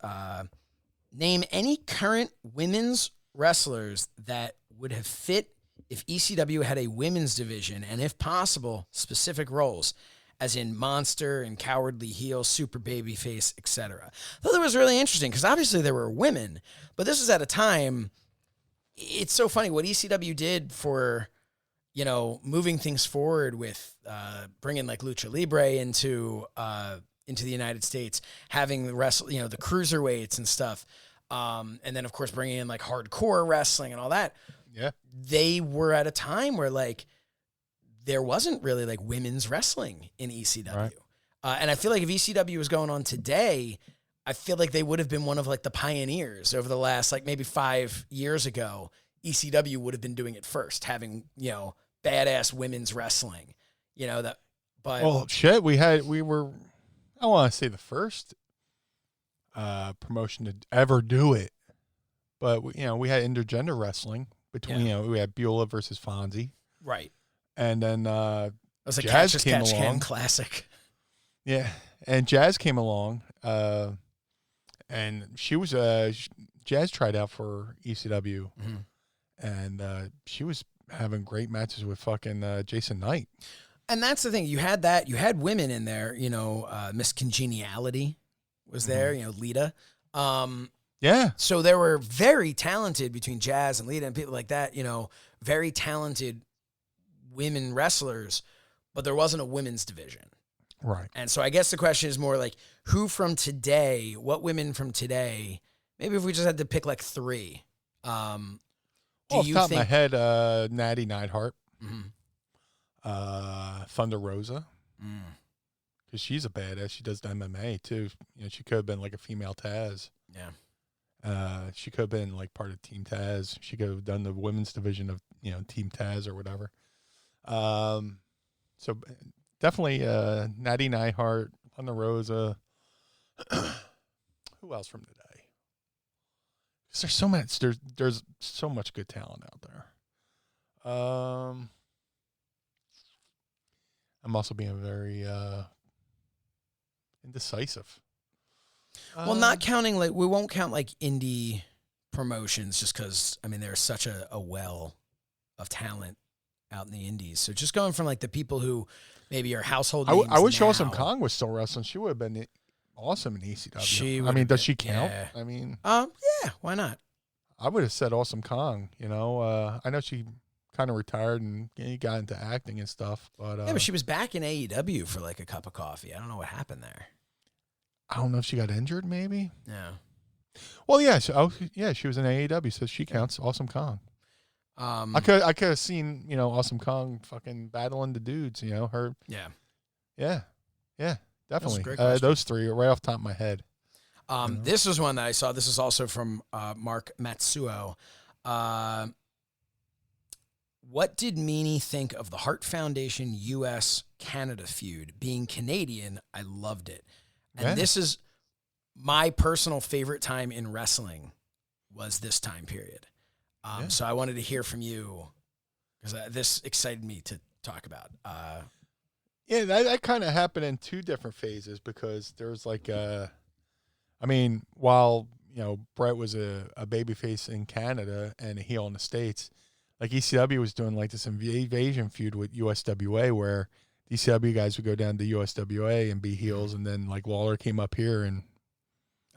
[SPEAKER 3] Name any current women's wrestlers that would have fit if ECW had a women's division, and if possible, specific roles, as in monster and cowardly heel, super babyface, etc. I thought that was really interesting because obviously there were women, but this was at a time. It's so funny what ECW did for, you know, moving things forward with bringing like Lucha Libre into the United States, having the the cruiserweights and stuff. And then of course bringing in like hardcore wrestling and all that.
[SPEAKER 4] Yeah.
[SPEAKER 3] They were at a time where like there wasn't really like women's wrestling in ECW.
[SPEAKER 4] Right.
[SPEAKER 3] And I feel like if ECW was going on today, I feel like they would have been one of like the pioneers over the last like maybe 5 years ago. ECW would have been doing it first, having, you know, badass women's wrestling, you know, that, but
[SPEAKER 4] Well, shit, we were, I don't want to say the first promotion to ever do it, but we had intergender wrestling between, we had Beulah versus Fonzie.
[SPEAKER 3] right.
[SPEAKER 4] And then
[SPEAKER 3] It was a
[SPEAKER 4] Jazz
[SPEAKER 3] catch
[SPEAKER 4] came
[SPEAKER 3] catch
[SPEAKER 4] along.
[SPEAKER 3] can classic.
[SPEAKER 4] Yeah, and Jazz came along, and she was Jazz tried out for ECW, and she was having great matches with fucking Jason Knight.
[SPEAKER 3] And that's the thing. You had women in there, you know, Miss Congeniality was there, you know, Lita.
[SPEAKER 4] Yeah,
[SPEAKER 3] So there were very talented between Jazz and Lita and people like that, you know, very talented women wrestlers, but there wasn't a women's division.
[SPEAKER 4] right.
[SPEAKER 3] And so I guess the question is more like who from today, what women from today, maybe if we just had to pick like three, do
[SPEAKER 4] Off the
[SPEAKER 3] you
[SPEAKER 4] top of
[SPEAKER 3] think
[SPEAKER 4] my head, Natty Neidhart,
[SPEAKER 3] Mhm.
[SPEAKER 4] Thunder Rosa, because she's a badass. She does the MMA too. You know, she could have been like a female Taz.
[SPEAKER 3] Yeah.
[SPEAKER 4] She could have been like part of Team Taz. She could have done the women's division of, you know, Team Taz or whatever. So definitely Natty Neidhart, Thunder Rosa. Who else from today? 'Cause there's so much. There's so much good talent out there. I'm also being very indecisive.
[SPEAKER 3] Well, not counting like we won't count like indie promotions just because I mean there's such a well of talent out in the indies. So just going from like the people who maybe are household names.
[SPEAKER 4] I wish
[SPEAKER 3] now.
[SPEAKER 4] Awesome Kong was still wrestling. She would have been awesome in ECW.
[SPEAKER 3] She
[SPEAKER 4] I
[SPEAKER 3] would
[SPEAKER 4] mean,
[SPEAKER 3] have
[SPEAKER 4] does
[SPEAKER 3] been-
[SPEAKER 4] she count?
[SPEAKER 3] yeah.
[SPEAKER 4] I mean,
[SPEAKER 3] Yeah, why not?
[SPEAKER 4] I would have said Awesome Kong. You know, I know she kind of retired and got into acting and stuff, but
[SPEAKER 3] Yeah, but she was back in AEW for like a cup of coffee. I don't know what happened there.
[SPEAKER 4] I don't know if she got injured. Maybe.
[SPEAKER 3] Yeah.
[SPEAKER 4] Well, yeah. She was in AEW, so she counts. Awesome Kong. I could have seen, you know, Awesome Kong fucking battling the dudes. You know, her.
[SPEAKER 3] Yeah.
[SPEAKER 4] Yeah,
[SPEAKER 3] a
[SPEAKER 4] definitely.
[SPEAKER 3] great question.
[SPEAKER 4] Those three are right off the top of my head.
[SPEAKER 3] This was one that I saw. This is also from Mark Matsuo. What did Meanie think of the Hart Foundation U.S.-Canada feud? Being Canadian, I loved it. And this is my personal favorite time in wrestling was this time period. So I wanted to hear from you because this excited me to talk about.
[SPEAKER 4] That kind of happened in two different phases because there's like while, Brett was a babyface in Canada and a heel in the States, like ECW was doing like this invasion feud with USWA where ECW guys would go down to USWA and be heels, and then like Lawler came up here and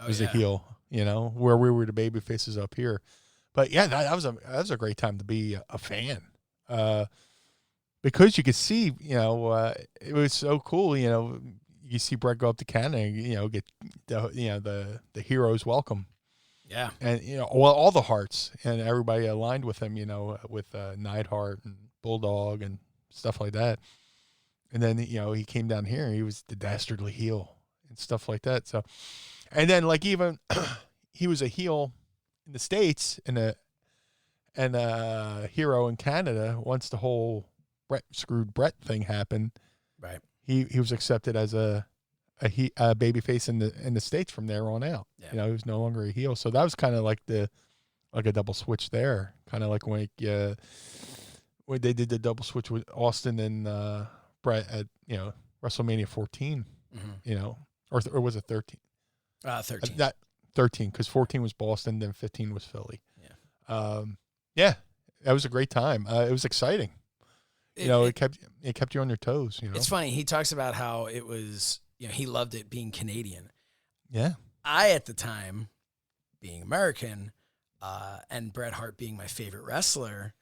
[SPEAKER 4] was a heel, where we were the baby faces up here. But yeah, that was a great time to be a fan. Because you could see, it was so cool, you see Brett go up to Canada and, get the heroes welcome.
[SPEAKER 3] Yeah. And,
[SPEAKER 4] all the Hearts and everybody aligned with him, with Neidhart and Bulldog and stuff like that. And then, he came down here and he was the dastardly heel and stuff like that. So, and then like even he was a heel in the States and a hero in Canada once the whole screwed Brett thing happened.
[SPEAKER 3] Right.
[SPEAKER 4] He was accepted as a babyface in the States from there on out.
[SPEAKER 3] Yeah.
[SPEAKER 4] He was no longer a heel. So that was kind of like a double switch there. Kind of like when they did the double switch with Austin and Brett at WrestleMania 14. Or was it 13?
[SPEAKER 3] 13.
[SPEAKER 4] That 13 because 14 was Boston, then 15 was Philly.
[SPEAKER 3] Yeah.
[SPEAKER 4] That was a great time. It was exciting. It kept you on your toes.
[SPEAKER 3] It's funny. He talks about how it was. He loved it being Canadian.
[SPEAKER 4] Yeah.
[SPEAKER 3] I, at the time, being American, and Bret Hart being my favorite wrestler,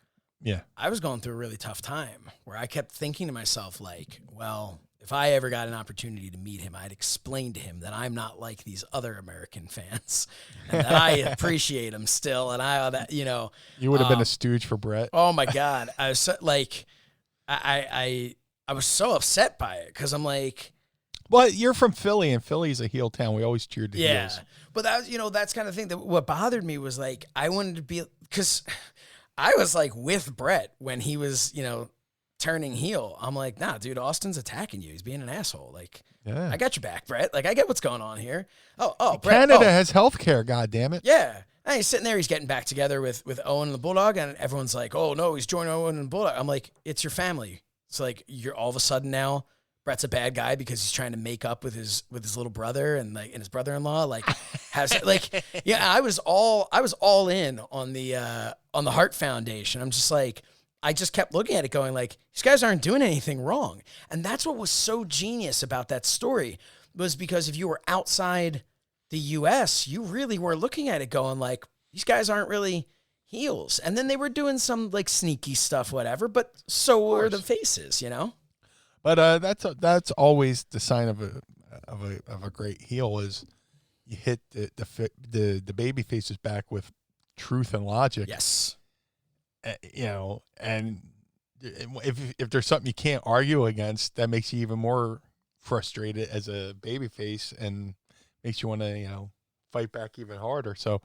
[SPEAKER 3] I was going through a really tough time where I kept thinking to myself, like, well, if I ever got an opportunity to meet him, I'd explain to him that I'm not like these other American fans and that I appreciate him still. And you
[SPEAKER 4] would have been a stooge for Bret.
[SPEAKER 3] Oh my God. I was so, like, I was so upset by it. 'Cause I'm like,
[SPEAKER 4] well, you're from Philly, and Philly's a heel town. We always cheered the heels.
[SPEAKER 3] But that was, that's kind of thing that what bothered me was like, I wanted to be, because I was like with Brett when he was, turning heel. I'm like, nah, dude, Austin's attacking you. He's being an asshole. Like, I got your back, Brett. Like, I get what's going on here. Oh, Brett.
[SPEAKER 4] Canada has health care, goddammit.
[SPEAKER 3] Yeah. And he's sitting there, he's getting back together with Owen and the Bulldog, and everyone's like, oh, no, he's joining Owen and the Bulldog. I'm like, it's your family. It's like, you're all of a sudden now, Brett's a bad guy because he's trying to make up with his little brother and his brother-in-law. Like, I was all in on the Hart Foundation. I'm just like, I just kept looking at it going like, these guys aren't doing anything wrong. And that's what was so genius about that story, was because if you were outside the U.S., you really were looking at it going like, these guys aren't really heels. And then they were doing some like sneaky stuff, whatever, but so were the faces,
[SPEAKER 4] But that's always the sign of a great heel is you hit the baby faces back with truth and logic.
[SPEAKER 3] Yes.
[SPEAKER 4] And if there's something you can't argue against, that makes you even more frustrated as a baby face and makes you want to fight back even harder. So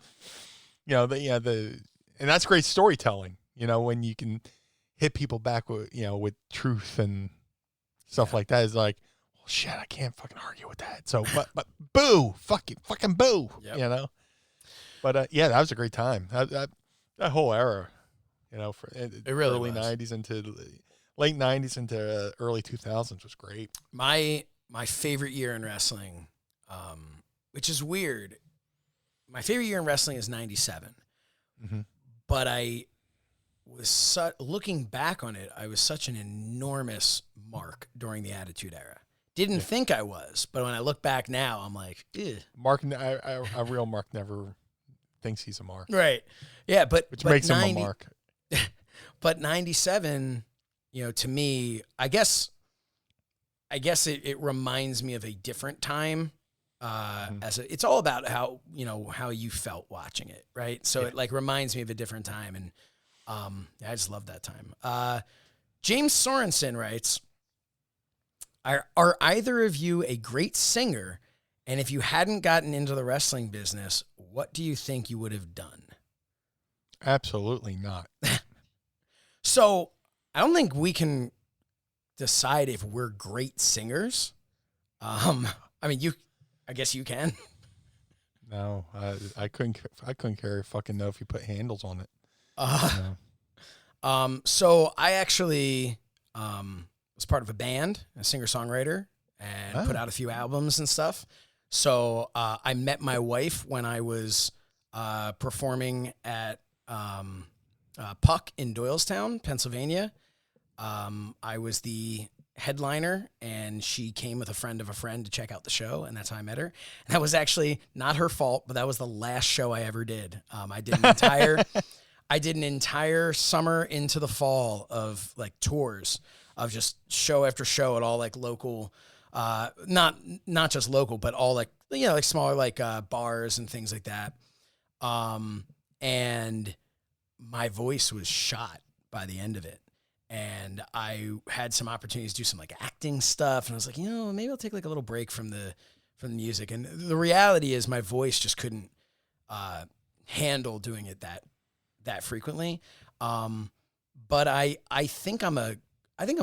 [SPEAKER 4] and that's great storytelling. When you can hit people back with with truth and stuff like that, is like, well, shit, I can't fucking argue with that. So, but boo, fucking boo, But that was a great time. That whole era, for
[SPEAKER 3] it really
[SPEAKER 4] early '90s into late '90s into early 2000s was great.
[SPEAKER 3] My favorite year in wrestling, which is weird. My favorite year in wrestling is '97, but I was looking back on it, I was such an enormous mark during the Attitude Era. Didn't think I was, but when I look back now, I'm like, ew.
[SPEAKER 4] Mark, a real Mark never thinks he's a mark.
[SPEAKER 3] Right. Yeah,
[SPEAKER 4] which makes him a mark.
[SPEAKER 3] But 97, to me, I guess it reminds me of a different time. It's all about how you felt watching it, right? So it like reminds me of a different time, and I just love that time. James Sorensen writes, Are either of you a great singer, And if you hadn't gotten into the wrestling business, what do you think you would have done?
[SPEAKER 4] Absolutely not.
[SPEAKER 3] So I don't think we can decide if we're great singers. I mean, I guess you can.
[SPEAKER 4] No, I couldn't care a fucking know if you put handles on it. No.
[SPEAKER 3] So I actually was part of a band, a singer-songwriter, and put out a few albums and stuff. So I met my wife when I was performing at Puck in Doylestown, Pennsylvania. I was the headliner, and she came with a friend of a friend to check out the show, and that's how I met her. And that was actually not her fault, but that was the last show I ever did. I did an entire summer into the fall of like tours of just show after show at all like local, not just local, but all like, you know, like smaller like bars and things like that. And my voice was shot by the end of it. And I had some opportunities to do some like acting stuff. And I was like, you know, maybe I'll take like a little break from the music. And the reality is my voice just couldn't handle doing it that frequently. But I think I'm a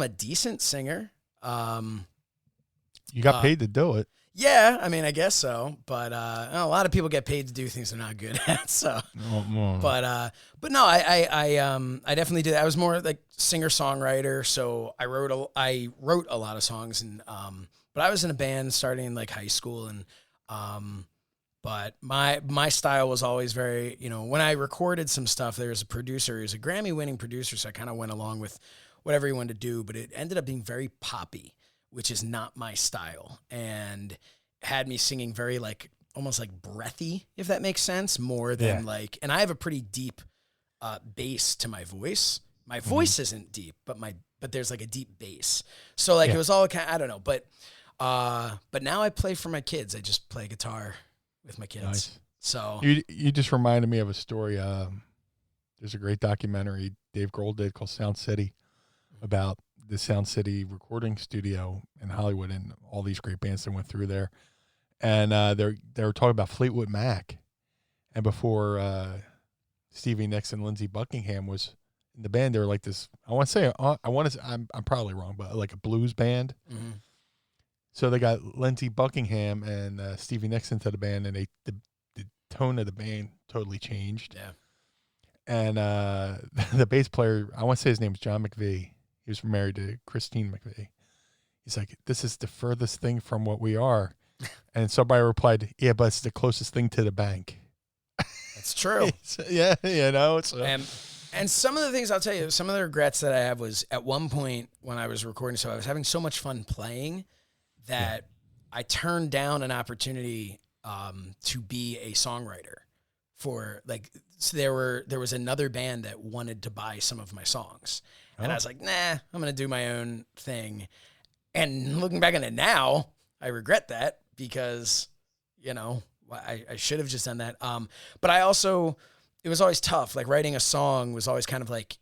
[SPEAKER 3] decent singer.
[SPEAKER 4] You got paid to do it.
[SPEAKER 3] Yeah, I mean, I guess so, but a lot of people get paid to do things they're not good at. So, but no, I definitely did. I was more like singer-songwriter, so I wrote a lot of songs, and but I was in a band starting in like high school, and but my style was always very, you know, when I recorded some stuff, there was a producer, he was a Grammy-winning producer, so I kind of went along with whatever he wanted to do, but it ended up being very poppy, which is not my style, and had me singing very like almost like breathy, if that makes sense, more than like, and I have a pretty deep bass to my voice. My voice isn't deep, but there's like a deep bass. So like it was all kind of, I don't know, but now I play for my kids. I just play guitar with my kids.
[SPEAKER 4] Nice.
[SPEAKER 3] So
[SPEAKER 4] you just reminded me of a story. There's a great documentary Dave Grohl did called Sound City about the Sound City recording studio in Hollywood and all these great bands that went through there. And they were talking about Fleetwood Mac. And before Stevie Nicks and Lindsey Buckingham was in the band, they were like this, I'm probably wrong, but like a blues band.
[SPEAKER 3] Mm-hmm.
[SPEAKER 4] So they got Lindsey Buckingham and Stevie Nicks into the band, and the tone of the band totally changed.
[SPEAKER 3] Yeah.
[SPEAKER 4] And the bass player, I want to say his name was John McVie. He was married to Christine McVie. He's like, this is the furthest thing from what we are. And somebody replied, yeah, but it's the closest thing to the bank.
[SPEAKER 3] That's true.
[SPEAKER 4] Yeah, you know.
[SPEAKER 3] And some of the things I'll tell you, some of the regrets that I have was at one point when I was recording, so I was having so much fun playing that I turned down an opportunity to be a songwriter for like, so there was another band that wanted to buy some of my songs. And I was like, nah, I'm going to do my own thing. And looking back on it now, I regret that because, you know, I should have just done that. But I also, it was always tough. Like writing a song was always kind of like,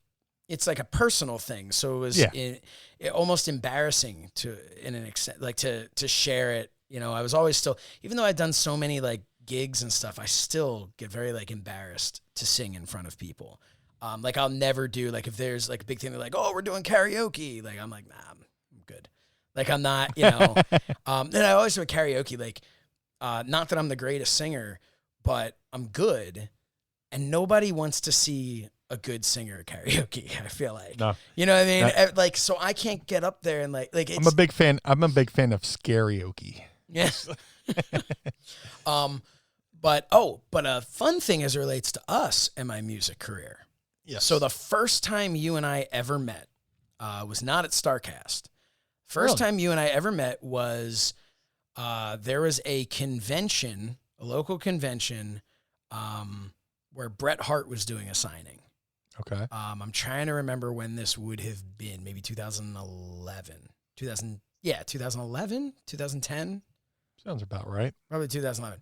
[SPEAKER 3] it's like a personal thing. So it was it almost embarrassing to, in an extent, like to share it. You know, I was always still, even though I'd done so many like gigs and stuff, I still get very like embarrassed to sing in front of people. Like I'll never do, like if there's like a big thing, they're like, oh, we're doing karaoke. Like, I'm like, nah, I'm good. Like I'm not, you know, then I always do a karaoke, like, not that I'm the greatest singer, but I'm good. And nobody wants to see a good singer at karaoke. I feel like,
[SPEAKER 4] no.
[SPEAKER 3] You know what I mean? No. Like, so I can't get up there and like it's,
[SPEAKER 4] I'm a big fan of scarioke.
[SPEAKER 3] Yes. But a fun thing as it relates to us and my music career.
[SPEAKER 4] Yes.
[SPEAKER 3] So the first time you and I ever met was not at StarCast. First time you and I ever met was there was a convention, a local convention, where Bret Hart was doing a signing.
[SPEAKER 4] Okay.
[SPEAKER 3] I'm trying to remember when this would have been, maybe 2011. 2011, 2010.
[SPEAKER 4] Sounds about right.
[SPEAKER 3] Probably 2011.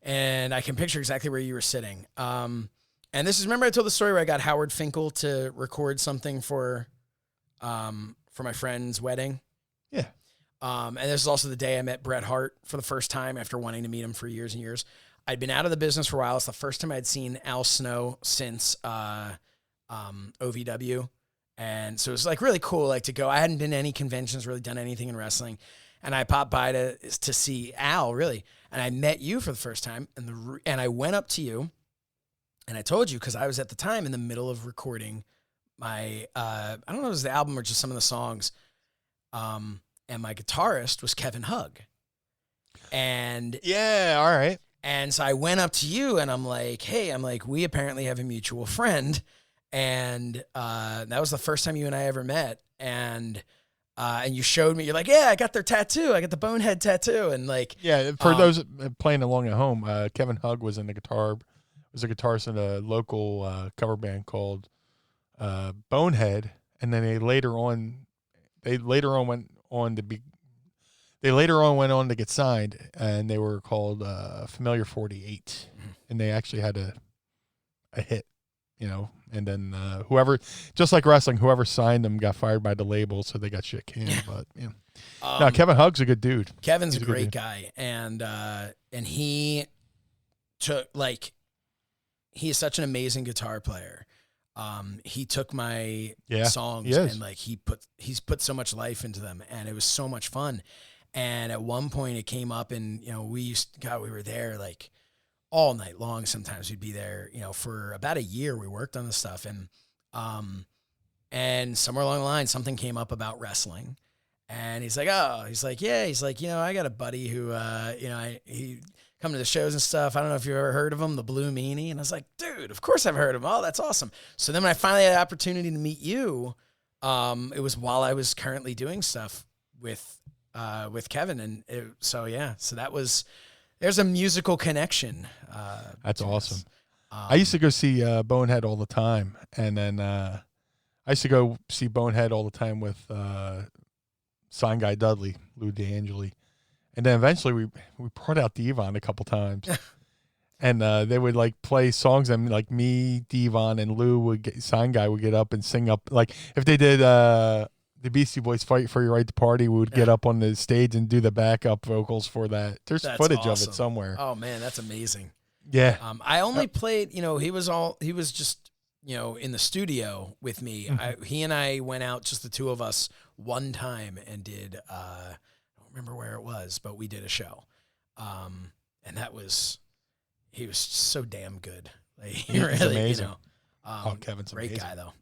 [SPEAKER 3] And I can picture exactly where you were sitting. And this is, remember I told the story where I got Howard Finkel to record something for my friend's wedding?
[SPEAKER 4] Yeah.
[SPEAKER 3] And this is also the day I met Bret Hart for the first time after wanting to meet him for years and years. I'd been out of the business for a while. It's the first time I'd seen Al Snow since OVW. And so it was like really cool, like to go. I hadn't been to any conventions, really done anything in wrestling. And I popped by to see Al, really. And I met you for the first time. And I went up to you and I told you, because I was at the time in the middle of recording my, I don't know if it was the album or just some of the songs. And my guitarist was Kevin Hugg. And
[SPEAKER 4] yeah, all right.
[SPEAKER 3] And so I went up to you and I'm like, hey, we apparently have a mutual friend. And that was the first time you and I ever met. And you showed me, you're like, yeah, I got their tattoo. I got the Bonehead tattoo. And like,
[SPEAKER 4] yeah, for those playing along at home, Kevin Hugg was a guitarist in a local cover band called Bonehead. And then they later on went on to get signed, and they were called Familiar 48, and they actually had a hit, and then whoever, just like wrestling, whoever signed them got fired by the label, so they got shit canned. But no, Kevin Hugg's a good dude.
[SPEAKER 3] Kevin's a great guy, and he took, like, he is such an amazing guitar player. He took my songs and like he's put so much life into them, and it was so much fun. And at one point it came up, and we were there like all night long. Sometimes we'd be there, for about a year. We worked on this stuff, and somewhere along the line something came up about wrestling, and he's like, I got a buddy who he come to the shows and stuff. I don't know if you've ever heard of him, the Blue Meanie. And I was like, dude, of course I've heard of him. Oh, that's awesome. So then when I finally had the opportunity to meet you, it was while I was currently doing stuff with Kevin. And so that was, there's a musical connection.
[SPEAKER 4] That's awesome. I used to go see Bonehead all the time. And then I used to go see Bonehead all the time with Sign Guy Dudley, Lou D'Angeli. And then eventually we brought out Devon a couple times, and they would like play songs, and like me, Devon, and Lou Sign Guy would get up and sing up. Like if they did the Beastie Boys "Fight for Your Right to Party," we would get up on the stage and do the backup vocals for that. There's footage awesome. Of it somewhere.
[SPEAKER 3] Oh man, that's amazing.
[SPEAKER 4] Yeah.
[SPEAKER 3] I only played. He was just in the studio with me.
[SPEAKER 4] Mm-hmm.
[SPEAKER 3] He and I went out, just the two of us, one time and did. Remember where it was, but we did a show, and he was so damn good. Like, he
[SPEAKER 4] he's
[SPEAKER 3] really,
[SPEAKER 4] amazing. Kevin's
[SPEAKER 3] great
[SPEAKER 4] amazing.
[SPEAKER 3] Guy though.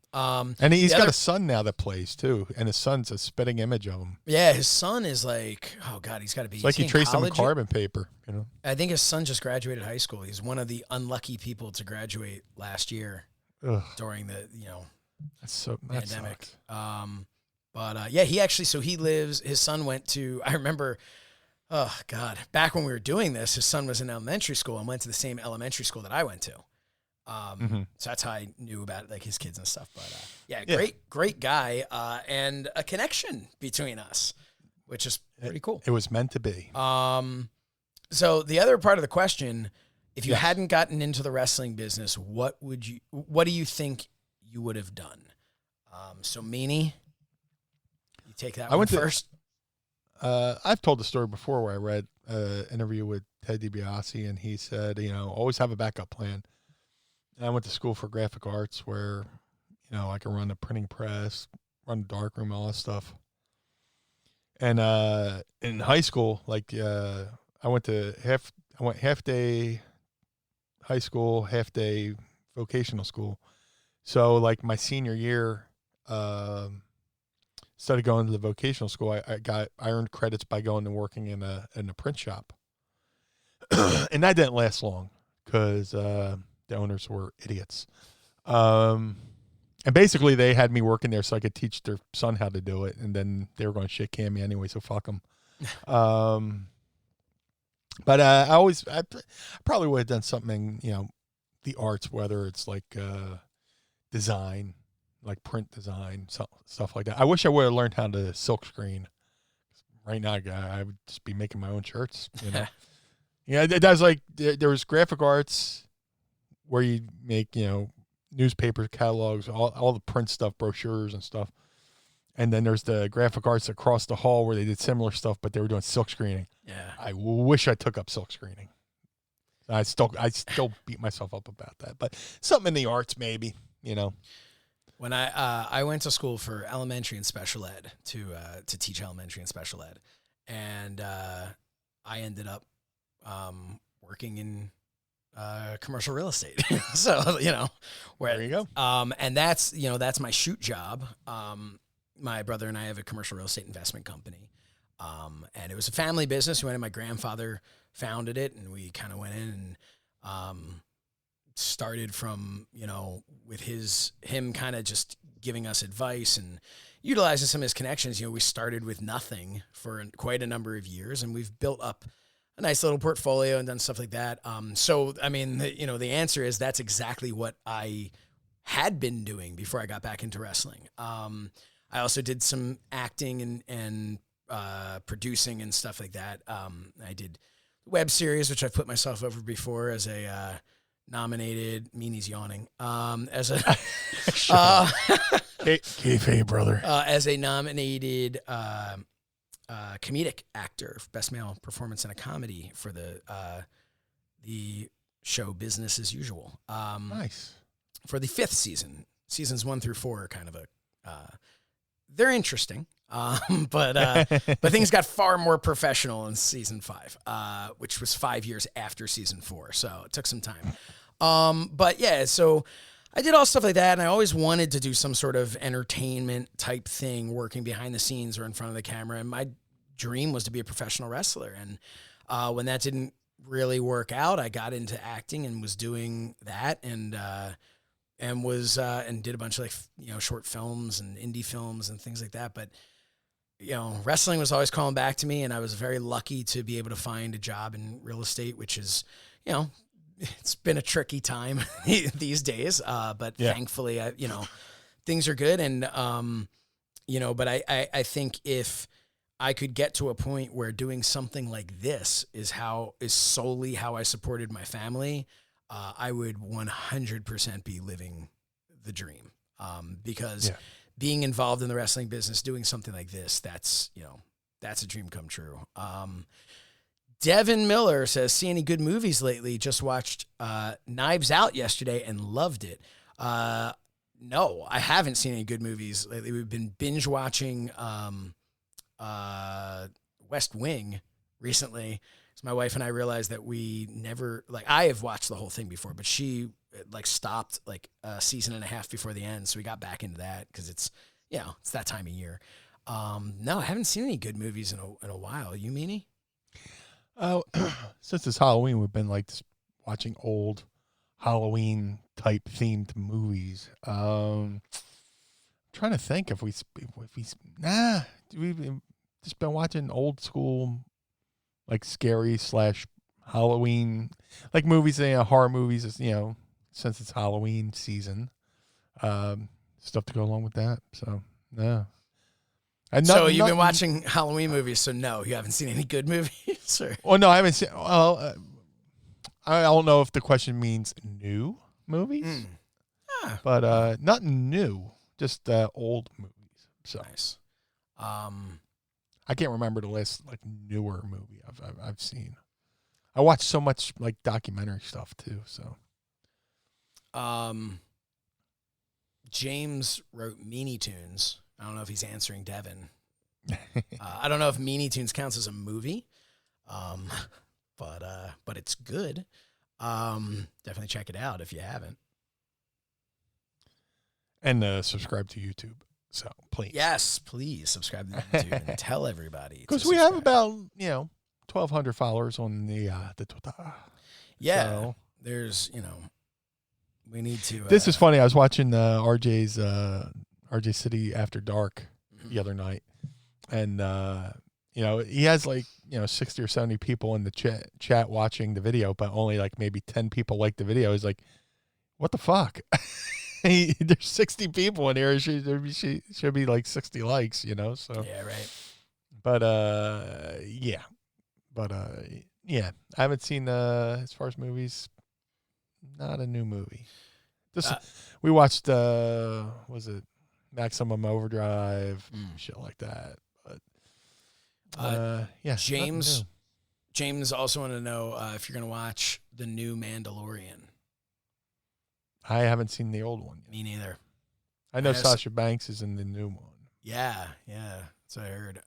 [SPEAKER 4] And he's got a son now that plays too, and his son's a spitting image of him.
[SPEAKER 3] Yeah, his son is like, oh god, he's got to be.
[SPEAKER 4] It's like he traced him in carbon paper.
[SPEAKER 3] I think his son just graduated high school. He's one of the unlucky people to graduate last year during the pandemic. But he actually, so he lives, his son went to, I remember, oh God, back when we were doing this, his son was in elementary school and went to the same elementary school that I went to. So that's how I knew about like his kids and stuff. But great guy, and a connection between us, which is pretty cool.
[SPEAKER 4] It was meant to be.
[SPEAKER 3] So the other part of the question, if you hadn't gotten into the wrestling business, what do you think you would have done? So Meanie, you take that one first.
[SPEAKER 4] I've told the story before where I read an interview with Ted DiBiase, and he said, always have a backup plan. And I went to school for graphic arts where, I can run a printing press, run a darkroom, all that stuff. And in high school, like I went half day high school, half day vocational school. So like my senior year, instead of going to the vocational school, I earned credits by going and working in a print shop. And that didn't last long because the owners were idiots. And basically they had me working there so I could teach their son how to do it. And then they were going to shit can me anyway, so fuck them. But I probably would have done something in, the arts, whether it's like design, like print design, stuff like that. I wish I would have learned how to silk screen. Right now, I would just be making my own shirts, Yeah, that was like, there was graphic arts where you make, newspaper catalogs, all the print stuff, brochures and stuff. And then there's the graphic arts across the hall where they did similar stuff, but they were doing silk screening.
[SPEAKER 3] Yeah.
[SPEAKER 4] I wish I took up silk screening. I still beat myself up about that, but something in the arts, maybe, you know.
[SPEAKER 3] When I went to school for elementary and special ed to teach elementary and special ed, and I ended up working in commercial real estate. So, you know,
[SPEAKER 4] There you go.
[SPEAKER 3] And that's, you know, that's my shoot job. My brother and I have a commercial real estate investment company. And it was a family business. We went in, my grandfather founded it, and we kind of went in and started from, you know, with him kind of just giving us advice and utilizing some of his connections. You know, we started with nothing for quite a number of years, and we've built up a nice little portfolio and done stuff like that. So, I mean, you know, the answer is that's exactly what I had been doing before I got back into wrestling. I also did some acting and producing and stuff like that. I did web series, which I've put myself over before as a nominated Meanie's yawning. As a
[SPEAKER 4] Kayfabe, brother.
[SPEAKER 3] As a nominated comedic actor, best male performance in a comedy for the show Business as Usual.
[SPEAKER 4] Nice.
[SPEAKER 3] For the 5th season. Seasons 1 through 4 are kind of they're interesting. But things got far more professional in season 5, which was 5 years after season 4. So it took some time. But yeah, so I did all stuff like that, and I always wanted to do some sort of entertainment type thing, working behind the scenes or in front of the camera. And my dream was to be a professional wrestler. And when that didn't really work out, I got into acting and was doing that, and did a bunch of, like, you know, short films and indie films and things like that. But, you know, wrestling was always calling back to me, and I was very lucky to be able to find a job in real estate, which is, you know, it's been a tricky time these days. But thankfully, you know, things are good. And, you know, but I think if I could get to a point where doing something like this is solely how I supported my family, I would 100% be living the dream. Because being involved in the wrestling business, doing something like this, that's a dream come true. Devin Miller says, see any good movies lately? Just watched Knives Out yesterday and loved it. No, I haven't seen any good movies lately. We've been binge watching West Wing recently. So my wife and I realized that we never, like, I have watched the whole thing before, but she, like, stopped like a season and a half before the end. So we got back into that because it's, you know, it's that time of year. No, I haven't seen any good movies in a while. You, Meanie?
[SPEAKER 4] Since it's Halloween, we've been, like, watching old Halloween type themed movies. I'm trying to think if we've just been watching old school, like, scary / Halloween, like, movies, you know, horror movies, you know, since it's Halloween season, stuff to go along with that. So, no.
[SPEAKER 3] So you've been watching Halloween movies, so no, you haven't seen any good movies? Or?
[SPEAKER 4] Well, no, I haven't seen, well, I don't know if the question means new movies, but nothing new, just old movies. So.
[SPEAKER 3] Nice.
[SPEAKER 4] I can't remember the last, like, newer movie I've seen. I watch so much, like, documentary stuff too. So,
[SPEAKER 3] James wrote Meanie Toons. I don't know if he's answering Devin. I don't know if Meanie Toons counts as a movie, but it's good. Definitely check it out if you haven't.
[SPEAKER 4] And subscribe to YouTube. So, please.
[SPEAKER 3] Yes, please subscribe to YouTube and tell everybody.
[SPEAKER 4] Because we have about, 1,200 followers on the Twitter.
[SPEAKER 3] Yeah.
[SPEAKER 4] So,
[SPEAKER 3] there's, we need to.
[SPEAKER 4] This is funny. I was watching RJ's RJ City After Dark the other night. And, he has 60 or 70 people in the chat watching the video, but only like maybe 10 people like the video. He's like, what the fuck? There's 60 people in here. She should be like 60 likes, so.
[SPEAKER 3] Yeah, right.
[SPEAKER 4] But, yeah. But, yeah, I haven't seen, as far as movies, not a new movie. We watched, was it Maximum Overdrive, shit like that. But yeah,
[SPEAKER 3] James also wanted to know if you're going to watch the new Mandalorian.
[SPEAKER 4] I haven't seen the old one yet.
[SPEAKER 3] Me neither.
[SPEAKER 4] I know Sasha Banks is in the new one.
[SPEAKER 3] Yeah. That's what I heard.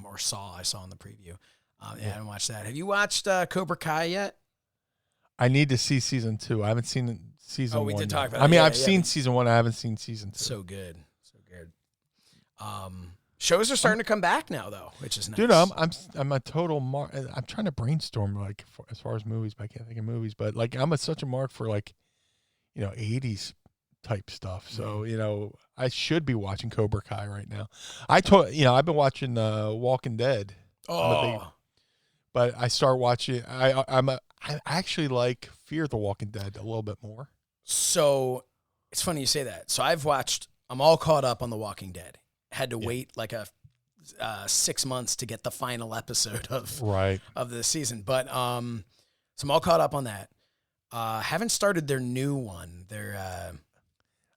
[SPEAKER 3] Or saw. I saw in the preview. I haven't watched that. Have you watched Cobra Kai yet?
[SPEAKER 4] I need to see season 2. I haven't seen season 1.
[SPEAKER 3] Oh, we did talk about that.
[SPEAKER 4] I mean, I've seen season 1. I haven't seen season 2.
[SPEAKER 3] So good. Shows are starting to come back now, though, which is nice.
[SPEAKER 4] Dude, I'm a total mark. I'm trying to brainstorm as far as movies, but I can't think of movies. But I'm such a mark for 80s type stuff. So I should be watching Cobra Kai right now. I've been watching Walking Dead. But I start watching. I actually like Fear the Walking Dead a little bit more.
[SPEAKER 3] So it's funny you say that. So I'm all caught up on The Walking Dead. Had to wait 6 months to get the final episode of the season. But so I'm all caught up on that. Haven't started their new one.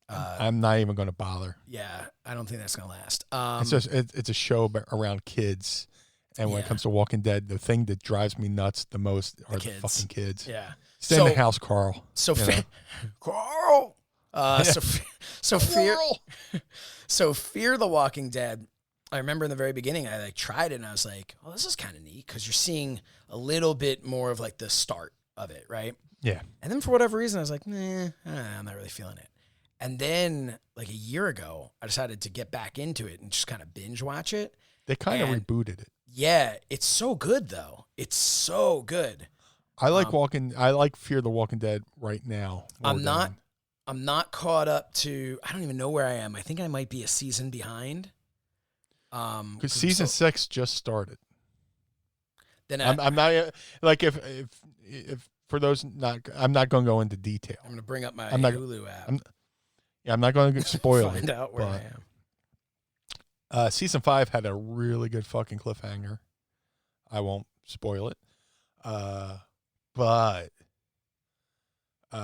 [SPEAKER 4] I'm not even going to bother.
[SPEAKER 3] Yeah, I don't think that's going to last.
[SPEAKER 4] It's a show around kids. And when it comes to Walking Dead, the thing that drives me nuts the most are the fucking kids.
[SPEAKER 3] Yeah.
[SPEAKER 4] Stay in the house, Carl.
[SPEAKER 3] Carl.
[SPEAKER 4] Fear.
[SPEAKER 3] So Fear the Walking Dead. I remember in the very beginning, I tried it and I was like, "Oh, this is kind of neat," because you're seeing a little bit more of the start of it, right?
[SPEAKER 4] Yeah.
[SPEAKER 3] And then for whatever reason, I was like, "Nah, I'm not really feeling it." And then a year ago, I decided to get back into it and just kind of binge watch it.
[SPEAKER 4] They kind of rebooted it.
[SPEAKER 3] Yeah, it's so good though. It's so good.
[SPEAKER 4] I like Fear the Walking Dead right now.
[SPEAKER 3] I'm not caught up to. I don't even know where I am. I think I might be a season behind.
[SPEAKER 4] Because season 6 just started.
[SPEAKER 3] Then
[SPEAKER 4] I'm not if for those not. I'm not going to go into detail.
[SPEAKER 3] I'm going to bring up my Hulu app.
[SPEAKER 4] I'm not going to spoil
[SPEAKER 3] Find out where I am.
[SPEAKER 4] Season 5 had a really good fucking cliffhanger. I won't spoil it. But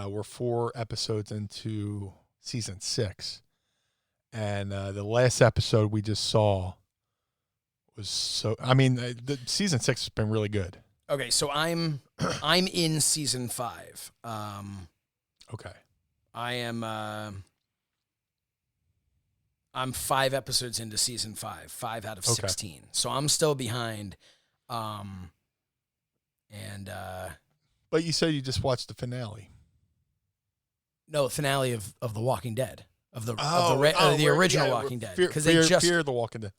[SPEAKER 4] we're 4 episodes into season 6. And the last episode we just saw was so... I mean, the season 6 has been really good.
[SPEAKER 3] Okay, so I'm in season 5.
[SPEAKER 4] Okay.
[SPEAKER 3] I am... I'm 5 episodes into season 5 out of 16. Okay. So I'm still behind.
[SPEAKER 4] But you said you just watched the finale.
[SPEAKER 3] No, the finale of The Walking Dead. Of the original Walking Dead. Because
[SPEAKER 4] Fear the Walking Dead.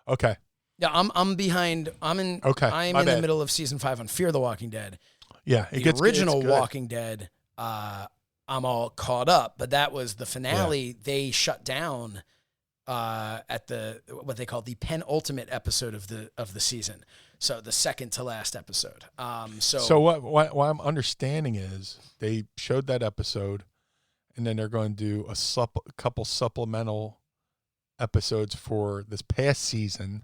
[SPEAKER 4] Okay.
[SPEAKER 3] Yeah, I'm behind. I'm in the middle of season 5 on Fear the Walking Dead.
[SPEAKER 4] Yeah,
[SPEAKER 3] the original Walking Dead, I'm all caught up, but that was the finale. Yeah. They shut down at what they call the penultimate episode of the season. So the second to last episode. So
[SPEAKER 4] what I'm understanding is they showed that episode, and then they're going to do a couple supplemental episodes for this past season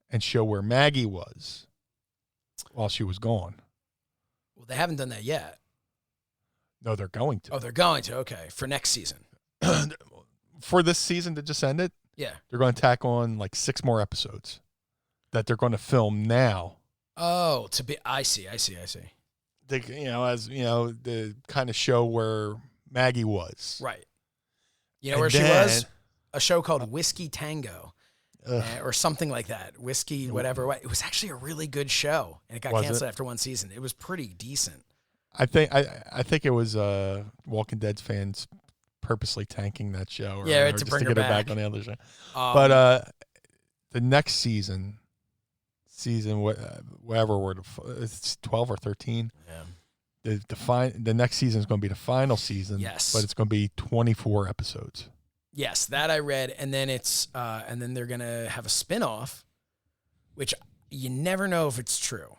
[SPEAKER 4] and show where Maggie was while she was gone.
[SPEAKER 3] Well, they haven't done that yet.
[SPEAKER 4] No, they're going to.
[SPEAKER 3] Oh, they're going to. Okay, for next season.
[SPEAKER 4] For this season that just ended,
[SPEAKER 3] yeah,
[SPEAKER 4] they're going to tack on 6 more episodes that they're going to film now.
[SPEAKER 3] Oh, I see.
[SPEAKER 4] They, the kind of show where Maggie was.
[SPEAKER 3] Right. You know where she was? A show called Whiskey Tango. Or something like that. Whiskey, whatever. It was actually a really good show, and it got canceled after 1 season. It was pretty decent.
[SPEAKER 4] I think it was Walking Dead fans purposely tanking that show, or
[SPEAKER 3] to
[SPEAKER 4] just
[SPEAKER 3] bring
[SPEAKER 4] to
[SPEAKER 3] her
[SPEAKER 4] get
[SPEAKER 3] back.
[SPEAKER 4] It back on the other show. But the next season whatever word, it's 12 or 13.
[SPEAKER 3] Yeah.
[SPEAKER 4] The next season is going to be the final season.
[SPEAKER 3] Yes,
[SPEAKER 4] but it's going to be 24 episodes.
[SPEAKER 3] Yes, that I read, and then and then they're gonna have a spinoff, which you never know if it's true.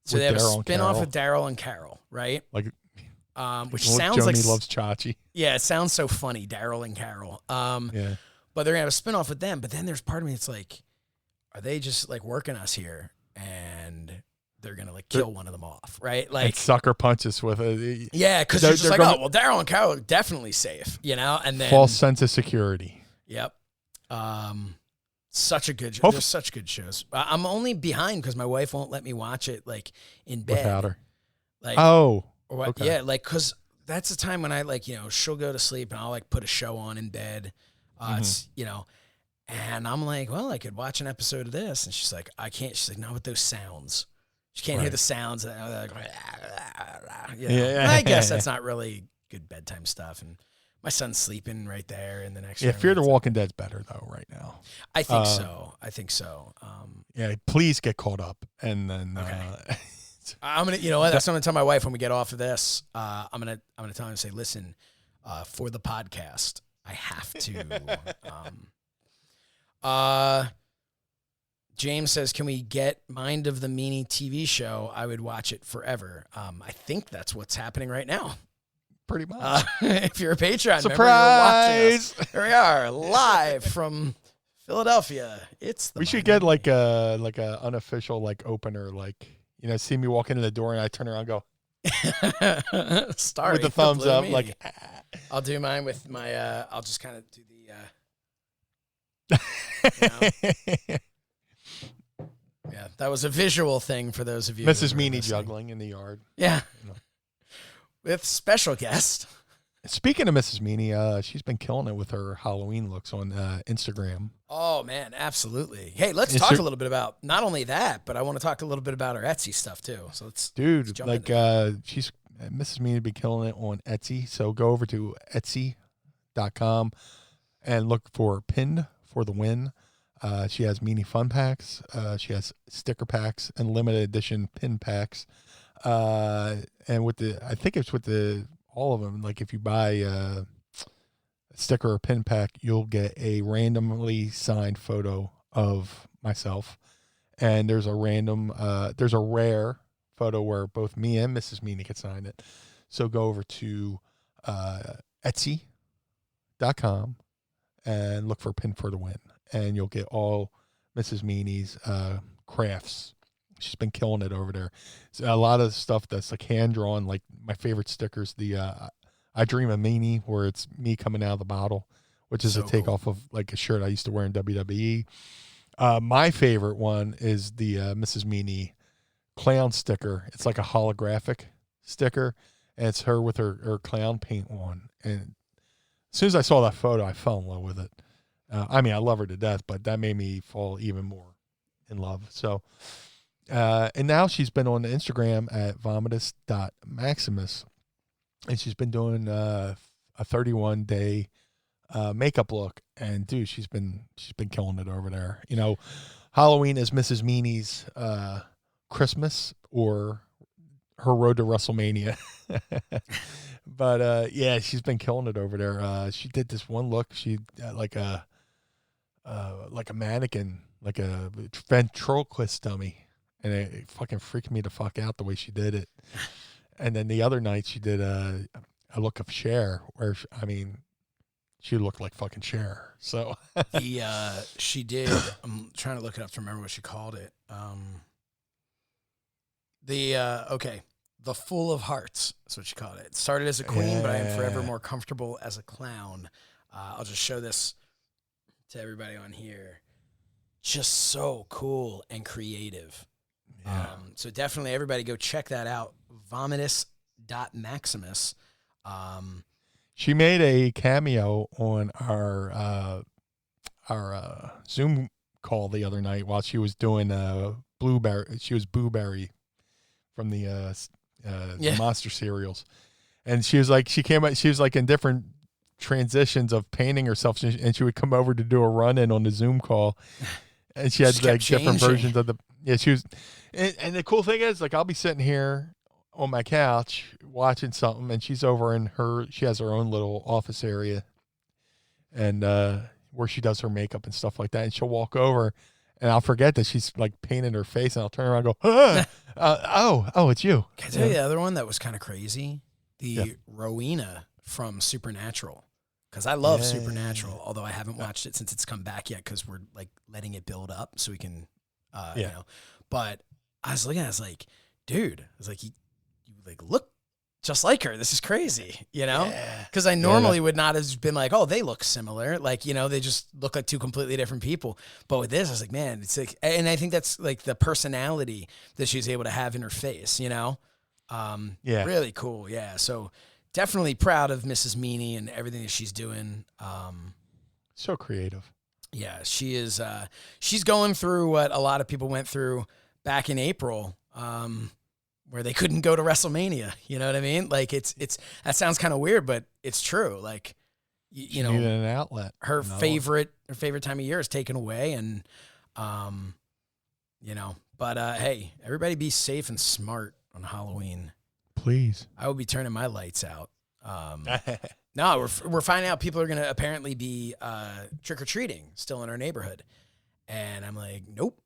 [SPEAKER 3] So they have a spinoff of Daryl and Carol, right? Which sounds
[SPEAKER 4] Joni
[SPEAKER 3] like
[SPEAKER 4] loves Chachi.
[SPEAKER 3] Yeah, it sounds so funny, Daryl and Carol.
[SPEAKER 4] Yeah.
[SPEAKER 3] But they're gonna have a spinoff with them. But then there's part of me that's like, are they just working us here? And they're gonna kill one of them off, right?
[SPEAKER 4] And sucker punches with it.
[SPEAKER 3] Yeah, because they're just Daryl and Carol are definitely safe, and then
[SPEAKER 4] false sense of security.
[SPEAKER 3] Yep. Such a good, there's such good shows. I'm only behind because my wife won't let me watch it like in bed.
[SPEAKER 4] Without her.
[SPEAKER 3] Like,
[SPEAKER 4] okay.
[SPEAKER 3] Yeah, like because that's the time when I like she'll go to sleep and I'll like put a show on in bed. It's and I'm like, well, I could watch an episode of this, and she's like, I can't. She's like, not with those sounds. She can't hear the sounds. And I'm like, I guess that's not really good bedtime stuff. And my son's sleeping right there in the next room.
[SPEAKER 4] Fear the Walking Dead's better though right now.
[SPEAKER 3] I think so.
[SPEAKER 4] Please get caught up, and then
[SPEAKER 3] I'm gonna, that's what I'm gonna tell my wife when we get off of this. I'm gonna tell her, say, listen, for the podcast, I have to. James says, can we get Mind of the Meanie TV show? I would watch it forever. I think that's what's happening right now.
[SPEAKER 4] Pretty much.
[SPEAKER 3] If you're a Patreon
[SPEAKER 4] surprise,
[SPEAKER 3] member, you're watching us. Here we are, live from Philadelphia.
[SPEAKER 4] We should get like a unofficial like opener, like see me walk into the door and I turn around and go
[SPEAKER 3] Starry
[SPEAKER 4] with the thumbs up, like
[SPEAKER 3] I'll do mine with my I'll just kind of do the yeah, that was a visual thing for those of you.
[SPEAKER 4] Mrs. Meanie juggling in the yard.
[SPEAKER 3] Yeah. With special guest.
[SPEAKER 4] Speaking of Mrs. Meanie, she's been killing it with her Halloween looks on Instagram.
[SPEAKER 3] Oh, man, absolutely. Hey, let's talk a little bit about not only that, but I want to talk a little bit about her Etsy stuff, too. So let's jump
[SPEAKER 4] like she's Mrs. Meanie been killing it on Etsy. So go over to Etsy.com and look for Pinned for the Win. She has Meanie Fun Packs. She has sticker packs and limited edition pin packs. And I think it's with all of them. Like if you buy a sticker or pin pack, you'll get a randomly signed photo of myself. And there's a rare photo where both me and Mrs. Meanie can sign it. So go over to Etsy.com and look for Pin for the Win. And you'll get all Mrs. Meanie's crafts. She's been killing it over there. So a lot of stuff that's like hand drawn, like my favorite stickers, the I Dream of Meanie, where it's me coming out of the bottle, which is a takeoff of like a shirt I used to wear in WWE. My favorite one is the Mrs. Meanie clown sticker. It's like a holographic sticker, and it's her with her clown paint on. And as soon as I saw that photo, I fell in love with it. I mean, I love her to death, but that made me fall even more in love. So, and now she's been on Instagram at vomitus.maximus, and she's been doing a 31-day makeup look. And dude, she's been killing it over there. Halloween is Mrs. Meanie's Christmas or her road to WrestleMania. But yeah, she's been killing it over there. She did this one look. She like a mannequin, like a ventriloquist dummy, and it fucking freaked me the fuck out the way she did it. And then the other night she did a look of Cher, where she looked like fucking Cher. So
[SPEAKER 3] she did. I'm trying to look it up to remember what she called it. The Full of Hearts. That's what she called it. It started as a queen, but I am forever more comfortable as a clown. I'll just show this to everybody on here. Just so cool and creative.
[SPEAKER 4] Yeah.
[SPEAKER 3] So definitely everybody go check that out. Vomitus.maximus.
[SPEAKER 4] She made a cameo on our Zoom call the other night while she was doing Blueberry. She was Blueberry from the monster cereals, and she was like in different transitions of painting herself, and she would come over to do a run-in on the Zoom call, and she had like different versions of she was, and the cool thing is, like, I'll be sitting here on my couch watching something, and she's over in she has her own little office area, and where she does her makeup and stuff like that, and she'll walk over, and I'll forget that she's like painting her face, and I'll turn around and go, oh, it's you.
[SPEAKER 3] Can I tell you the other one that was kind of crazy? The Rowena from Supernatural. Because I love Supernatural, although I haven't watched it since it's come back yet, because we're like letting it build up so we can, But I was looking at it, I was like, dude, I was like, you like look just like her. This is crazy, you know? Because I normally would not have been like, oh, they look similar. Like, you know, they just look like two completely different people. But with this, I was like, man, it's like, and I think that's like the personality that she's able to have in her face, you know? Really cool. Yeah. So definitely proud of Mrs. Meanie and everything that she's doing.
[SPEAKER 4] So creative.
[SPEAKER 3] Yeah, she is. She's going through what a lot of people went through back in April, where they couldn't go to WrestleMania. You know what I mean? Like it's that sounds kind of weird, but it's true. Like you know,
[SPEAKER 4] needed an outlet.
[SPEAKER 3] Her favorite time of year is taken away, and you know. But hey, everybody be safe and smart on Halloween.
[SPEAKER 4] Please.
[SPEAKER 3] I will be turning my lights out. No, we're finding out people are going to apparently be trick-or-treating still in our neighborhood. And I'm like, nope,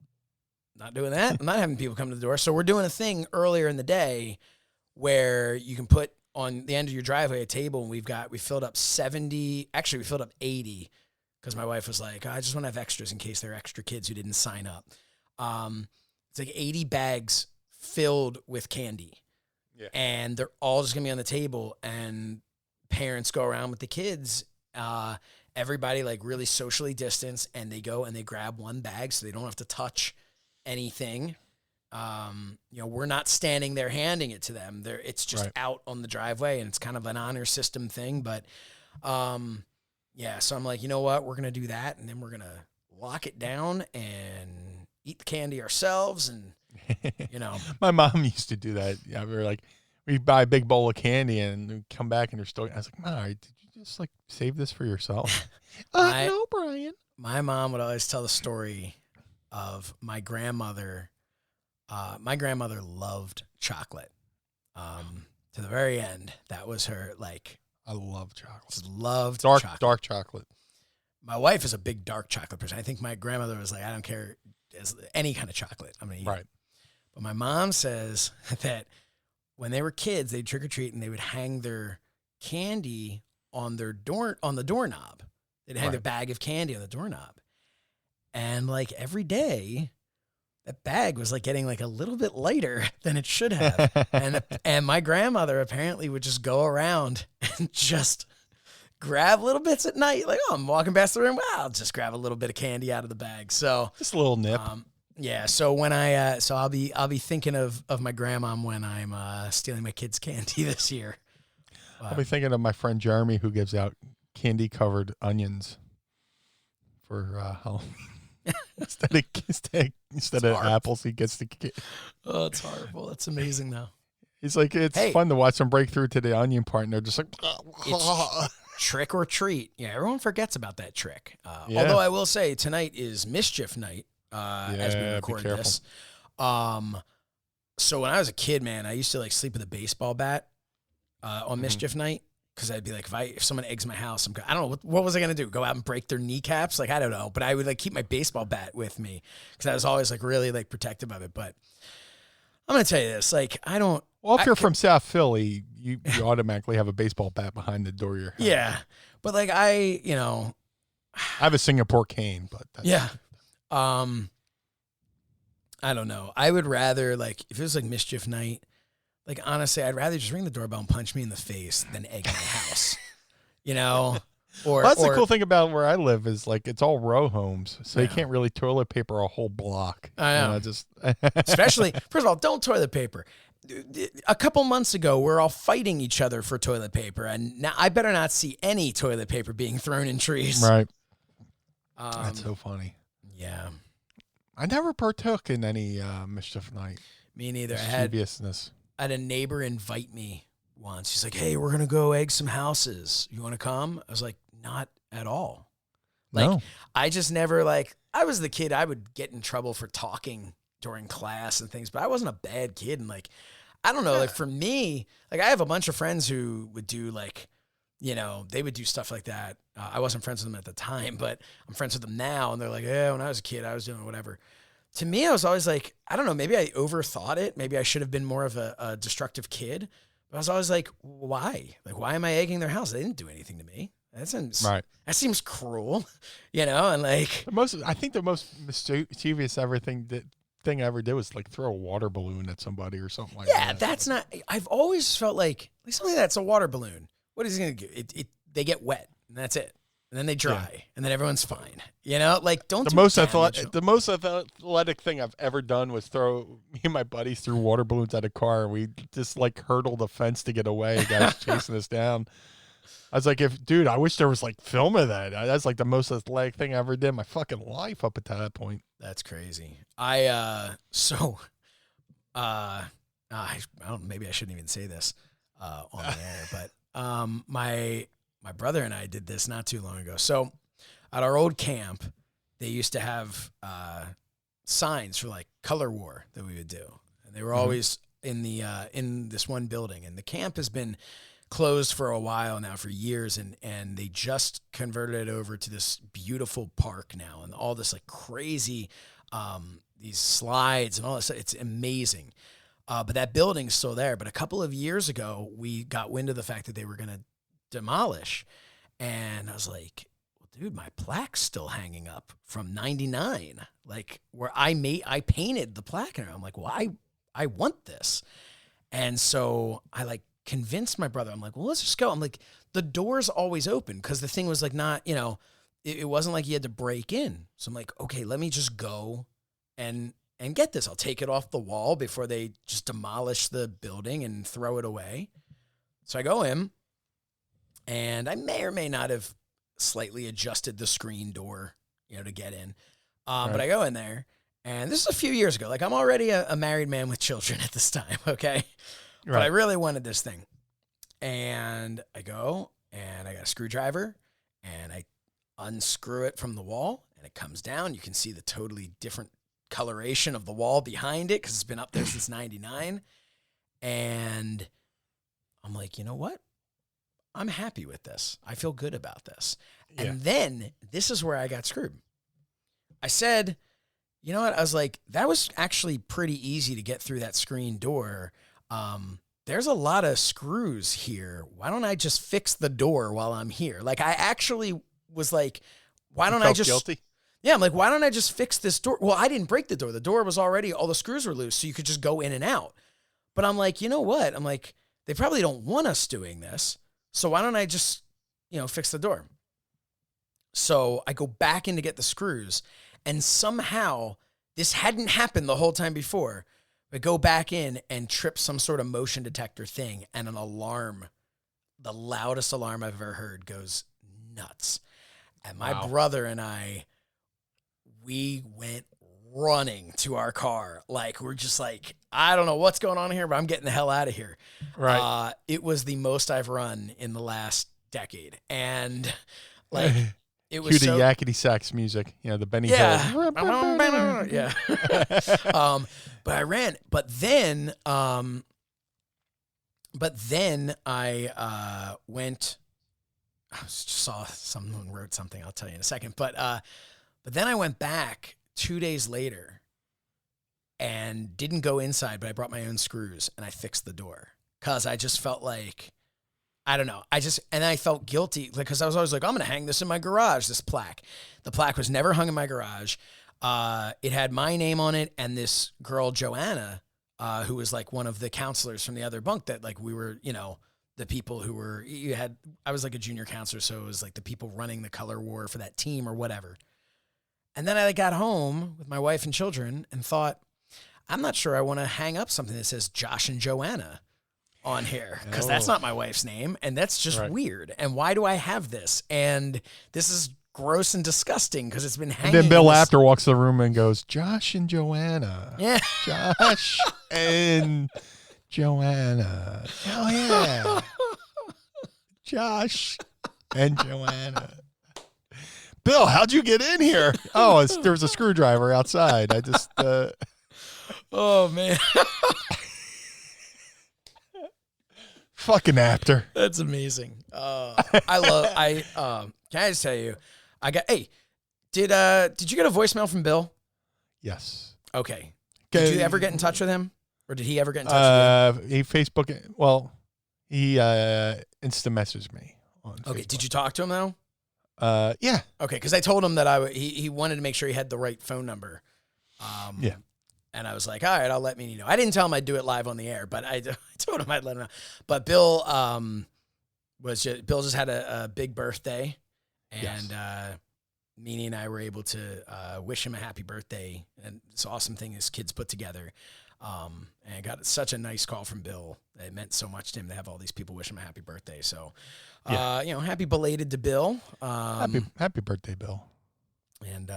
[SPEAKER 3] not doing that. I'm not having people come to the door. So we're doing a thing earlier in the day where you can put on the end of your driveway a table, and we filled up 70, actually we filled up 80, because my wife was like, I just want to have extras in case there are extra kids who didn't sign up. It's like 80 bags filled with candy. Yeah. And they're all just going to be on the table, and parents go around with the kids, everybody like really socially distanced, and they go and they grab one bag so they don't have to touch anything. You know, we're not standing there handing it to them. It's just out on the driveway, and it's kind of an honor system thing. But yeah, so I'm like, you know what? We're going to do that, and then we're going to lock it down and eat the candy ourselves. And, you know.
[SPEAKER 4] My mom used to do that. Yeah, we were like, we'd buy a big bowl of candy and we'd come back and they're still, I was like, Mom, did you just like save this for yourself? No, Brian.
[SPEAKER 3] My mom would always tell the story of my grandmother. My grandmother loved chocolate. To the very end, that was her, like.
[SPEAKER 4] I love chocolate.
[SPEAKER 3] Just loved chocolate.
[SPEAKER 4] Dark chocolate.
[SPEAKER 3] My wife is a big dark chocolate person. I think my grandmother was like, I don't care any kind of chocolate, I'm going to eat it. But my mom says that when they were kids, they'd trick or treat and they would hang their candy on the doorknob. They'd hang their bag of candy on the doorknob. And like every day, that bag was like getting like a little bit lighter than it should have. and my grandmother apparently would just go around and just grab little bits at night. Like, oh, I'm walking past the room. Wow, I'll just grab a little bit of candy out of the bag. So
[SPEAKER 4] just a little nip.
[SPEAKER 3] Yeah, so when I'll be thinking of my grandma when I'm stealing my kids' candy this year.
[SPEAKER 4] I'll be thinking of my friend Jeremy, who gives out candy covered onions for Halloween. instead of apples, he gets the.
[SPEAKER 3] Oh, it's horrible. That's amazing, though.
[SPEAKER 4] He's like, it's fun to watch them break through to the onion part, and they're just like,
[SPEAKER 3] it's trick or treat. Yeah, everyone forgets about that trick. Although I will say tonight is mischief night. As we record this. So when I was a kid, man, I used to like sleep with a baseball bat on mischief night, because I'd be like, if someone eggs my house, I don't know, what was I going to do? Go out and break their kneecaps? Like, I don't know. But I would like keep my baseball bat with me, because I was always like really like protective of it. But I'm going to tell you this, like, I don't.
[SPEAKER 4] Well, if you're from South Philly, you automatically have a baseball bat behind the door of your house.
[SPEAKER 3] Yeah. But like I
[SPEAKER 4] have a Singapore cane, but that's
[SPEAKER 3] I don't know. I would rather, like, if it was like mischief night, like, honestly, I'd rather just ring the doorbell and punch me in the face than egg my house, you know? Or
[SPEAKER 4] that's the cool thing about where I live is like it's all row homes, so you can't really toilet paper a whole block.
[SPEAKER 3] I know. Especially, first of all, don't toilet paper. A couple months ago, we're all fighting each other for toilet paper, and now I better not see any toilet paper being thrown in trees.
[SPEAKER 4] Right. That's so funny.
[SPEAKER 3] Yeah.
[SPEAKER 4] I never partook in any mischief night.
[SPEAKER 3] Me neither. I had a neighbor invite me once. He's like, hey, we're going to go egg some houses. You want to come? I was like, not at all. Like, no. I just never, like, I was the kid, I would get in trouble for talking during class and things, but I wasn't a bad kid. And like, I don't know, like for me, like I have a bunch of friends who would do like, you know, they would do stuff like that. I wasn't friends with them at the time, but I'm friends with them now. And they're like, yeah, when I was a kid, I was doing whatever. To me, I was always like, I don't know, maybe I overthought it. Maybe I should have been more of a destructive kid. But I was always like, why? Like, why am I egging their house? They didn't do anything to me. That seems cruel, you know? And like,
[SPEAKER 4] I think the most mischievous everything that thing I ever did was like throw a water balloon at somebody or something like
[SPEAKER 3] Yeah,
[SPEAKER 4] that.
[SPEAKER 3] that's not. I've always felt like something that's a water balloon. What is he gonna do? They get wet and that's it, and then they dry, and then everyone's fine. You know, like don't.
[SPEAKER 4] The most athletic thing I've ever done was throw me and my buddies through water balloons at a car. We just like hurdled the fence to get away. Guys chasing us down. I was like, dude, I wish there was like film of that. That's like the most athletic thing I ever did in my fucking life up until that point.
[SPEAKER 3] That's crazy. I don't. Maybe I shouldn't even say this on the air, but my brother and I did this not too long ago. So at our old camp, they used to have signs for like color war that we would do, and they were always in this one building. And the camp has been closed for a while now, for years, and they just converted it over to this beautiful park now, and all this like crazy these slides and all this. It's amazing. But that building's still there. But a couple of years ago, we got wind of the fact that they were going to demolish. And I was like, well, dude, my plaque's still hanging up from 99. Like where I painted the plaque. And I'm like, well, I want this. And so I like convinced my brother. I'm like, well, let's just go. I'm like, the door's always open. Because the thing was like not, it wasn't like you had to break in. So I'm like, okay, let me just go and get this. I'll take it off the wall before they just demolish the building and throw it away. So I go in, and I may or may not have slightly adjusted the screen door, to get in.
[SPEAKER 4] Right.
[SPEAKER 3] But I go in there, and this is a few years ago. Like I'm already a married man with children at this time, okay? Right. But I really wanted this thing. And I go, and I got a screwdriver, and I unscrew it from the wall, and it comes down. You can see the totally different coloration of the wall behind it because it's been up there since 99. And I'm like, you know what? I'm happy with this. I feel good about this. Yeah. And then this is where I got screwed. I said, you know what? I was like, that was actually pretty easy to get through that screen door. There's a lot of screws here. Why don't I just fix the door while I'm here? Like I actually was like, why don't I just
[SPEAKER 4] guilty?
[SPEAKER 3] Yeah, I'm like, why don't I just fix this door? Well, I didn't break the door. The door was already, all the screws were loose, so you could just go in and out. But I'm like, you know what? I'm like, they probably don't want us doing this, so why don't I just, fix the door? So I go back in to get the screws, and somehow this hadn't happened the whole time before. I go back in and trip some sort of motion detector thing, and an alarm, the loudest alarm I've ever heard, goes nuts. And my brother and I, we went running to our car. Like, we're just like, I don't know what's going on here, but I'm getting the hell out of here.
[SPEAKER 4] Right.
[SPEAKER 3] It was the most I've run in the last decade. And like, it was
[SPEAKER 4] Cue the yakety sax music, the Benny Hill.
[SPEAKER 3] Yeah. But I ran. But then I went, I just saw someone wrote something, I'll tell you in a second. But then I went back 2 days later and didn't go inside, but I brought my own screws and I fixed the door. Cause I just felt like, I don't know. And I felt guilty because I was always like, I'm going to hang this in my garage, this plaque. The plaque was never hung in my garage. It had my name on it and this girl, Joanna, who was like one of the counselors from the other bunk that like we were, the people who were, I was like a junior counselor. So it was like the people running the color war for that team or whatever. And then I got home with my wife and children and thought, I'm not sure I want to hang up something that says Josh and Joanna on here because that's not my wife's name. And that's just weird. And why do I have this? And this is gross and disgusting because it's been hanging.
[SPEAKER 4] And then Bill Apter walks in the room and goes, Josh and Joanna.
[SPEAKER 3] Yeah.
[SPEAKER 4] Josh and Joanna. Oh, yeah. Josh and Joanna. Bill, how'd you get in here? Oh, there was a screwdriver outside. I just...
[SPEAKER 3] Oh, man.
[SPEAKER 4] Fucking Apter.
[SPEAKER 3] That's amazing. Can I just tell you, did you get a voicemail from Bill?
[SPEAKER 4] Yes.
[SPEAKER 3] Okay. Did you ever get in touch with him? Or did he ever get in touch with you?
[SPEAKER 4] He he instant messaged me on
[SPEAKER 3] Okay.
[SPEAKER 4] Facebook.
[SPEAKER 3] Did you talk to him though?
[SPEAKER 4] Yeah.
[SPEAKER 3] Okay, because I told him that he wanted to make sure he had the right phone number.
[SPEAKER 4] Yeah.
[SPEAKER 3] And I was like, all right, I'll let Meanie know. I didn't tell him I'd do it live on the air, but I told him I'd let him know. But Bill just had a big birthday, and Meanie and I were able to wish him a happy birthday. And it's an awesome thing his kids put together. And I got such a nice call from Bill. It meant so much to him to have all these people wish him a happy birthday. So, happy belated to Bill.
[SPEAKER 4] Happy birthday, Bill.
[SPEAKER 3] And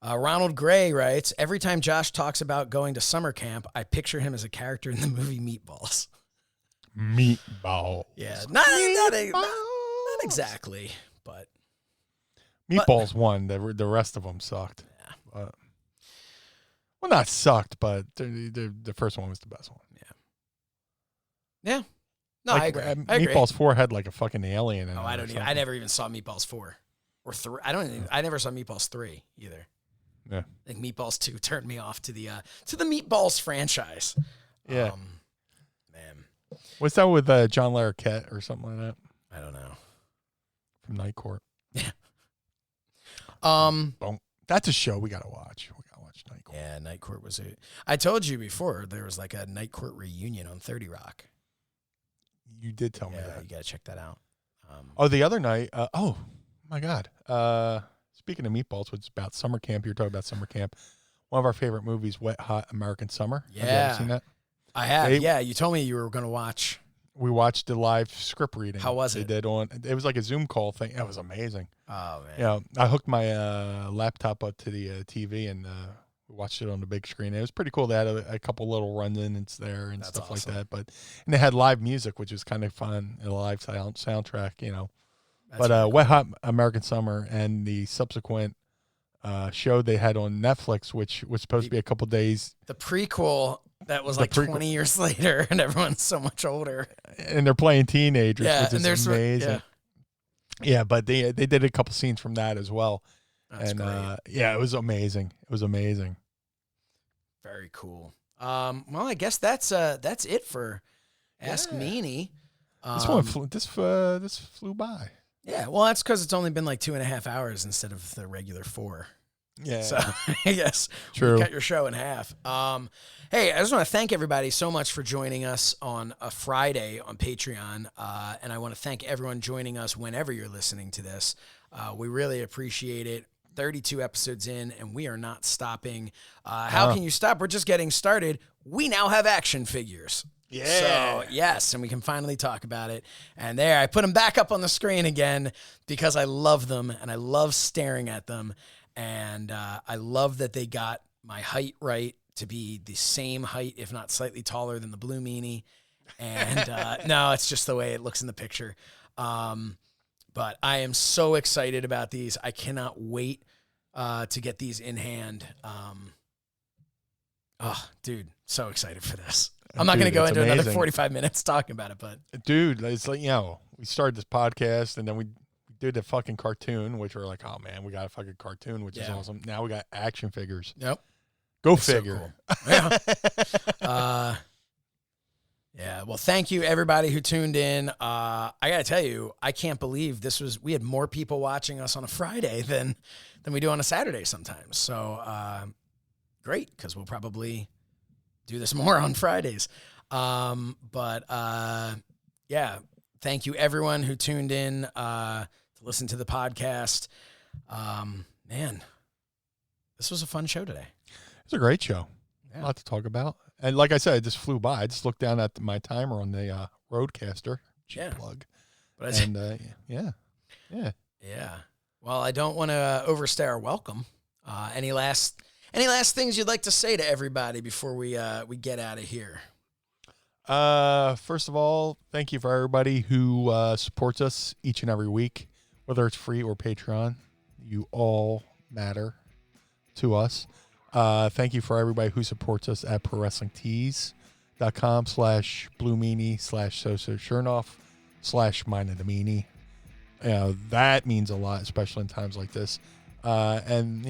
[SPEAKER 3] Ronald Gray writes, every time Josh talks about going to summer camp, I picture him as a character in the movie Meatballs.
[SPEAKER 4] Meatballs.
[SPEAKER 3] Yeah, not exactly, but
[SPEAKER 4] Meatballs won. The rest of them sucked.
[SPEAKER 3] Yeah.
[SPEAKER 4] But, well, not sucked, but the first one was the best one.
[SPEAKER 3] Yeah. No,
[SPEAKER 4] like,
[SPEAKER 3] I agree.
[SPEAKER 4] Meatballs 4 had like a fucking alien in it.
[SPEAKER 3] I never even saw Meatballs 4 or 3. I never saw Meatballs 3 either.
[SPEAKER 4] Yeah.
[SPEAKER 3] I think Meatballs 2 turned me off to the Meatballs franchise.
[SPEAKER 4] Yeah.
[SPEAKER 3] Man.
[SPEAKER 4] What's that with John Larroquette or something like that?
[SPEAKER 3] I don't know.
[SPEAKER 4] From Night Court.
[SPEAKER 3] Yeah.
[SPEAKER 4] That's a show we gotta watch. We gotta watch Night Court.
[SPEAKER 3] Yeah, Night Court was I told you before there was like a Night Court reunion on 30 Rock.
[SPEAKER 4] You did tell me
[SPEAKER 3] Yeah,
[SPEAKER 4] that.
[SPEAKER 3] you gotta check that out.
[SPEAKER 4] The other night. Oh my God. Speaking of Meatballs, which is about summer camp. You're talking about summer camp. One of our favorite movies, Wet Hot American Summer.
[SPEAKER 3] Yeah.
[SPEAKER 4] Have you ever seen that?
[SPEAKER 3] I have. Yeah, you told me you were gonna watch.
[SPEAKER 4] We watched the live script reading.
[SPEAKER 3] How was
[SPEAKER 4] they
[SPEAKER 3] it?
[SPEAKER 4] did on. It was like a Zoom call thing. It was amazing.
[SPEAKER 3] Oh man.
[SPEAKER 4] Yeah, I hooked my laptop up to the TV and we watched it on the big screen. It was pretty cool. They had a couple little run-ins there and
[SPEAKER 3] That's
[SPEAKER 4] stuff
[SPEAKER 3] awesome.
[SPEAKER 4] like that. And they had live music, which was kind of fun. A live soundtrack,
[SPEAKER 3] That's
[SPEAKER 4] But
[SPEAKER 3] really cool.
[SPEAKER 4] Wet Hot American Summer and the subsequent show they had on Netflix, which was supposed to be a couple days.
[SPEAKER 3] The prequel that was like 20 years later, and everyone's so much older.
[SPEAKER 4] And they're playing teenagers,
[SPEAKER 3] Yeah,
[SPEAKER 4] which
[SPEAKER 3] and
[SPEAKER 4] is
[SPEAKER 3] there's
[SPEAKER 4] amazing. Yeah, but they did a couple scenes from that as well.
[SPEAKER 3] That's
[SPEAKER 4] and
[SPEAKER 3] great.
[SPEAKER 4] it was amazing. It was amazing.
[SPEAKER 3] Very cool. Well, I guess that's it for Ask Meanie.
[SPEAKER 4] This flew by.
[SPEAKER 3] Yeah, well, that's because it's only been like 2.5 hours instead of the regular 4.
[SPEAKER 4] Yeah.
[SPEAKER 3] So I guess
[SPEAKER 4] True.
[SPEAKER 3] we cut your show in half. Hey, I just want to thank everybody so much for joining us on a Friday on Patreon. And I want to thank everyone joining us whenever you're listening to this. We really appreciate it. 32 episodes in, and we are not stopping. How can you stop? We're just getting started. We now have action figures.
[SPEAKER 4] Yeah.
[SPEAKER 3] So, yes, and we can finally talk about it. And there, I put them back up on the screen again because I love them, and I love staring at them. And I love that they got my height right to be the same height, if not slightly taller than the Blue Meanie. And no, it's just the way it looks in the picture. But I am so excited about these. I cannot wait to get these in hand. Dude, so excited for this. I'm not going to go into another 45 minutes talking about it, but
[SPEAKER 4] dude, it's like, we started this podcast and then we did a fucking cartoon, which we're like, oh man, we got a fucking cartoon, which is awesome. Now we got action figures.
[SPEAKER 3] Yep.
[SPEAKER 4] Go figure.
[SPEAKER 3] So cool. Yeah. Well, thank you everybody who tuned in. I got to tell you, I can't believe we had more people watching us on a Friday than we do on a Saturday sometimes. So, great. 'Cause we'll probably do this more on Fridays. Yeah, thank you everyone who tuned in, to listen to the podcast. Man, this was a fun show today.
[SPEAKER 4] It's a great show.
[SPEAKER 3] Yeah.
[SPEAKER 4] A lot to talk about. And like I said, it just flew by. I just looked down at my timer on the Roadcaster.
[SPEAKER 3] Yeah.
[SPEAKER 4] Plug.
[SPEAKER 3] But
[SPEAKER 4] Yeah.
[SPEAKER 3] Yeah. Well, I don't want to overstay our welcome. Any last things you'd like to say to everybody before we get out of here?
[SPEAKER 4] First of all, thank you for everybody who supports us each and every week, whether it's free or Patreon. You all matter to us. Thank you for everybody who supports us at ProWrestlingTees.com/BlueMeanie/Shernoff/MindOfTheMeanie. That means a lot, especially in times like this. Thank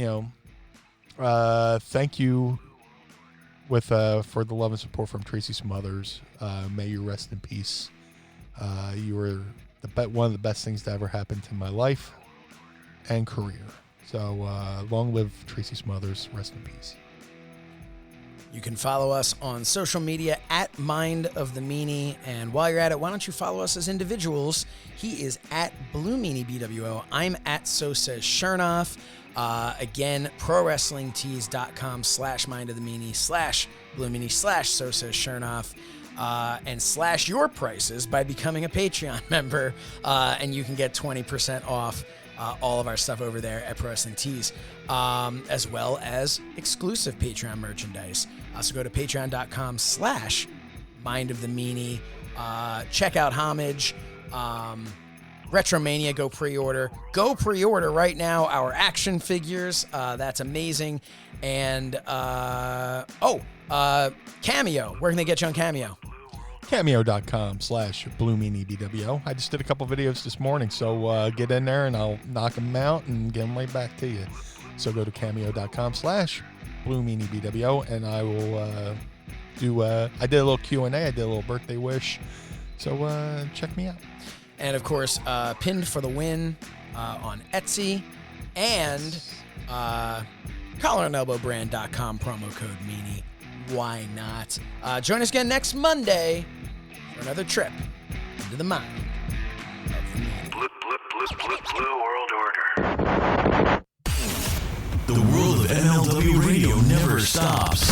[SPEAKER 4] you for the love and support from Tracy Smothers. May you rest in peace. You were one of the best things to ever happen to my life and career. So long live Tracy Smothers. Rest in peace.
[SPEAKER 3] You can follow us on social media at Mind of the Meanie. And while you're at it, why don't you follow us as individuals? He is at Blue Meanie BWO. I'm at So Says Shernoff. Again, prowrestlingtees.com/Mind of the Meanie /Blue Meanie /So Says Shernoff. And slash your prices by becoming a Patreon member. And you can get 20% off all of our stuff over there at Pro Wrestling Tees, as well as exclusive Patreon merchandise. So go to patreon.com/Mind of the Meanie. Check out Homage. Retromania, go pre-order. Go pre-order right now our action figures. That's amazing. And, Cameo. Where can they get you on Cameo?
[SPEAKER 4] Cameo.com/Blue Meanie BWO. I just did a couple videos this morning, so get in there and I'll knock them out and get them right back to you. So go to Cameo.com/Blue Meanie BWO, and I will I did a little Q&A, I did a little birthday wish, so check me out.
[SPEAKER 3] And of course, Pinned for the Win on Etsy, and collarandelbowbrand.com, promo code Meanie. Why not? Join us again next Monday for another trip into the mind of the Meanie.
[SPEAKER 5] Blue World Order.
[SPEAKER 1] The world of MLW radio never stops.